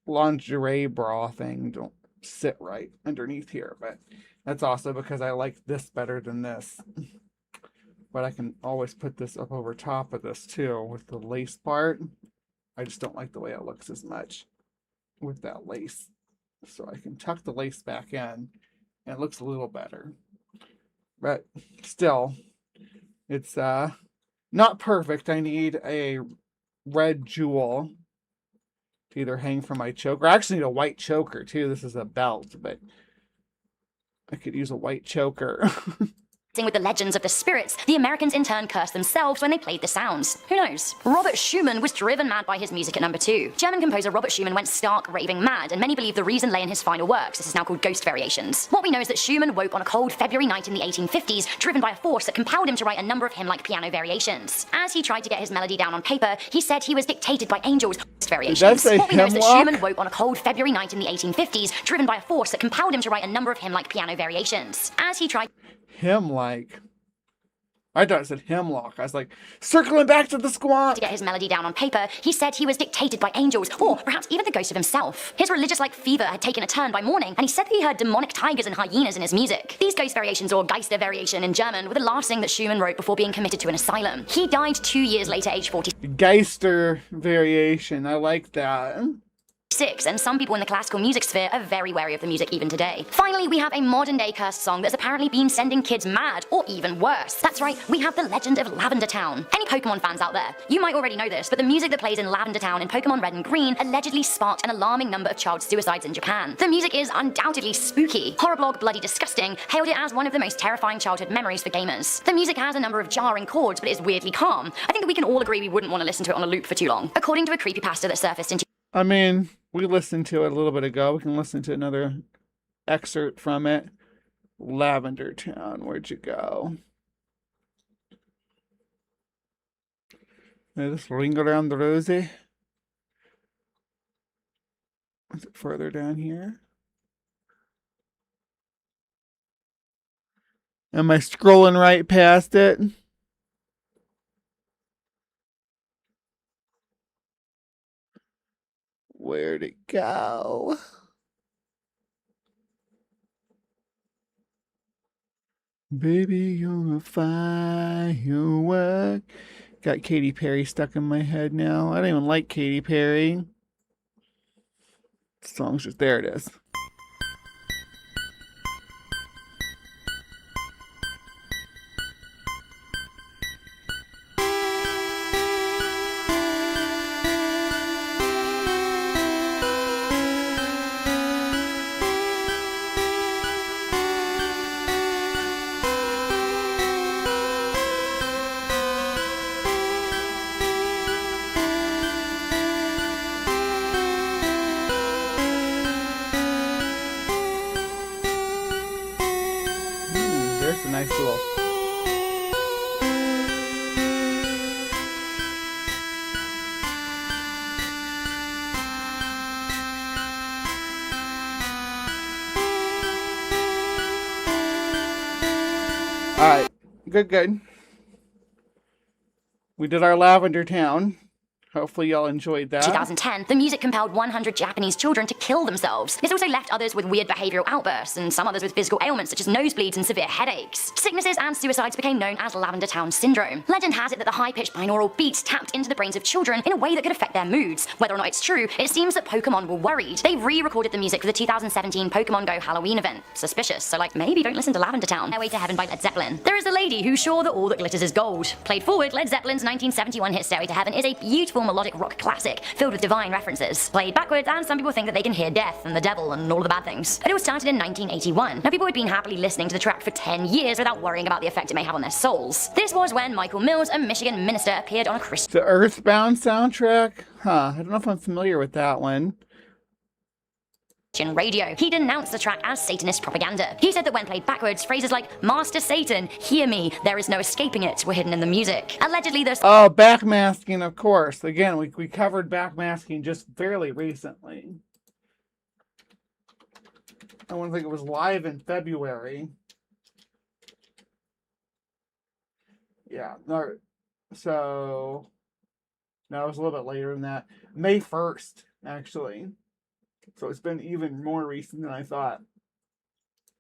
lingerie bra thing don't sit right underneath here, but that's also because I like this better than this. But I can always put this up over top of this too with the lace part. I just don't like the way it looks as much with that lace. So I can tuck the lace back in and it looks a little better. But still, it's not perfect. I need a red jewel to either hang from my choker. I actually need a white choker too. This is a belt, but I could use a white choker. with the legends of the spirits, the Americans in turn cursed themselves when they played the sounds. Who knows? Robert Schumann was driven mad by his music at number 2. German composer Robert Schumann went stark raving mad, and many believe the reason lay in his final works. This is now called Ghost Variations. What we know is that Schumann woke on a cold February night in the 1850s, driven by a force that compelled him to write a number of hymn-like piano variations. As he tried to get his melody down on paper, he said he was dictated by angels. Variations. What we know is that Schumann woke on a cold February night in the 1850s, driven by a force that compelled him to write a number of hymn-like piano variations. As he tried Hymn-like. I thought it said hemlock. I was like, circling back to the Squonk. To get his melody down on paper, he said he was dictated by angels, or perhaps even the ghost of himself. His religious-like fever had taken a turn by morning, and he said that he heard demonic tigers and hyenas in his music. These ghost variations, or Geister variation in German, were the last thing that Schumann wrote before being committed to an asylum. He died 2 years later, age 46. Geister variation. I like that. And some people in the classical music sphere are very wary of the music even today. Finally, we have a modern-day cursed song that's apparently been sending kids mad, or even worse. That's right, we have the legend of Lavender Town. Any Pokemon fans out there, you might already know this, but the music that plays in Lavender Town in Pokemon Red and Green allegedly sparked an alarming number of child suicides in Japan. The music is undoubtedly spooky. Horrorblog Bloody Disgusting hailed it as one of the most terrifying childhood memories for gamers. The music has a number of jarring chords, but it is weirdly calm. I think that we can all agree we wouldn't want to listen to it on a loop for too long. According to a creepypasta that surfaced in I mean, we listened to it a little bit ago. We can listen to another excerpt from it. Lavender Town, where'd you go? Just ring around the rosy. Is it further down here? Am I scrolling right past it? Where'd it go? Baby, you're a firework. Got Katy Perry stuck in my head now. I don't even like Katy Perry. The song's just, there it is. There's a nice little... Alright, good. We did our Lavender Town. Hopefully y'all enjoyed that. 2010, the music compelled 100 Japanese children to kill themselves. This also left others with weird behavioral outbursts, and some others with physical ailments such as nosebleeds and severe headaches. Sicknesses and suicides became known as Lavender Town Syndrome. Legend has it that the high-pitched binaural beats tapped into the brains of children in a way that could affect their moods. Whether or not it's true, it seems that Pokemon were worried. They re-recorded the music for the 2017 Pokemon Go Halloween event. Suspicious, so maybe don't listen to Lavender Town. Stairway to Heaven by Led Zeppelin. There is a lady who's sure that all that glitters is gold. Played forward, Led Zeppelin's 1971 hit Stairway to Heaven is a beautiful melodic rock classic filled with divine references. Played backwards, and some people think that they can hear death and the devil and all of the bad things. But it was started in 1981. Now, people had been happily listening to the track for 10 years without worrying about the effect it may have on their souls. This was when Michael Mills, a Michigan minister, appeared on a Christian The Earthbound soundtrack? Huh, I don't know if I'm familiar with that one. radio. He denounced the track as Satanist propaganda. He said that when played backwards, phrases like, Master Satan, hear me, there is no escaping it, were hidden in the music. Allegedly, there's... Oh, backmasking, of course. Again, we covered backmasking just fairly recently. I want to think it was live in February. Yeah, no, so... No, it was a little bit later than that. May 1st, actually. So it's been even more recent than I thought.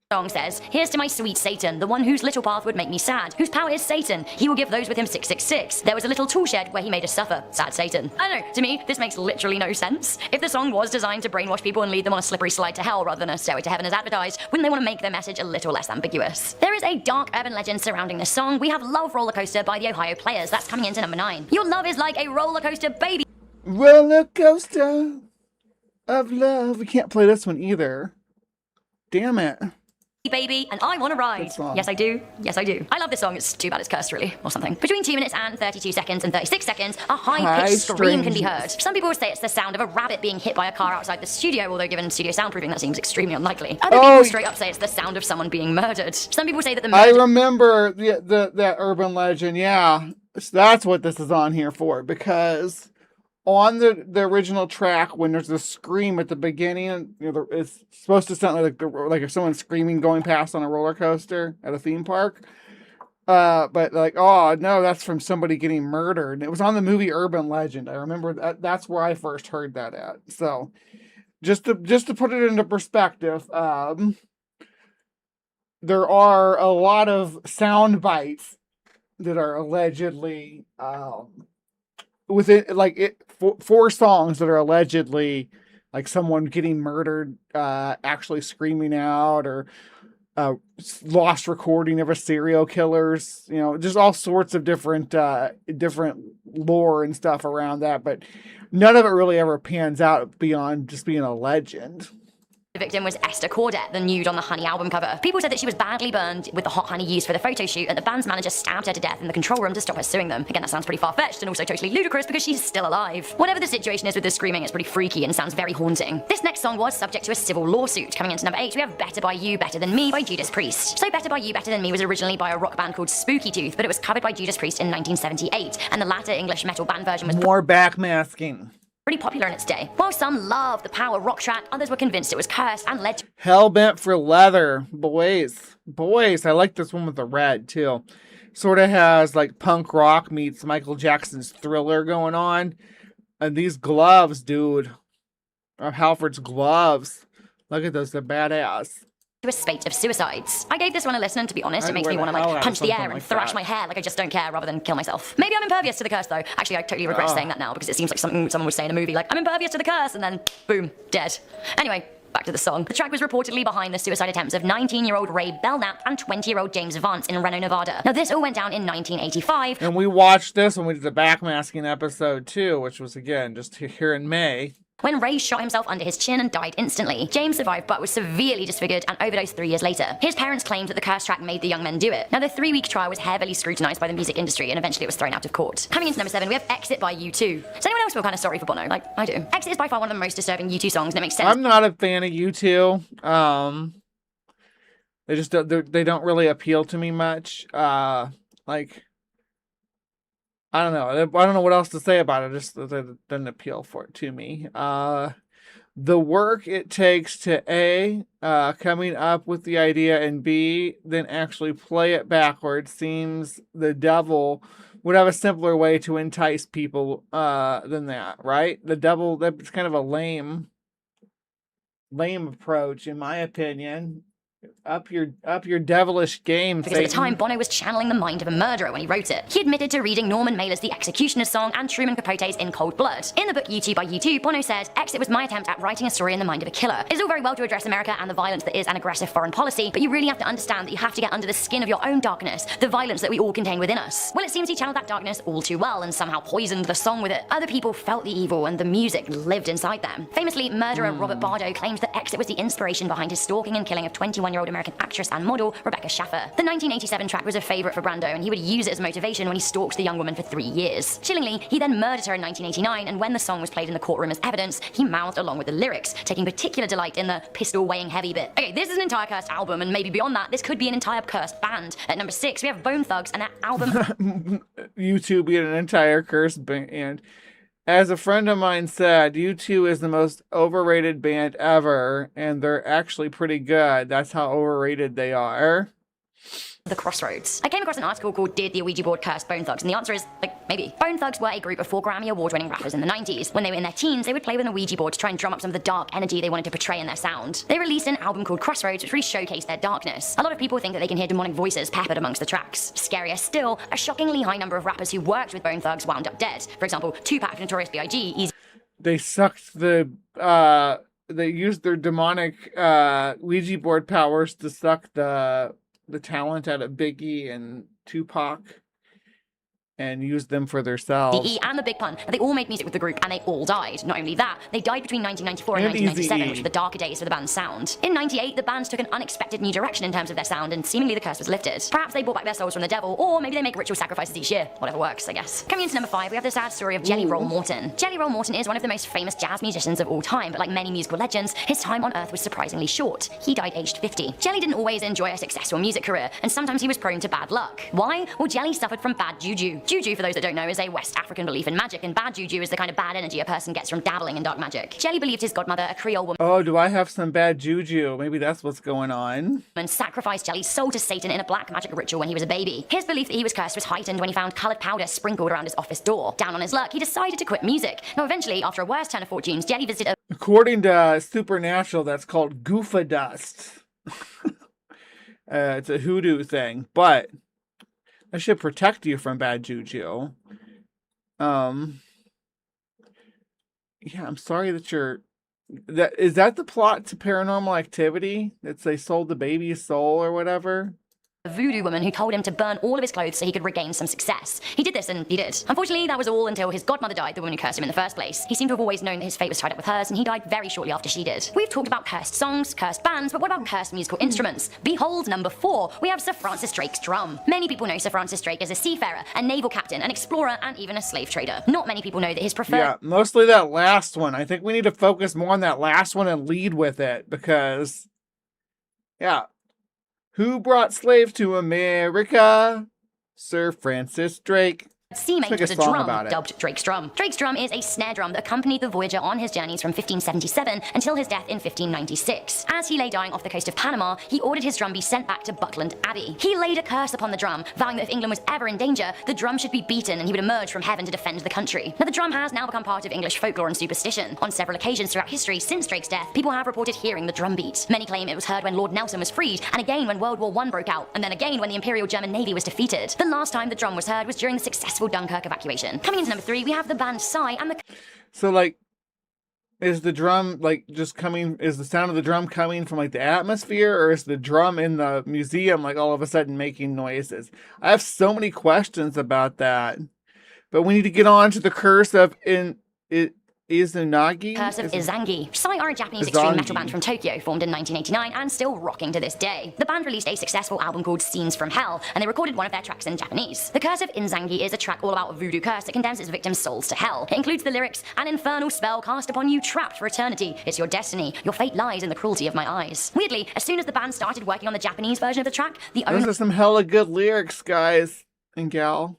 Song says, here's to my sweet Satan, the one whose little path would make me sad, whose power is Satan. He will give those with him 666. There was a little tool shed where he made us suffer. Sad Satan. I don't know, to me, this makes literally no sense. If the song was designed to brainwash people and lead them on a slippery slide to hell rather than a stairway to heaven as advertised, wouldn't they want to make their message a little less ambiguous? There is a dark urban legend surrounding this song. We have Love Roller Coaster by the Ohio Players. That's coming into number 9. Your love is like a roller coaster, baby. Roller coaster of love. We can't play this one either. Damn it. baby, and I want to ride. Yes, I do. Yes, I do. I love this song. It's too bad it's cursed, really, or something. Between 2 minutes and 32 seconds and 36 seconds, a high-pitched scream can be heard. Some people will say it's the sound of a rabbit being hit by a car outside the studio, although given studio soundproofing, that seems extremely unlikely. Other people straight up say it's the sound of someone being murdered. Some people say that the murder... I remember that urban legend, yeah. That's what this is on here for, because... on the original track, when there's a scream at the beginning, it's supposed to sound like if someone's screaming going past on a roller coaster at a theme park. But like, oh no, that's from somebody getting murdered. And it was on the movie Urban Legend. I remember that's where I first heard that at. So just to put it into perspective, there are a lot of sound bites that are allegedly within four songs that are allegedly like someone getting murdered, actually screaming out, or lost recording of a serial killer's, just all sorts of different lore and stuff around that, but none of it really ever pans out beyond just being a legend. The victim was Esther Cordet, the nude on the Honey album cover. People said that she was badly burned with the hot honey used for the photo shoot, and the band's manager stabbed her to death in the control room to stop her suing them. Again, that sounds pretty far-fetched and also totally ludicrous because she's still alive. Whatever the situation is with the screaming, it's pretty freaky and sounds very haunting. This next song was subject to a civil lawsuit. Coming into number 8, we have Better By You, Better Than Me by Judas Priest. So Better By You, Better Than Me was originally by a rock band called Spooky Tooth, but it was covered by Judas Priest in 1978, and the latter English metal band version was more backmasking. Pretty popular in its day. While some loved the power rock track, others were convinced it was cursed and led to Hellbent for Leather. Boys, I like this one with the red too. Sort of has like punk rock meets Michael Jackson's Thriller going on. And these gloves, dude, are Halford's gloves. Look at those, they're badass. To a spate of suicides. I gave this one a listen, and to be honest, it makes me want to punch the air and thrash my hair like I just don't care rather than kill myself. Maybe I'm impervious to the curse though. Actually, I totally regret saying that now because it seems like something someone would say in a movie, like, I'm impervious to the curse, and then boom, dead. Anyway, back to the song. The track was reportedly behind the suicide attempts of 19-year-old Ray Belknap and 20-year-old James Vance in Reno, Nevada. Now, this all went down in 1985. And we watched this when we did the backmasking episode too, which was, again, just here in May. When Ray shot himself under his chin and died instantly. James survived but was severely disfigured and overdosed 3 years later. His parents claimed that the curse track made the young men do it. Now, the 3-week trial was heavily scrutinized by the music industry, and eventually it was thrown out of court. Coming into number 7, we have Exit by U2. Does anyone else feel kind of sorry for Bono? Like, I do. Exit is by far one of the most disturbing U2 songs, and it makes sense. I'm not a fan of U2. They don't really appeal to me much. I don't know. I don't know what else to say about it. Just that it doesn't appeal to me. The work it takes to A, coming up with the idea, and B, then actually play it backwards seems the devil would have a simpler way to entice people than that, right? The devil, that's kind of a lame approach, in my opinion. Up your devilish game, because Satan. At the time, Bono was channeling the mind of a murderer when he wrote it. He admitted to reading Norman Mailer's The Executioner's Song and Truman Capote's In Cold Blood. In the book U2 by U2, Bono said, Exit was my attempt at writing a story in the mind of a killer. It's all very well to address America and the violence that is an aggressive foreign policy, but you really have to understand that you have to get under the skin of your own darkness, the violence that we all contain within us. Well, it seems he channeled that darkness all too well and somehow poisoned the song with it. Other people felt the evil and the music lived inside them. Famously, murderer Robert Bardo claims that Exit was the inspiration behind his stalking and killing of 21-year-old American actress and model Rebecca Schaffer. The 1987 track was a favorite for Brando, and he would use it as motivation when he stalked the young woman for 3 years. Chillingly, he then murdered her in 1989, and when the song was played in the courtroom as evidence, he mouthed along with the lyrics, taking particular delight in the pistol weighing heavy bit. Okay, this is an entire cursed album, and maybe beyond that, this could be an entire cursed band. At number 6, we have Bone Thugs and their album U2 being an entire cursed band. As a friend of mine said, U2 is the most overrated band ever, and they're actually pretty good. That's how overrated they are. The Crossroads. I came across an article called Did the Ouija Board Curse Bone Thugs? And the answer is, maybe. Bone Thugs were a group of 4 Grammy Award-winning rappers in the 90s. When they were in their teens, they would play with an Ouija board to try and drum up some of the dark energy they wanted to portray in their sound. They released an album called Crossroads, which really showcased their darkness. A lot of people think that they can hear demonic voices peppered amongst the tracks. Scarier still, a shockingly high number of rappers who worked with Bone Thugs wound up dead. For example, Tupac, Notorious B.I.G., Easy. They sucked they used their demonic Ouija board powers to suck the talent out of Biggie and Tupac, and used them for themselves. E and the Big Pun. They all made music with the group and they all died. Not only that, they died between 1994 and 1997, which were the darker days for the band's sound. In 98, the band took an unexpected new direction in terms of their sound and seemingly the curse was lifted. Perhaps they brought back their souls from the devil, or maybe they make ritual sacrifices each year. Whatever works, I guess. Coming into number 5, we have the sad story of Jelly Roll Morton. Jelly Roll Morton is one of the most famous jazz musicians of all time, but like many musical legends, his time on Earth was surprisingly short. He died aged 50. Jelly didn't always enjoy a successful music career, and sometimes he was prone to bad luck. Why? Well, Jelly suffered from bad juju. Juju, for those that don't know, is a West African belief in magic, and bad juju is the kind of bad energy a person gets from dabbling in dark magic. Jelly believed his godmother, a Creole woman, Oh, do I have some bad juju? Maybe that's what's going on. and sacrificed Jelly's soul to Satan in a black magic ritual when he was a baby. His belief that he was cursed was heightened when he found coloured powder sprinkled around his office door. Down on his luck, he decided to quit music. Now, eventually, after a worse turn of fortunes, Jelly visited a According to Supernatural, that's called Goofa Dust. It's a hoodoo thing, but that should protect you from bad juju. Yeah, I'm sorry that is that the plot to Paranormal Activity? It's they sold the baby's soul or whatever? a voodoo woman who told him to burn all of his clothes so he could regain some success. He did this, and he did. Unfortunately, that was all until his godmother died, the woman who cursed him in the first place. He seemed to have always known that his fate was tied up with hers, and he died very shortly after she did. We've talked about cursed songs, cursed bands, but what about cursed musical instruments? Behold, number 4, we have Sir Francis Drake's drum. Many people know Sir Francis Drake as a seafarer, a naval captain, an explorer, and even a slave trader. Not many people know that his preferred... Yeah, mostly that last one. I think we need to focus more on that last one and lead with it, because... yeah. Who brought slaves to America? Sir Francis Drake. Seamate was a drum dubbed Drake's drum. Drake's drum is a snare drum that accompanied the voyager on his journeys from 1577 until his death in 1596. As he lay dying off the coast of Panama, he ordered his drum be sent back to Buckland Abbey. He laid a curse upon the drum, vowing that if England was ever in danger, the drum should be beaten and he would emerge from heaven to defend the country. Now, the drum has now become part of English folklore and superstition. On several occasions throughout history since Drake's death, people have reported hearing the drum beat. Many claim it was heard when Lord Nelson was freed, and again when World War I broke out, and then again when the Imperial German Navy was defeated. The last time the drum was heard was during the successful Dunkirk evacuation. Coming into number 3, we have the band Psy and the... So, like, is the drum, like, just coming... is the sound of the drum coming from, like, the atmosphere? Or is the drum in the museum, like, all of a sudden making noises? I have so many questions about that. But we need to get on to the curse of... Izanagi? Curse of Izangi. Psy are a Japanese extreme metal band from Tokyo, formed in 1989 and still rocking to this day. The band released a successful album called Scenes from Hell, and they recorded one of their tracks in Japanese. The Curse of Izangi is a track all about a voodoo curse that condemns its victims' souls to hell. It includes the lyrics, "An infernal spell cast upon you, trapped for eternity. It's your destiny. Your fate lies in the cruelty of my eyes." Weirdly, as soon as the band started working on the Japanese version of the track, the owner... Those are some hella good lyrics, guys and gal.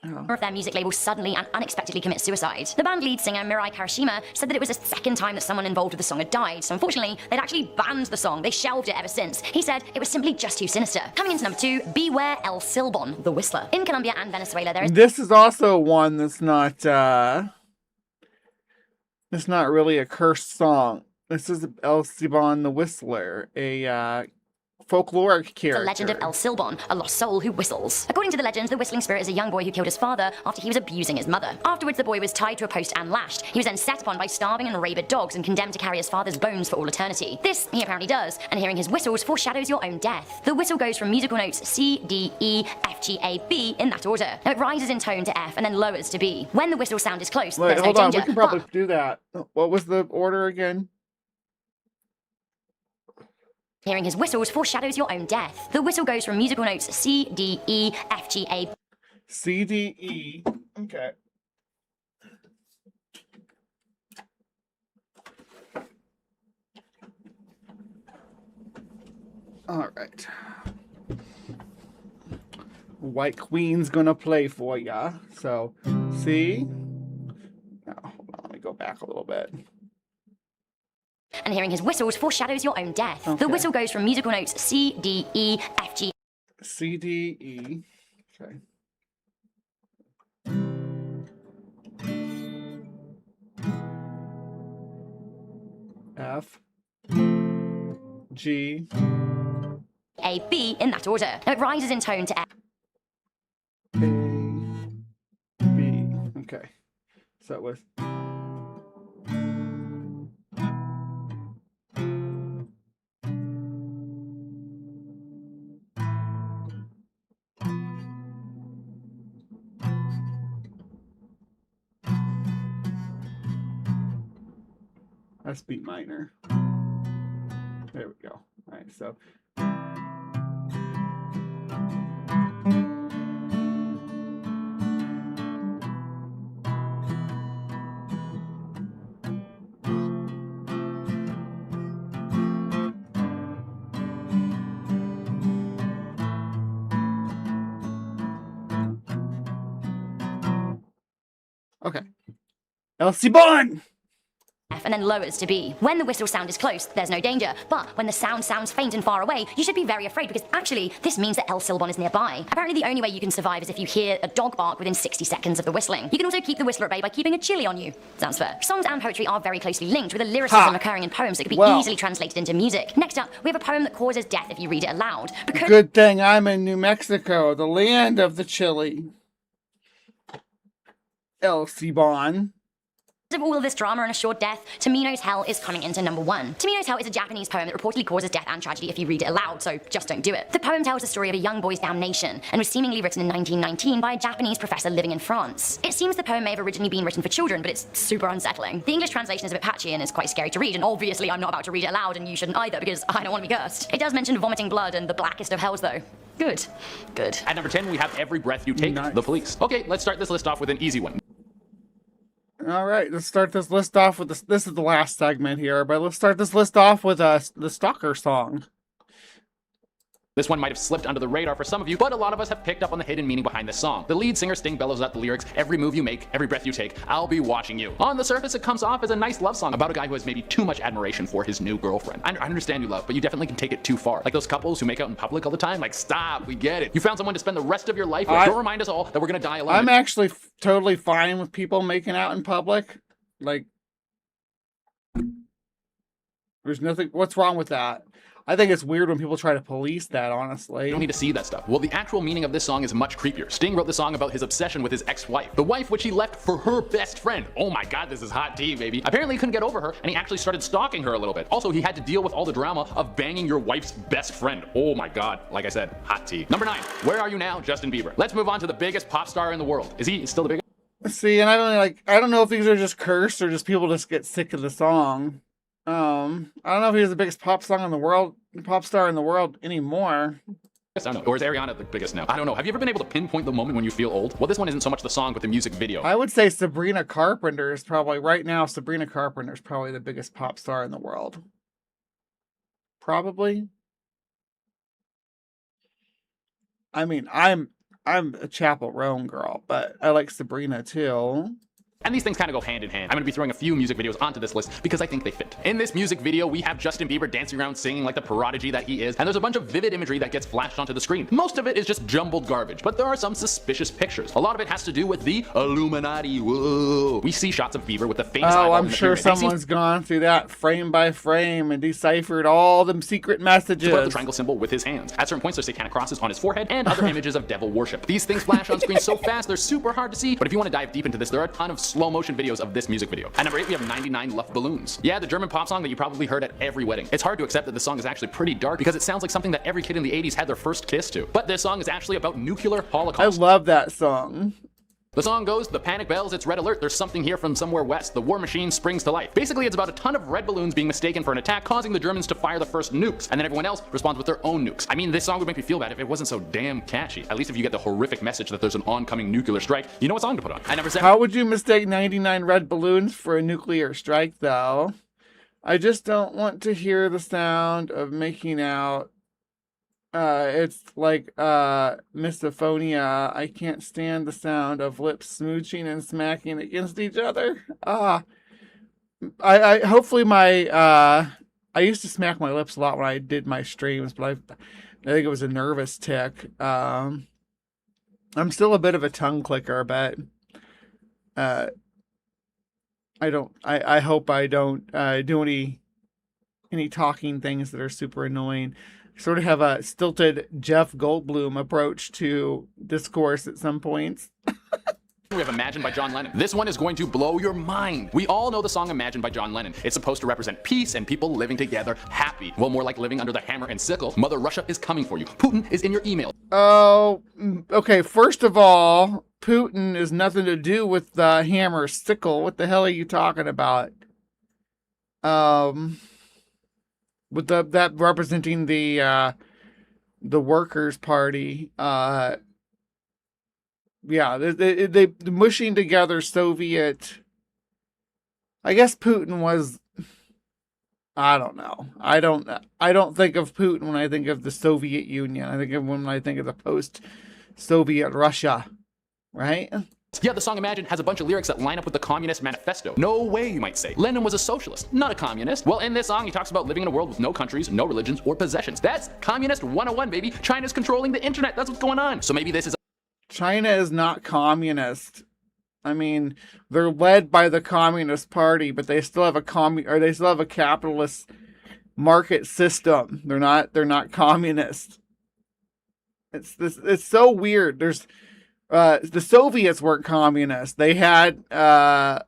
of their music label suddenly and unexpectedly commit suicide. The band lead singer Mirai Karashima said that it was the second time that someone involved with the song had died, so unfortunately they'd actually banned the song. They shelved it ever since. He said it was simply just too sinister. Coming into number 2, Beware El Silbon, the Whistler. In Colombia and Venezuela there is... This is also one that's not it's not really a cursed song. This is El Silbon the Whistler, a folkloric character. The legend of El Silbon, a lost soul who whistles. According to the legend, the whistling spirit is a young boy who killed his father after he was abusing his mother. Afterwards, the boy was tied to a post and lashed. He was then set upon by starving and rabid dogs and condemned to carry his father's bones for all eternity. This he apparently does, and hearing his whistles foreshadows your own death. The whistle goes from musical notes C, D, E, F, G, A, B in that order. Now it rises in tone to F and then lowers to B. When the whistle sound is close, Wait, there's hold no on, danger. we can probably do that. What was the order again? Hearing his whistles foreshadows your own death. The whistle goes from musical notes C, D, E, F, G, A. C, D, E. Okay. All right. White Queen's gonna play for ya. So, C. Now, hold on, let me go back a little bit. And hearing his whistles foreshadows your own death. Okay. The whistle goes from musical notes C, D, E, F, G. C, D, E. Okay. F, G, A, B in that order. Now it rises in tone to F. A, B. Okay. So it was. That's B minor. There we go. All right, so. Okay. Elsie Bond! F and then lowers to B. When the whistle sound is close, there's no danger. But when the sound sounds faint and far away, you should be very afraid because actually, this means that El Silbon is nearby. Apparently the only way you can survive is if you hear a dog bark within 60 seconds of the whistling. You can also keep the whistler at bay by keeping a chili on you. Sounds fair. Songs and poetry are very closely linked, with a lyricism occurring in poems that could be easily translated into music. Next up, we have a poem that causes death if you read it aloud. Good thing I'm in New Mexico, the land of the chili. Elsie Bond. Of all of this drama and assured death, Tamino's Hell is coming into number 1. Tamino's Hell is a Japanese poem that reportedly causes death and tragedy if you read it aloud, so just don't do it. The poem tells the story of a young boy's damnation and was seemingly written in 1919 by a Japanese professor living in France. It seems the poem may have originally been written for children, but it's super unsettling. The English translation is a bit patchy and is quite scary to read, and obviously I'm not about to read it aloud, and you shouldn't either because I don't want to be cursed. It does mention vomiting blood and the blackest of hells though. Good. Good. At number 10, we have Every Breath You Take, The Police. Okay, let's start this list off with an easy one. All right, let's start this list off with this. This is the last segment here, but let's start this list off with the Stalker song. This one might have slipped under the radar for some of you, but a lot of us have picked up on the hidden meaning behind this song. The lead singer Sting bellows out the lyrics, "Every move you make, every breath you take, I'll be watching you." On the surface, it comes off as a nice love song about a guy who has maybe too much admiration for his new girlfriend. I understand you love, but you definitely can take it too far. Like those couples who make out in public all the time. Like, stop, we get it. You found someone to spend the rest of your life with. Don't remind us all that we're gonna die alone. I'm actually totally fine with people making out in public. Like, there's nothing. What's wrong with that? I think it's weird when people try to police that, honestly. You don't need to see that stuff. Well, the actual meaning of this song is much creepier. Sting wrote the song about his obsession with his ex-wife. The wife which he left for her best friend. Oh my god, this is hot tea, baby. Apparently he couldn't get over her, and he actually started stalking her a little bit. Also, he had to deal with all the drama of banging your wife's best friend. Oh my god. Like I said, hot tea. Number 9. Where Are You Now, Justin Bieber. Let's move on to the biggest pop star in the world. Is he still the biggest? See, and I don't know if these are just cursed or just people just get sick of the song. I don't know if he's the biggest pop star in the world anymore. I don't know. Or is Ariana the biggest now? I don't know. Have you ever been able to pinpoint the moment when you feel old? Well, this one isn't so much the song, but the music video. I would say Sabrina Carpenter is probably, right now, Sabrina Carpenter is probably the biggest pop star in the world. Probably. I mean, I'm a Chapel Roan girl, but I like Sabrina too. And these things kind of go hand in hand. I'm going to be throwing a few music videos onto this list because I think they fit. In this music video, we have Justin Bieber dancing around singing like the prodigy that he is, and there's a bunch of vivid imagery that gets flashed onto the screen. Most of it is just jumbled garbage, but there are some suspicious pictures. A lot of it has to do with the Illuminati. Whoa. We see shots of Bieber with the famous eyeball in I'm the sure pyramid. someone's gone through that frame by frame and deciphered all the secret messages. To put up the triangle symbol with his hands. At certain points, there's satanic crosses on his forehead and other images of devil worship. These things flash on screen so fast, they're super hard to see, but if you want to dive deep into this, there are a ton of slow motion videos of this music video. At number 8, we have 99 Luft Balloons. Yeah, the German pop song that you probably heard at every wedding. It's hard to accept that this song is actually pretty dark because it sounds like something that every kid in the 80s had their first kiss to. But this song is actually about nuclear holocaust. I love that song. The song goes, "The panic bells, it's red alert, there's something here from somewhere west. The war machine springs to life." Basically, it's about a ton of red balloons being mistaken for an attack, causing the Germans to fire the first nukes, and then everyone else responds with their own nukes. I mean, this song would make me feel bad if it wasn't so damn catchy. At least if you get the horrific message that there's an oncoming nuclear strike, you know what song to put on. At number 7. How would you mistake 99 red balloons for a nuclear strike, though? I just don't want to hear the sound of making out. It's like misophonia. I can't stand the sound of lips smooching and smacking against each other. I hopefully I used to smack my lips a lot when I did my streams, but I think it was a nervous tick. I'm still a bit of a tongue clicker, but I hope I don't do any talking things that are super annoying. Sort of have a stilted Jeff Goldblum approach to discourse at some points. We have Imagine by John Lennon. This one is going to blow your mind. We all know the song Imagine by John Lennon. It's supposed to represent peace and people living together happy. Well, more like living under the hammer and sickle. Mother Russia is coming for you. Putin is in your email. Oh, okay. First of all, Putin is nothing to do with the hammer sickle. What the hell are you talking about? with that representing the Workers' Party. Yeah, they mushing together Soviet. I guess Putin was. I don't know. I don't think of Putin when I think of the Soviet Union. I think of when I think of the post-Soviet Russia, right? Yeah, the song Imagine has a bunch of lyrics that line up with the Communist Manifesto. No way, you might say. Lenin was a socialist, not a communist. Well, in this song, he talks about living in a world with no countries, no religions, or possessions. That's Communist 101, baby. China's controlling the internet. That's what's going on. So maybe this is... China is not communist. I mean, they're led by the Communist Party, but they still have they still have a capitalist market system. They're not communist. It's so weird. There's the Soviets weren't communist. They had the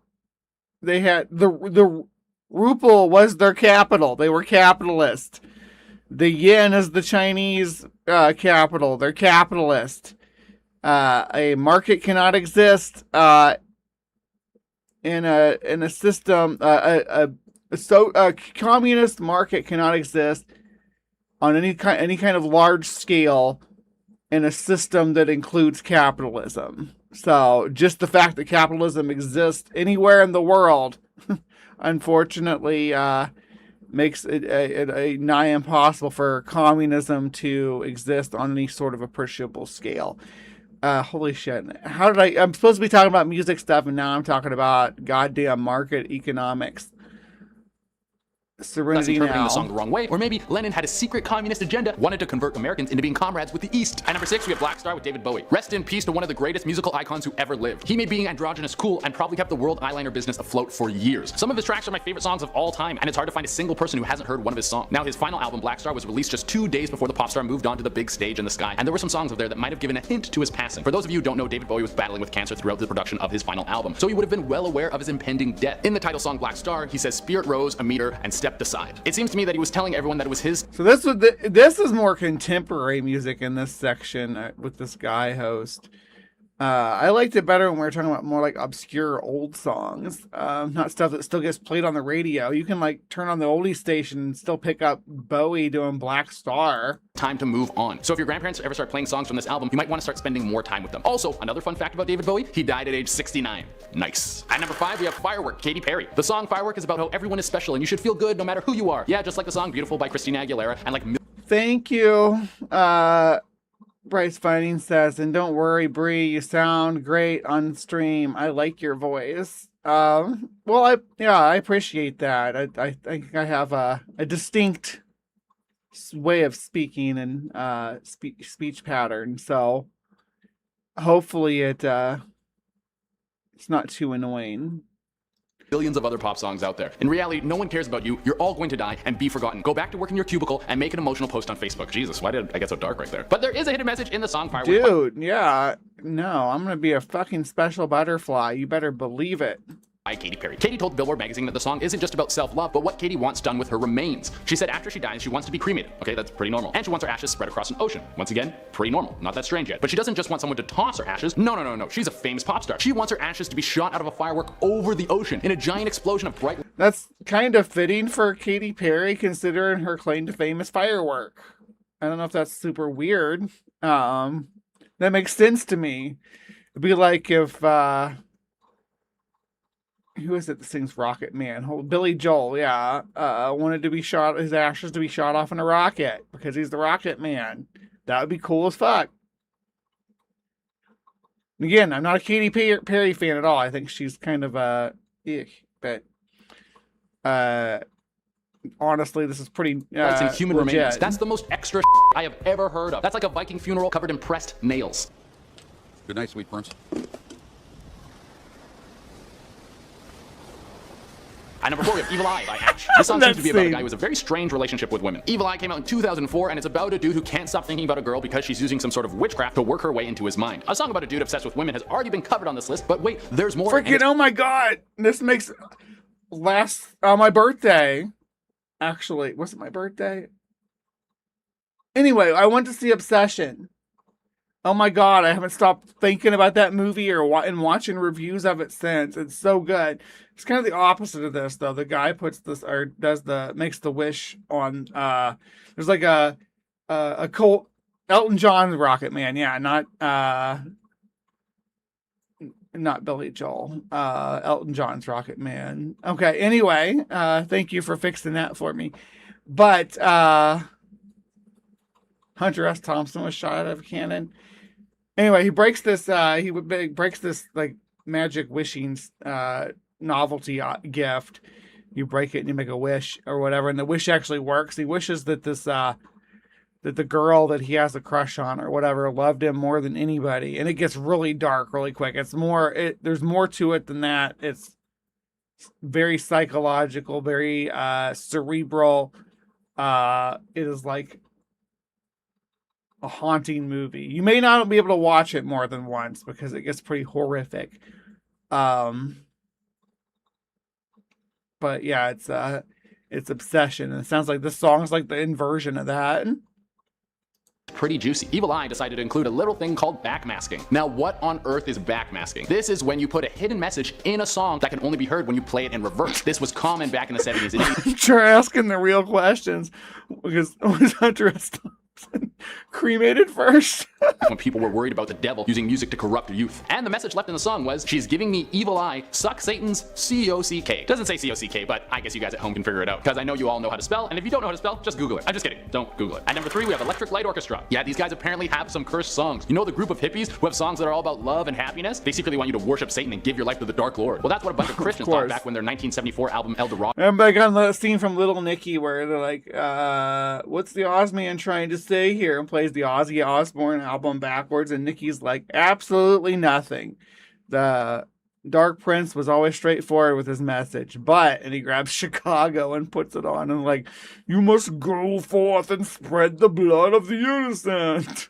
ruble was their capital. They were capitalist. The yen is the Chinese capital. They're capitalist. A market cannot exist in a system. A communist market cannot exist on any kind of large scale in a system that includes capitalism. So just the fact that capitalism exists anywhere in the world, unfortunately, makes it a nigh impossible for communism to exist on any sort of appreciable scale. Holy shit. How did I'm supposed to be talking about music stuff and now I'm talking about goddamn market economics. Serenity interpreting now. the song the wrong way, or maybe Lenin had a secret communist agenda, wanted to convert Americans into being comrades with the East. At number 6, we have Black Star with David Bowie. Rest in peace to one of the greatest musical icons who ever lived. He made being androgynous cool and probably kept the world eyeliner business afloat for years. Some of his tracks are my favorite songs of all time, and it's hard to find a single person who hasn't heard one of his songs. Now, his final album, Black Star, was released just 2 days before the pop star moved on to the big stage in the sky, and there were some songs over there that might have given a hint to his passing. For those of you who don't know, David Bowie was battling with cancer throughout the production of his final album, so he would have been well aware of his impending death. In the title song Black Star, he says spirit rose a meter and stepped aside. It seems to me that he was telling everyone that it was his. So this is more contemporary music in this section with this guy host. I liked it better when we were talking about more like obscure old songs, not stuff that still gets played on the radio. You can like turn on the oldie station and still pick up Bowie doing Black Star. Time to move on. So if your grandparents ever start playing songs from this album, you might want to start spending more time with them. Also, another fun fact about David Bowie, he died at age 69. Nice. At number 5, we have Firework, Katy Perry. The song Firework is about how everyone is special and you should feel good no matter who you are. Yeah, just like the song Beautiful by Christina Aguilera and like... Thank you. Bryce Finding says, and don't worry, Bree, you sound great on stream. I like your voice. Well, I appreciate that. I think I have a distinct way of speaking and speech pattern, so hopefully it's not too annoying. Billions of other pop songs out there. In reality, no one cares about you. You're all going to die and be forgotten. Go back to work in your cubicle and make an emotional post on Facebook. Jesus, why did I get so dark right there? But there is a hidden message in the song Firework. Dude, yeah. No, I'm gonna be a fucking special butterfly. You better believe it. By Katy Perry. Katy told Billboard magazine that the song isn't just about self-love, but what Katy wants done with her remains. She said after she dies, she wants to be cremated. Okay, that's pretty normal. And she wants her ashes spread across an ocean. Once again, pretty normal. Not that strange yet. But she doesn't just want someone to toss her ashes. No. She's a famous pop star. She wants her ashes to be shot out of a firework over the ocean in a giant explosion of bright... That's kind of fitting for Katy Perry, considering her claim to fame is firework. I don't know if that's super weird. That makes sense to me. It'd be like if... who is it that sings Rocket Man? Billy Joel, yeah. Wanted to be shot, his ashes to be shot off in a rocket because he's the Rocket Man. That would be cool as fuck. Again, I'm not a Katy Perry fan at all. I think she's kind of but honestly, this is pretty That's in human legit. remains. That's the most extra I have ever heard of. That's like a Viking funeral covered in pressed nails. Good night, sweet prince. At number 4, we have Evil Eye by Ash. This song seems to be about a guy who has a very strange relationship with women. Evil Eye came out in 2004, and it's about a dude who can't stop thinking about a girl because she's using some sort of witchcraft to work her way into his mind. A song about a dude obsessed with women has already been covered on this list, but wait, there's more. Freaking, oh my god! This makes... my birthday. Actually, was it my birthday? Anyway, I went to see Obsession. Oh my God, I haven't stopped thinking about that movie and watching reviews of it since. It's so good. It's kind of the opposite of this though. The guy makes the wish on, there's like a cult, Elton John's Rocket Man. Yeah. Not Billy Joel, Elton John's Rocket Man. Okay. Anyway, thank you for fixing that for me. But, Hunter S. Thompson was shot out of a cannon. Anyway, he breaks this like magic wishing novelty gift. You break it and you make a wish or whatever, and the wish actually works. He wishes that that the girl that he has a crush on or whatever loved him more than anybody, and it gets really dark really quick. There's more to it than that. It's very psychological, very cerebral. It is like a haunting movie. You may not be able to watch it more than once because it gets pretty horrific. But yeah, it's Obsession, and it sounds like this song's like the inversion of that. Pretty juicy. Evil Eye decided to include a little thing called backmasking. Now, what on earth is backmasking? This is when you put a hidden message in a song that can only be heard when you play it in reverse. This was common back in the 70s. You're asking the real questions because was Hunter S. Thompson cremated first? When people were worried about the devil using music to corrupt their youth. And the message left in the song was, she's giving me evil eye, suck Satan's C-O-C-K. Doesn't say C-O-C-K, but I guess you guys at home can figure it out. Because I know you all know how to spell, and if you don't know how to spell, just Google it. I'm just kidding. Don't Google it. At number 3, we have Electric Light Orchestra. Yeah, these guys apparently have some cursed songs. You know the group of hippies who have songs that are all about love and happiness? They secretly want you to worship Satan and give your life to the Dark Lord. Well, that's what a bunch of Christians thought back when their 1974 album El Dorado. Remember back on the scene from Little Nicky where they're like, what's the Ozman trying to say here? And plays the Ozzy Osbourne album backwards, and Nicky's like, absolutely nothing. The Dark Prince was always straightforward with his message, and he grabs Chicago and puts it on and like, you must go forth and spread the blood of the innocent.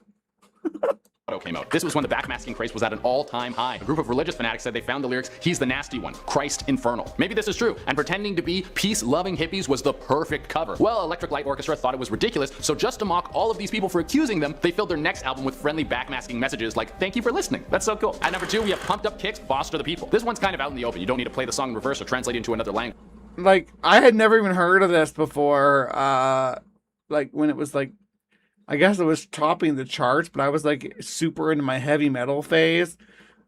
Came out. This was when the backmasking craze was at an all-time high. A group of religious fanatics said they found the lyrics, he's the nasty one, Christ Infernal. Maybe this is true, and pretending to be peace-loving hippies was the perfect cover. Well, Electric Light Orchestra thought it was ridiculous, so just to mock all of these people for accusing them, they filled their next album with friendly backmasking messages like, thank you for listening. That's so cool. At number 2, we have Pumped Up Kicks, Foster the People. This one's kind of out in the open. You don't need to play the song in reverse or translate it into another language. Like, I had never even heard of this before, like, when it was like, I guess it was topping the charts, but I was like super into my heavy metal phase,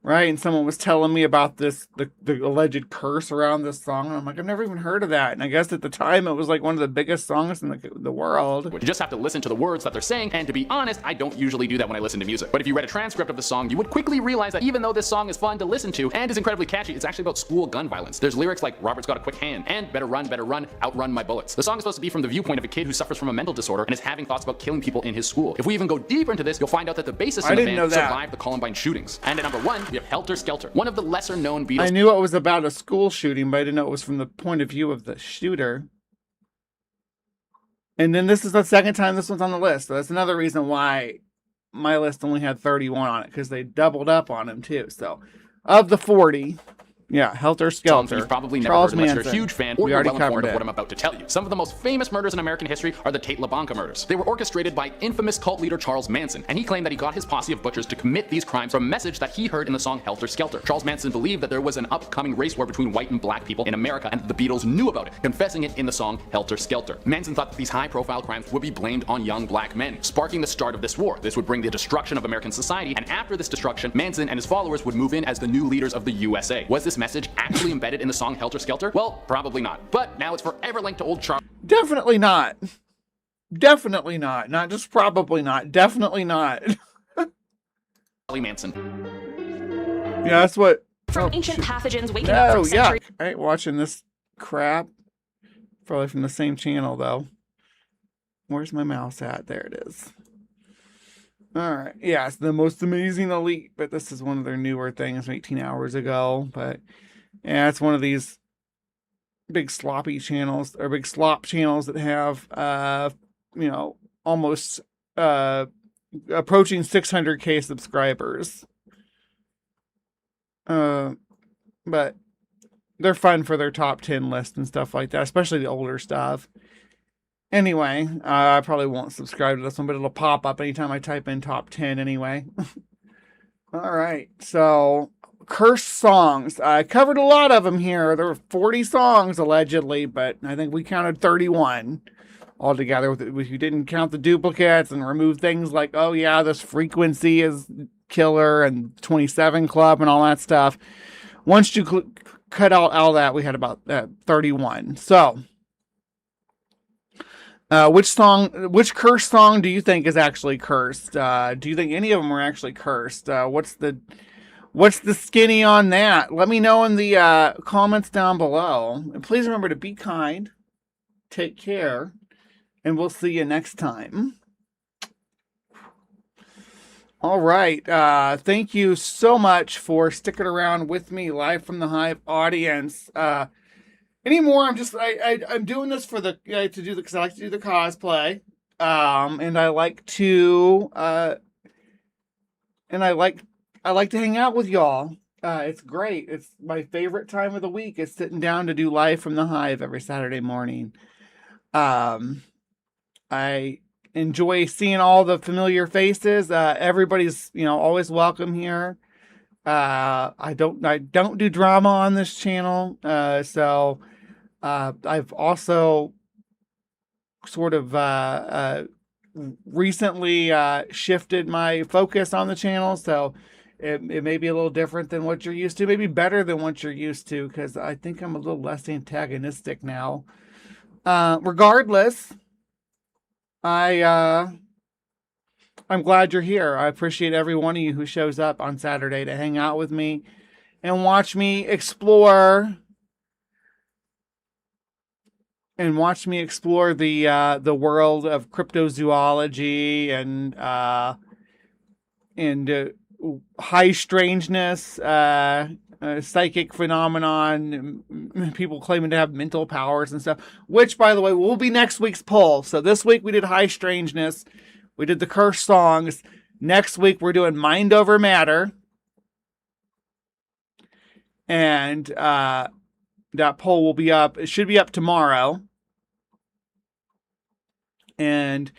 right? And someone was telling me about the alleged curse around this song, and I'm like, I've never even heard of that. And I guess at the time it was like one of the biggest songs in the world. You just have to listen to the words that they're saying, and to be honest, I don't usually do that when I listen to music. But if you read a transcript of the song, you would quickly realize that even though this song is fun to listen to and is incredibly catchy, it's actually about school gun violence. There's lyrics like, Robert's got a quick hand, and better run, outrun my bullets. The song is supposed to be from the viewpoint of a kid who suffers from a mental disorder and is having thoughts about killing people in his school. If we even go deeper into this, you'll find out that the bassist in the band survived the Columbine shootings. And at number 1, we have Helter Skelter, one of the lesser known Beatles. I knew it was about a school shooting, but I didn't know it was from the point of view of the shooter. And then this is the second time this one's on the list. So that's another reason why my list only had 31 on it, because they doubled up on him too. So of the 40, yeah, Helter Skelter. You've probably never Charles heard unless Manson. you're a huge fan or We you're already well informed covered of it. what I'm about to tell you. Some of the most famous murders in American history are the Tate LaBanca murders. They were orchestrated by infamous cult leader Charles Manson, and he claimed that he got his posse of butchers to commit these crimes from a message that he heard in the song Helter Skelter. Charles Manson believed that there was an upcoming race war between white and black people in America, and the Beatles knew about it, confessing it in the song Helter Skelter. Manson thought that these high-profile crimes would be blamed on young black men, sparking the start of this war. This would bring the destruction of American society, and after this destruction, Manson and his followers would move in as the new leaders of the USA. Was this message actually embedded in the song Helter Skelter? Well, probably not. But now it's forever linked to old Charlie. Definitely not. Definitely not. Not just probably not. Definitely not. Manson. Yeah, that's what. From ancient pathogens waking No, up from yeah. centuries. I ain't watching this crap. Probably from the same channel, though. Where's my mouse at? There it is. All right. Yeah, it's the most amazing elite, but this is one of their newer things from 18 hours ago. But yeah, it's one of these big sloppy channels or big slop channels that have, almost approaching 600K subscribers. But they're fun for their top 10 list and stuff like that, especially the older stuff. Anyway, I probably won't subscribe to this one, but it'll pop up anytime I type in top 10 anyway. All right, so cursed songs. I covered a lot of them here. There were 40 songs allegedly, but I think we counted 31 altogether. If you didn't count the duplicates and remove things like, oh yeah, this frequency is killer and 27 Club and all that stuff. Once you cut out all that, we had about 31. So, which cursed song do you think is actually cursed? Do you think any of them were actually cursed? What's the skinny on that? Let me know in the comments down below. And please remember to be kind, take care, and we'll see you next time. All right. Thank you so much for sticking around with me live from the Hive audience. Anymore, I'm doing this for because I like to do the cosplay, and I like to hang out with y'all. It's great. It's my favorite time of the week. Is sitting down to do live from the Hive every Saturday morning. I enjoy seeing all the familiar faces. Everybody's always welcome here. I don't do drama on this channel, so. I've also sort of recently shifted my focus on the channel, so it may be a little different than what you're used to, maybe better than what you're used to, because I think I'm a little less antagonistic now. Regardless, I'm glad you're here. I appreciate every one of you who shows up on Saturday to hang out with me and watch me explore. The world of cryptozoology and high strangeness, psychic phenomenon, people claiming to have mental powers and stuff, which, by the way, will be next week's poll. So this week we did high strangeness. We did the cursed songs. Next week we're doing mind over matter. And that poll will be up. It should be up tomorrow. And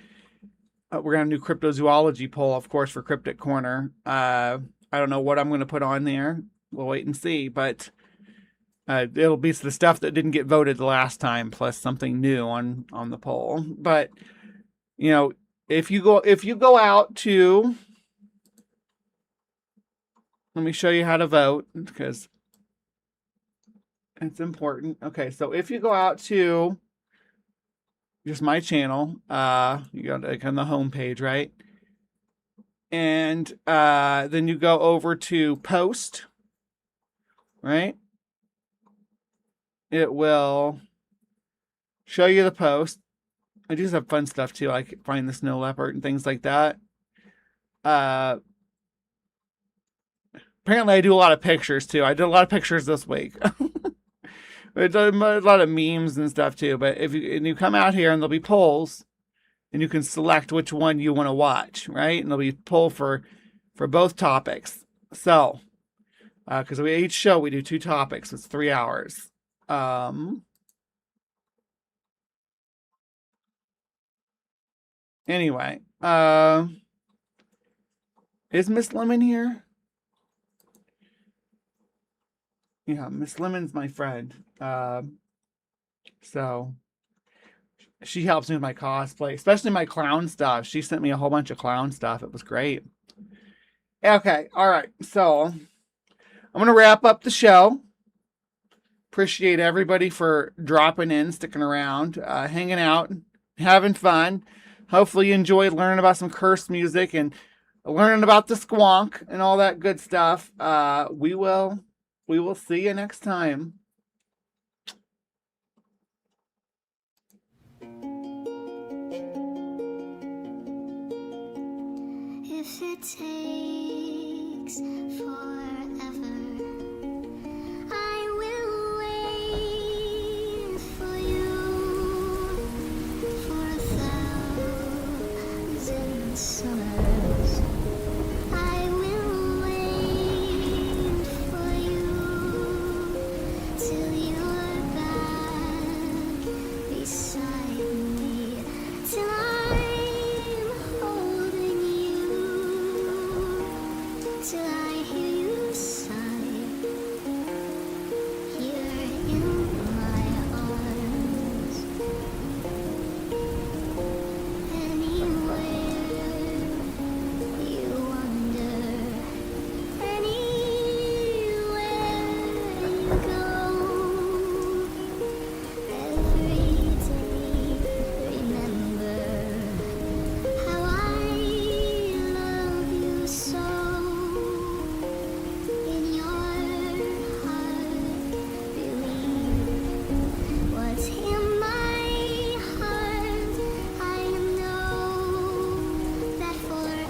we're going to do cryptozoology poll, of course, for CrypticCorner. I don't know what I'm going to put on there. We'll wait and see. But it'll be the stuff that didn't get voted the last time, plus something new on the poll. But, if you go out to... Let me show you how to vote, because... it's important. Okay, so if you go out to just my channel, you go to on the home page, right? And then you go over to post, right? It will show you the post. I just have fun stuff too. I find the snow leopard and things like that. Apparently I do a lot of pictures too. I did a lot of pictures this week. It's a lot of memes and stuff too. But if you come out here and there'll be polls, and you can select which one you want to watch, right? And there'll be a poll for both topics. So, because each show we do 2 topics, it's 3 hours. Anyway, is Miss Lemon here? Yeah, Miss Lemon's my friend. So she helps me with my cosplay, especially my clown stuff. She sent me a whole bunch of clown stuff. It was great. Okay, all right. So I'm going to wrap up the show. Appreciate everybody for dropping in, sticking around, hanging out, having fun. Hopefully you enjoyed learning about some cursed music and learning about the Squonk and all that good stuff. We will see you next time. If it takes forever.